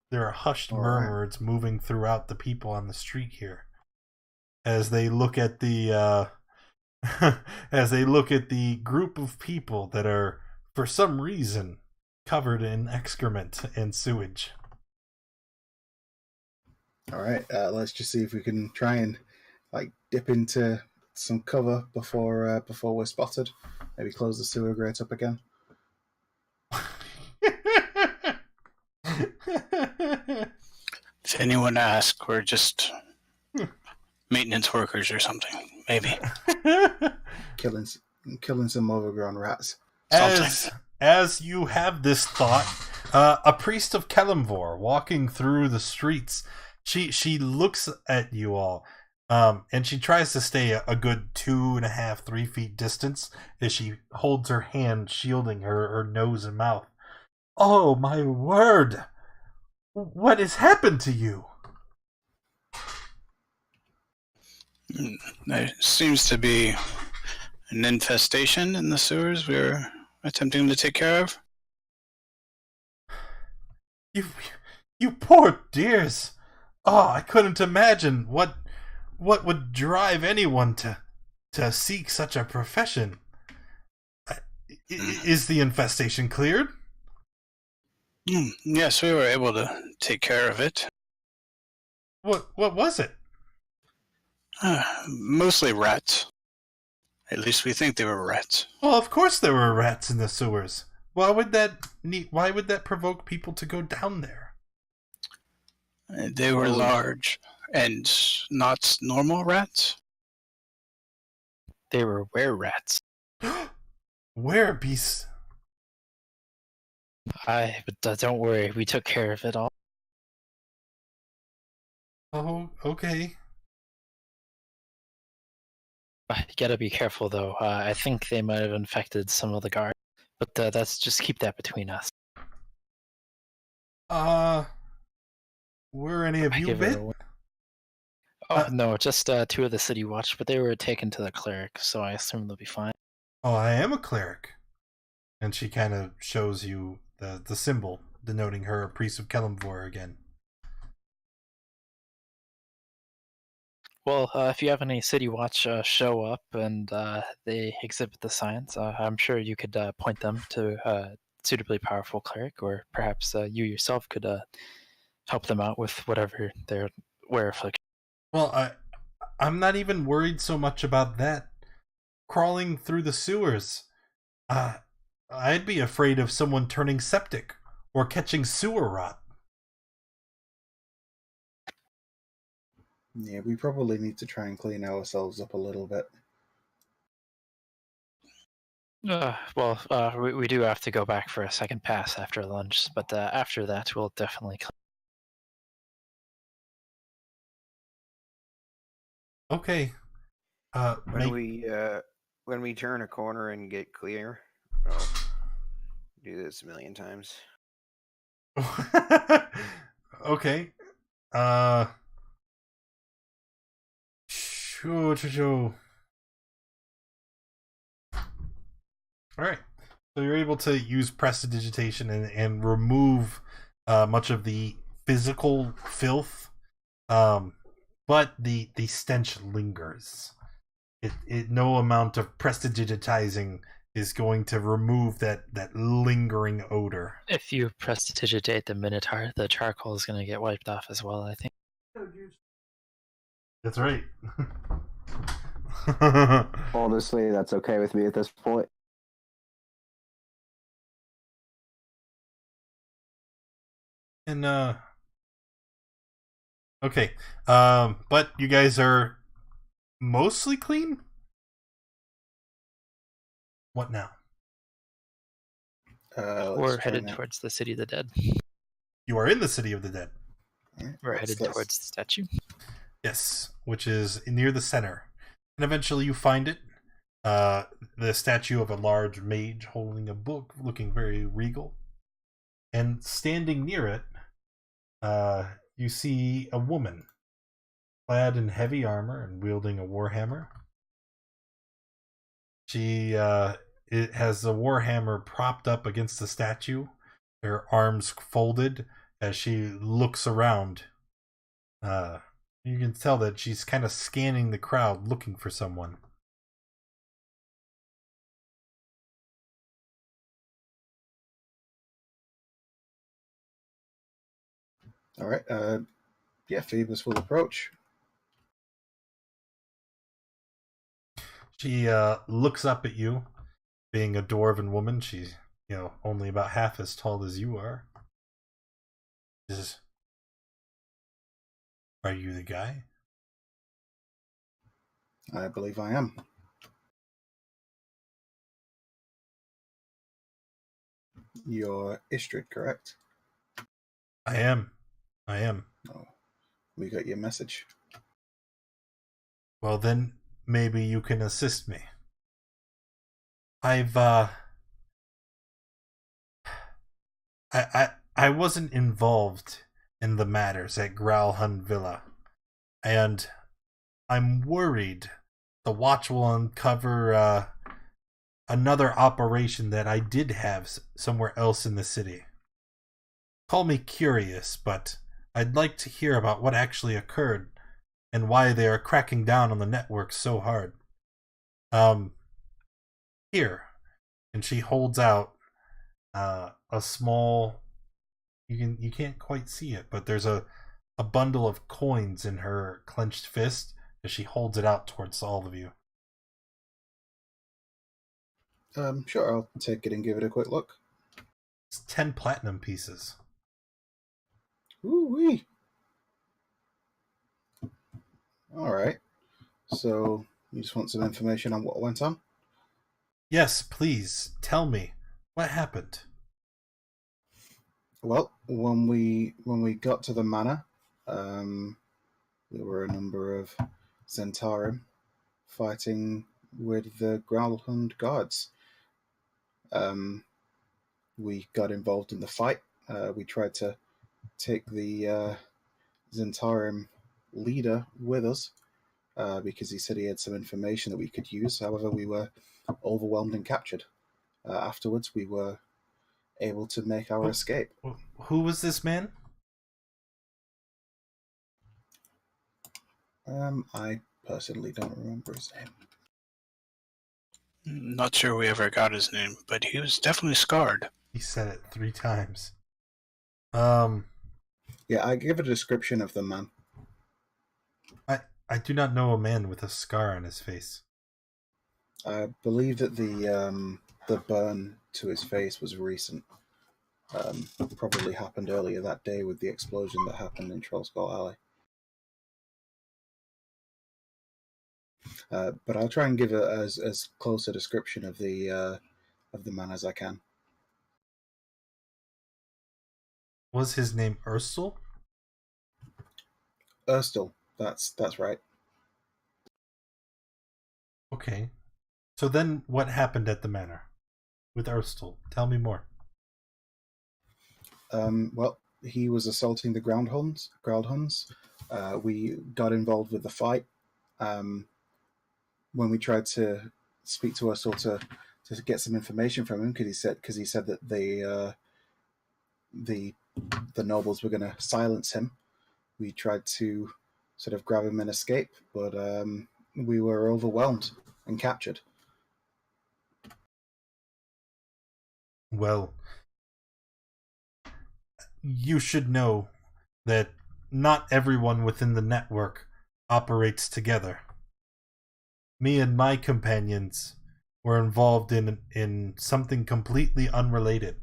There are hushed murmurs moving throughout the people on the street here, as they look at the group of people that are, for some reason, covered in excrement and sewage. All right, let's just see if we can try and dip into some cover before we're spotted. Maybe close the sewer grate up again. If anyone asks, we're just maintenance workers or something, maybe. Killing some overgrown rats. As you have this thought, a priest of Kelimvor walking through the streets, she looks at you all. And she tries to stay a good 2.5, 3 feet distance as she holds her hand shielding her nose and mouth. Oh, my word! What has happened to you? There seems to be an infestation in the sewers we're attempting to take care of. You poor dears! Oh, I couldn't imagine what would drive anyone to seek such a profession. Is the infestation cleared? Yes, we were able to take care of it. What was it? Mostly rats. At least we think they were rats. Well, of course there were rats in the sewers. Why would that provoke people to go down there? They were large and not normal rats. They were were-rats. Were-beasts? But don't worry, we took care of it all. Oh, okay. You gotta be careful, though. I think they might have infected some of the guards, but that's just keep that between us. Were any of you bit? Oh, no, just 2 of the city watch, but they were taken to the cleric, so I assume they'll be fine. Oh, I am a cleric. And she kind of shows you the symbol denoting her a priest of Kelemvor again. Well, if you have any city watch show up and they exhibit the signs, I'm sure you could point them to a suitably powerful cleric, or perhaps you yourself could help them out with whatever their wear affliction. Well, I'm not even worried so much about that. Crawling through the sewers. I'd be afraid of someone turning septic or catching sewer rot. Yeah, we probably need to try and clean ourselves up a little bit. We do have to go back for a second pass after lunch, but after that we'll definitely clean. Okay. When we turn a corner and get clear, I'll do this a million times. Okay. Sure. Alright. So you're able to use prestidigitation and remove much of the physical filth. But the stench lingers. No amount of prestidigitizing is going to remove that lingering odor. If you prestidigitate the Minotaur, the charcoal is going to get wiped off as well, I think. That's right. Honestly, that's okay with me at this point. And okay. But you guys are mostly clean? What now? We're headed towards the City of the Dead. You are in the City of the Dead. We're headed towards the statue. Yes, which is near the center. And eventually you find it. The statue of a large mage holding a book, looking very regal. And standing near it, you see a woman, clad in heavy armor and wielding a warhammer. She it has the warhammer propped up against the statue, her arms folded as she looks around. You can tell that she's kind of scanning the crowd, looking for someone. All right. Yeah, Phoebus will approach. She looks up at you. Being a dwarven woman, she's only about half as tall as you are. Are you the guy? I believe I am. You're Istrid, correct? I am. Oh, we got your message. Well, then maybe you can assist me. I wasn't involved in the matters at Growlhund Villa, and I'm worried the watch will uncover another operation that I did have somewhere else in the city. Call me curious, but I'd like to hear about what actually occurred and why they are cracking down on the network so hard. Here. And she holds out a small, you can't quite see it, but there's a bundle of coins in her clenched fist as she holds it out towards all of you. Sure, I'll take it and give it a quick look. It's 10 platinum pieces. Ooh-wee. Alright. So, you just want some information on what went on? Yes, please, tell me. What happened? Well, when we got to the manor, there were a number of Zentarim fighting with the Growlhund guards. We got involved in the fight. We tried to take the Zentarim leader with us because he said he had some information that we could use. However, we were overwhelmed and captured. Afterwards, we were able to make our escape. Who was this man? I personally don't remember his name. Not sure we ever got his name, but he was definitely scarred. He said it 3 times. Yeah, I give a description of the man. I do not know a man with a scar on his face. I believe that the burn to his face was recent. Probably happened earlier that day with the explosion that happened in Trollskull Alley. But I'll try and give as close a description of the man as I can. Was his name Urstel? Urstel, that's right. Okay. So then what happened at the manor with Urstel? Tell me more. Well, he was assaulting the Groundhunds. We got involved with the fight. When we tried to speak to Urstel to get some information from him, because he said that the nobles were going to silence him. We tried to sort of grab him and escape, but we were overwhelmed and captured. Well, you should know that not everyone within the network operates together. Me and my companions were involved in something completely unrelated.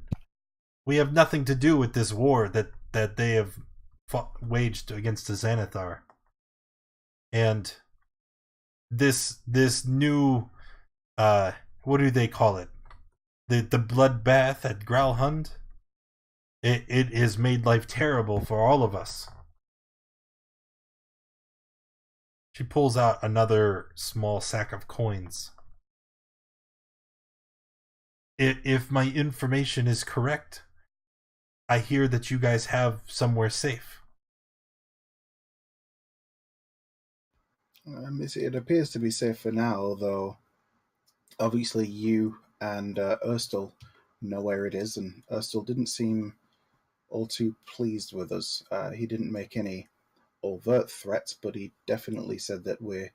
We have nothing to do with this war that they have waged against the Xanathar. And this new what do they call it? The bloodbath at Growlhund. It has made life terrible for all of us. She pulls out another small sack of coins. If my information is correct, I hear that you guys have somewhere safe. It appears to be safe for now, although obviously you and Urstel know where it is, and Urstel didn't seem all too pleased with us. He didn't make any overt threats, but he definitely said that we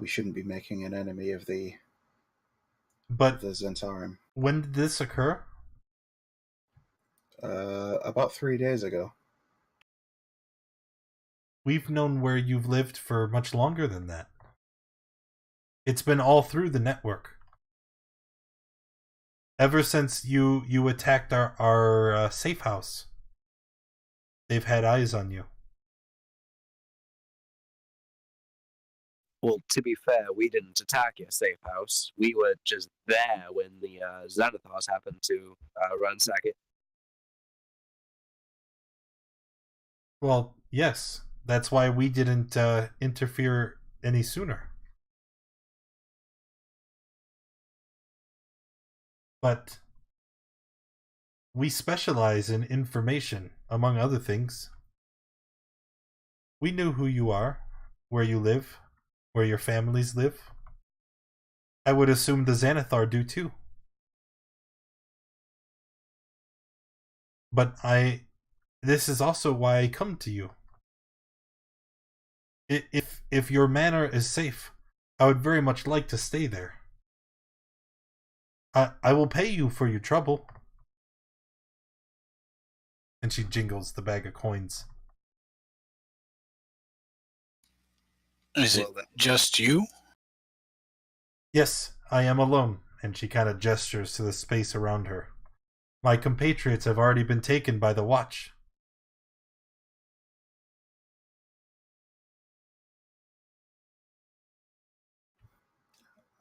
shouldn't be making an enemy of the Zentarim. When did this occur? About 3 days ago. We've known where you've lived for much longer than that. It's been all through the network. Ever since you attacked our safe house, they've had eyes on you. Well, to be fair, we didn't attack your safe house. We were just there when the Xanathars happened to ransack it. Well, yes. That's why we didn't interfere any sooner. But we specialize in information, among other things. We knew who you are, where you live, where your families live. I would assume the Xanathar do too. But this is also why I come to you. If your manor is safe, I would very much like to stay there. I will pay you for your trouble. And she jingles the bag of coins. Is it just you? Yes, I am alone. And she kind of gestures to the space around her. My compatriots have already been taken by the watch.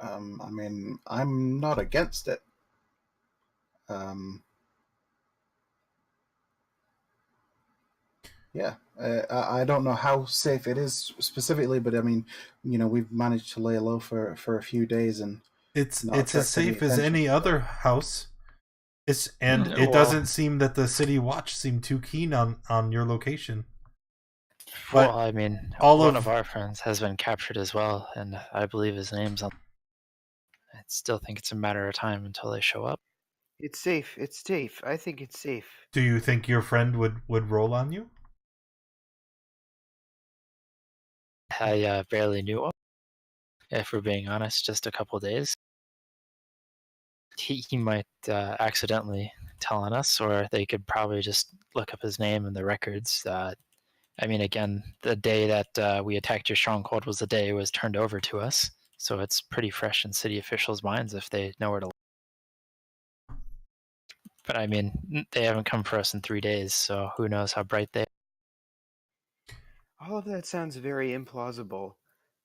I mean, I'm not against it. Yeah, I don't know how safe it is specifically, but I mean, we've managed to lay low for a few days and It's not as attract any safe as attention. any other house. It Well- doesn't seem that the city watch seem too keen on your location. But Well, I mean, all one of- of our friends has been captured as well, and I believe his name's on. I still think it's a matter of time until they show up. It's safe. It's safe. I think it's safe. Do you think your friend would roll on you? I barely knew him, if we're being honest, just a couple days. He might accidentally tell on us, or they could probably just look up his name in the records. I mean, again, the day that we attacked your stronghold was the day it was turned over to us, so it's pretty fresh in city officials' minds if they know where to look. But I mean, they haven't come for us in 3 days, so who knows how bright they. All of that sounds very implausible.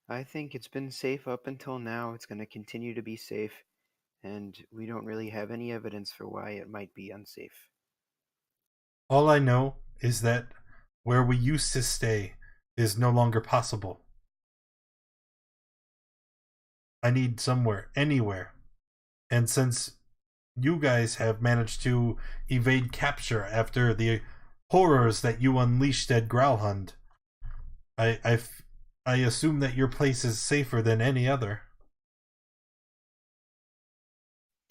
I think it's been safe up until now. It's going to continue to be safe, and we don't really have any evidence for why it might be unsafe. All I know is that where we used to stay is no longer possible. I need somewhere, anywhere. And since you guys have managed to evade capture after the horrors that you unleashed at Growlhund, I assume that your place is safer than any other.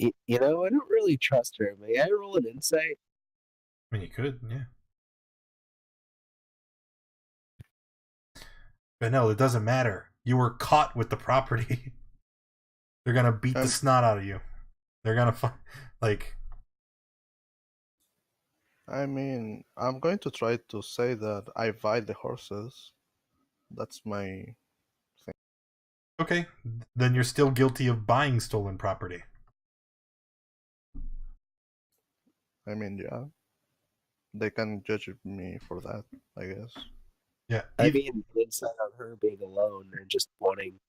I don't really trust her. May I roll an insight? I mean, you could, yeah. But no, it doesn't matter. You were caught with the property. They're gonna beat the snot out of you. They're gonna I mean, I'm going to try to say that I buy the horses. That's my thing. Okay, then you're still guilty of buying stolen property. I mean, yeah. They can judge me for that, I guess. Yeah. I mean, insight on her being alone and just wanting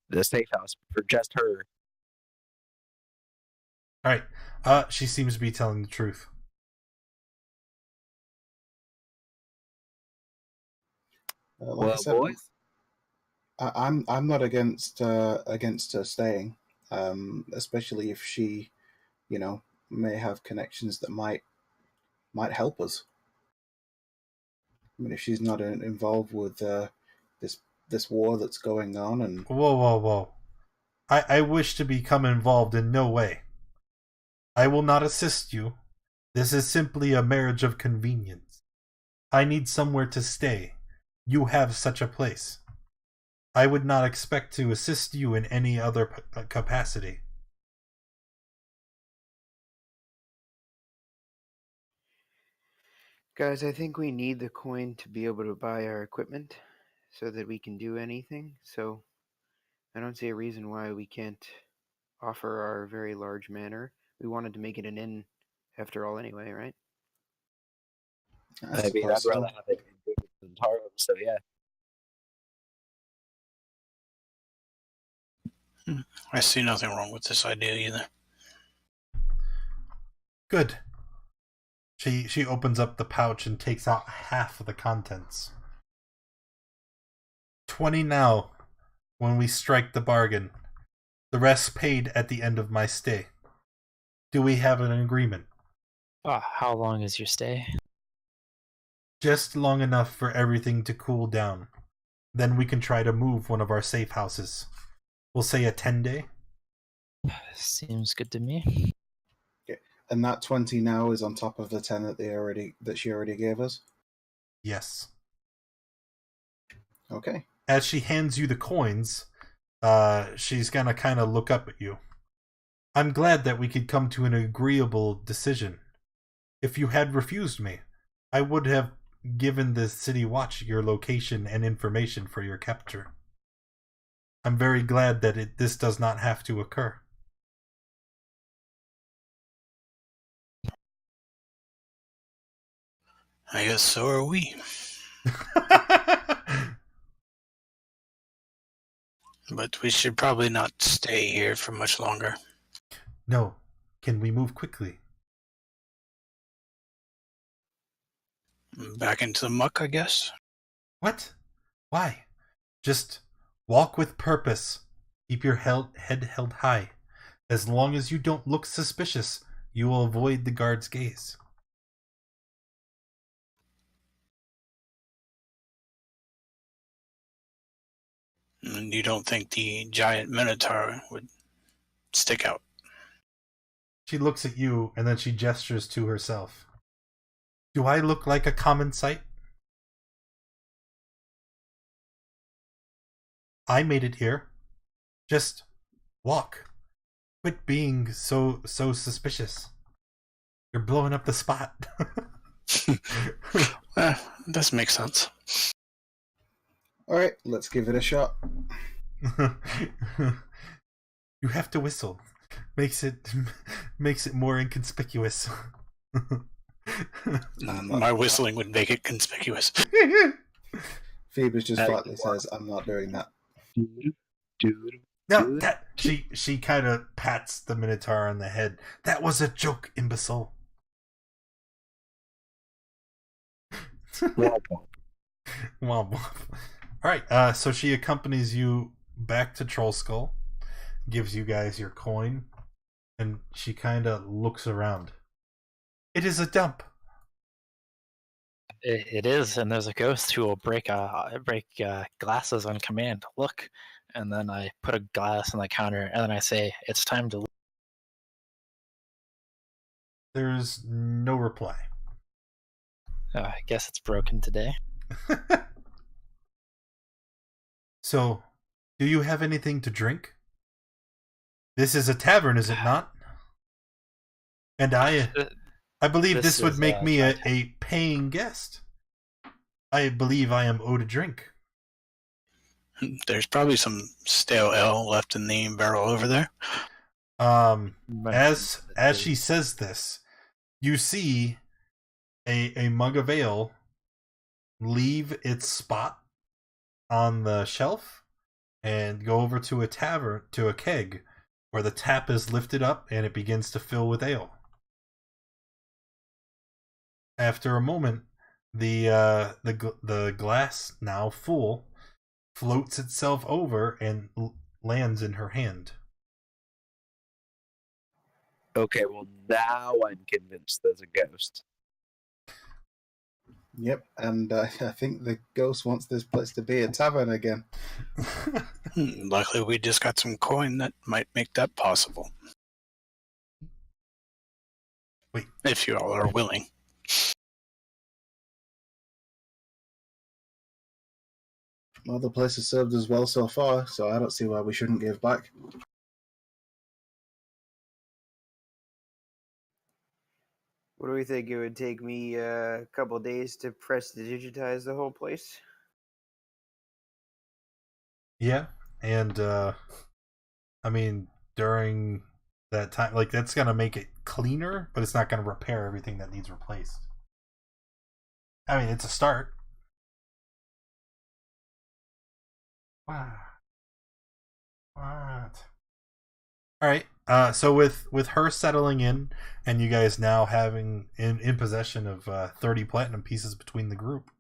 the safe house for just her. Alright. She seems to be telling the truth. Like I said, boys, I'm not against her staying, especially if she, may have connections that might help us. I mean, if she's not involved with this war that's going on, and Whoa. I wish to become involved in no way. I will not assist you. This is simply a marriage of convenience. I need somewhere to stay. You have such a place. I would not expect to assist you in any other capacity. Guys, I think we need the coin to be able to buy our equipment so that we can do anything. So I don't see a reason why we can't offer our very large manor. We wanted to make it an inn after all anyway, right? I mean, I'd suppose so. rather have it in Taro, so yeah. I see nothing wrong with this idea either. Good. She opens up the pouch and takes out half of the contents. 20 now, when we strike the bargain. The rest paid at the end of my stay. Do we have an agreement? How long is your stay? Just long enough for everything to cool down. Then we can try to move one of our safe houses. We'll say a 10-day. Seems good to me. Okay. And that 20 now is on top of the 10 that she already gave us? Yes. Okay. As she hands you the coins, she's gonna kind of look up at you. I'm glad that we could come to an agreeable decision. If you had refused me, I would have given the City Watch your location and information for your capture. I'm very glad that this does not have to occur. I guess so are we. But we should probably not stay here for much longer. No. Can we move quickly? Back into the muck, I guess. What? Why? Just walk with purpose. Keep your head held high. As long as you don't look suspicious, you will avoid the guard's gaze. And you don't think the giant minotaur would stick out? She looks at you and then she gestures to herself. Do I look like a common sight? I made it here. Just walk. Quit being so suspicious. You're blowing up the spot. This makes sense. Alright, let's give it a shot. You have to whistle. Makes it more inconspicuous. My whistling would make it conspicuous. Phoebus just flatly says, I'm not doing that. No, that she kind of pats the Minotaur on the head. That was a joke, imbecile. Womp womp. Alright, so she accompanies you back to Troll Skull, gives you guys your coin, and she kind of looks around. It is a dump. It is, and there's a ghost who will break glasses on command. Look, and then I put a glass on the counter, and then I say, "It's time to leave." There's no reply. I guess it's broken today. So, do you have anything to drink? This is a tavern, is it not? And I believe this would make me a paying guest. I believe I am owed a drink. There's probably some stale ale left in the barrel over there. As she says this, you see a mug of ale leave its spot on the shelf and go over to a keg where the tap is lifted up and it begins to fill with ale. After a moment, the glass, now full, floats itself over and lands in her hand. Okay, well now I'm convinced there's a ghost. Yep, and I think the ghost wants this place to be a tavern again. Luckily, we just got some coin that might make that possible. Wait. If you all are willing. Well, the place has served us well so far, so I don't see why we shouldn't give back. What do we think? It would take me a couple days to digitize the whole place? Yeah, and I mean, during that time, like, that's gonna make it cleaner, but it's not gonna repair everything that needs replaced. I mean, it's a start. What? All right. So with her settling in, and you guys now having in possession of 30 platinum pieces between the group,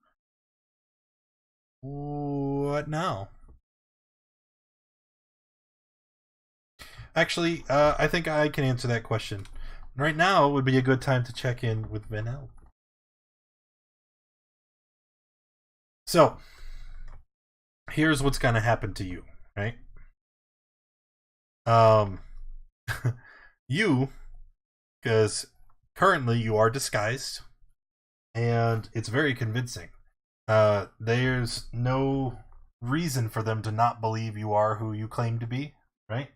what now? Actually, I think I can answer that question. right now would be a good time to check in with Vanel. So, here's what's going to happen to you, right? You, because currently you are disguised, and it's very convincing. There's no reason for them to not believe you are who you claim to be, right?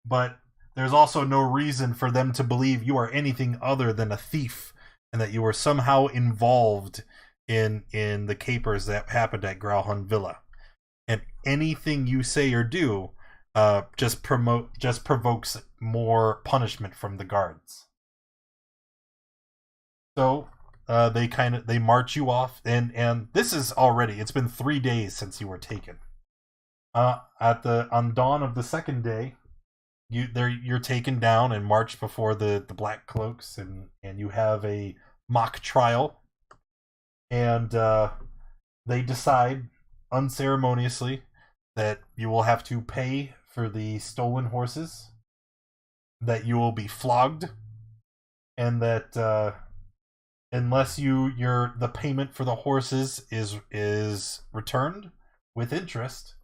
But there's also no reason for them to believe you are anything other than a thief, and that you were somehow involved in the capers that happened at Grauhund Villa. And anything you say or do just provokes more punishment from the guards. So they march you off, and this is already, it's been 3 days since you were taken. On dawn of the second day, you're taken down and marched before the Black Cloaks, and you have a mock trial, and they decide unceremoniously that you will have to pay for the stolen horses, that you will be flogged, and that unless the payment for the horses is returned with interest,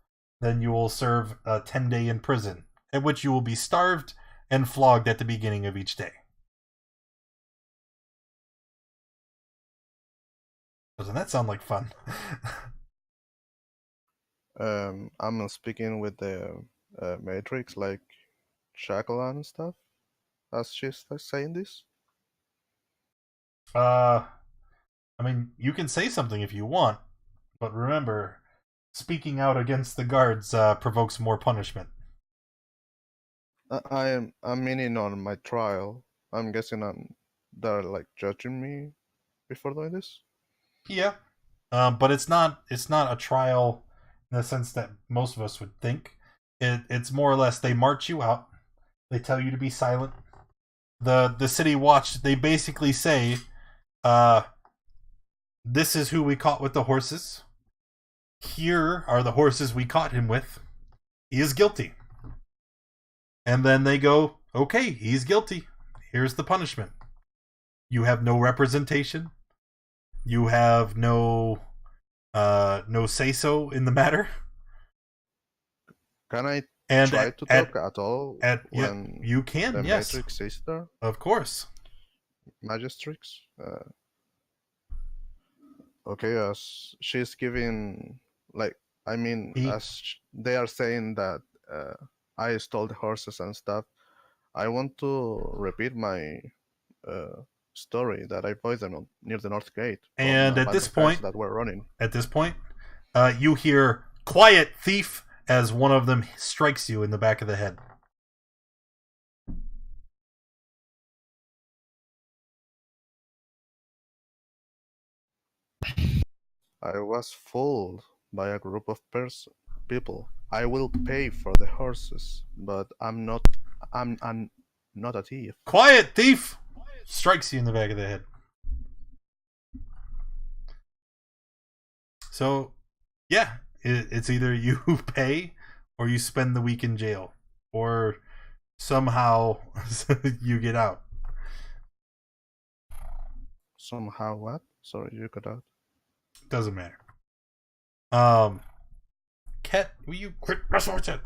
then you will serve 10 days in prison, at which you will be starved and flogged at the beginning of each day. Doesn't that sound like fun? I'm speaking with the Matrix, like Shackle and stuff, as she's saying this. I mean, you can say something if you want, but remember, speaking out against the guards provokes more punishment. I'm meaning on my trial. I'm guessing they're like judging me before doing this. Yeah, but it's not a trial in the sense that most of us would think. It's more or less they march you out. They tell you to be silent. The city watch, they basically say, this is who we caught with the horses. Here are the horses we caught him with. He is guilty. And then they go, okay, he's guilty. Here's the punishment. You have no representation. You have no say-so in the matter. Can I try to talk at all when you can, the yes. Matrix is there? Of course. Magistrix? Okay, as she's giving, as they are saying that I stole the horses and stuff, I want to repeat my story that I poisoned near the North Gate. And at this point, that we're running. At this point, you hear "Quiet, thief!" as one of them strikes you in the back of the head. I was fooled by a group of people. I will pay for the horses, but I'm not a thief. Quiet, thief! Strikes you in the back of the head. So, yeah, it's either you pay or you spend the week in jail, or somehow you get out. Somehow what? Sorry, you got out. Doesn't matter. Ket, will you quit resources?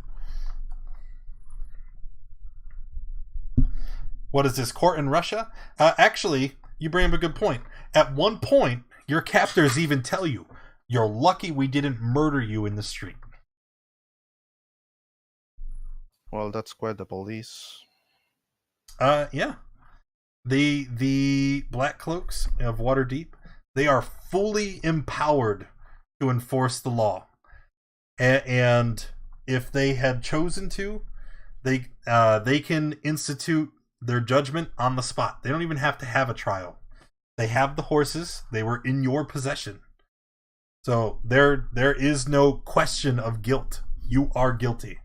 What is this, court in Russia? Actually, you bring up a good point. At one point, your captors even tell you, you're lucky we didn't murder you in the street. Well, that's quite the police. Yeah. The Black Cloaks of Waterdeep, they are fully empowered to enforce the law. And if they had chosen to, they can institute their judgment on the spot. They don't even have to have a trial. They have the horses. They were in your possession. So there is no question of guilt. You are guilty.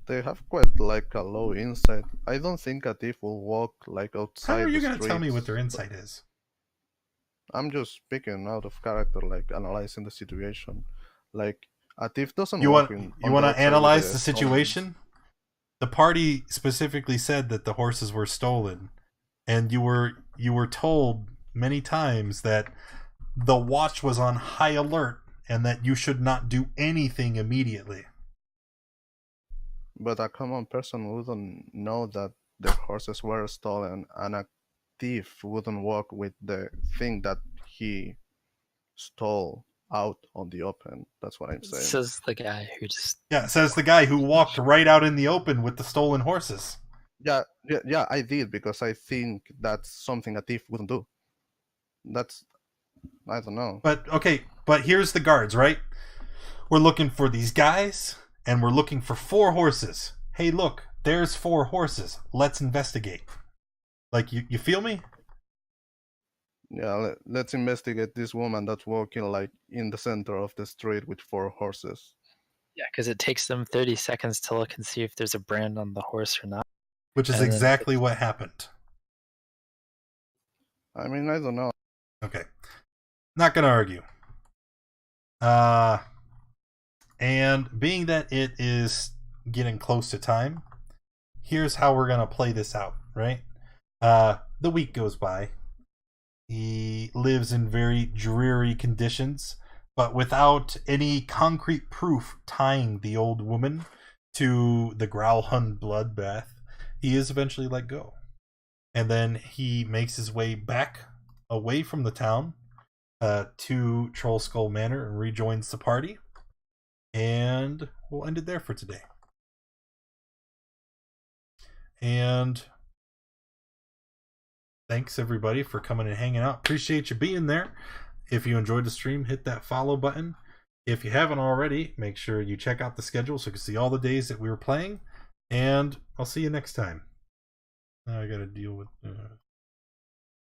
They have quite like a low insight. I don't think a thief will walk like outside. How are you going to tell me what their insight is? I'm just speaking out of character, like analyzing the situation. Like a thief doesn't you walk want in. You want to analyze the situation? The party specifically said that the horses were stolen, and you were told many times that the watch was on high alert and that you should not do anything immediately. But a common person wouldn't know that the horses were stolen, and a thief wouldn't walk with the thing that he stole out on the open. That's what I'm saying. Says the guy who just Yeah, says the guy who walked right out in the open with the stolen horses. Yeah, I did, because I think that's something a thief wouldn't do. I don't know. But here's the guards, right? We're looking for these guys, and we're looking for 4 horses. Hey, look, there's 4 horses. Let's investigate. Like, you feel me? Yeah, let's investigate this woman that's walking like in the center of the street with 4 horses. Yeah, because it takes them 30 seconds to look and see if there's a brand on the horse or not. Which is exactly what happened. I mean, I don't know. Okay. Not gonna argue. And being that it is getting close to time, here's how we're gonna play this out, right? The week goes by. He lives in very dreary conditions, but without any concrete proof tying the old woman to the Growlhund bloodbath. He is eventually let go. And then he makes his way back away from the town to Troll Skull Manor and rejoins the party. And we'll end it there for today. And thanks everybody for coming and hanging out. Appreciate you being there. If you enjoyed the stream, hit that follow button. If you haven't already, make sure you check out the schedule so you can see all the days that we were playing. And I'll see you next time. Now I gotta deal with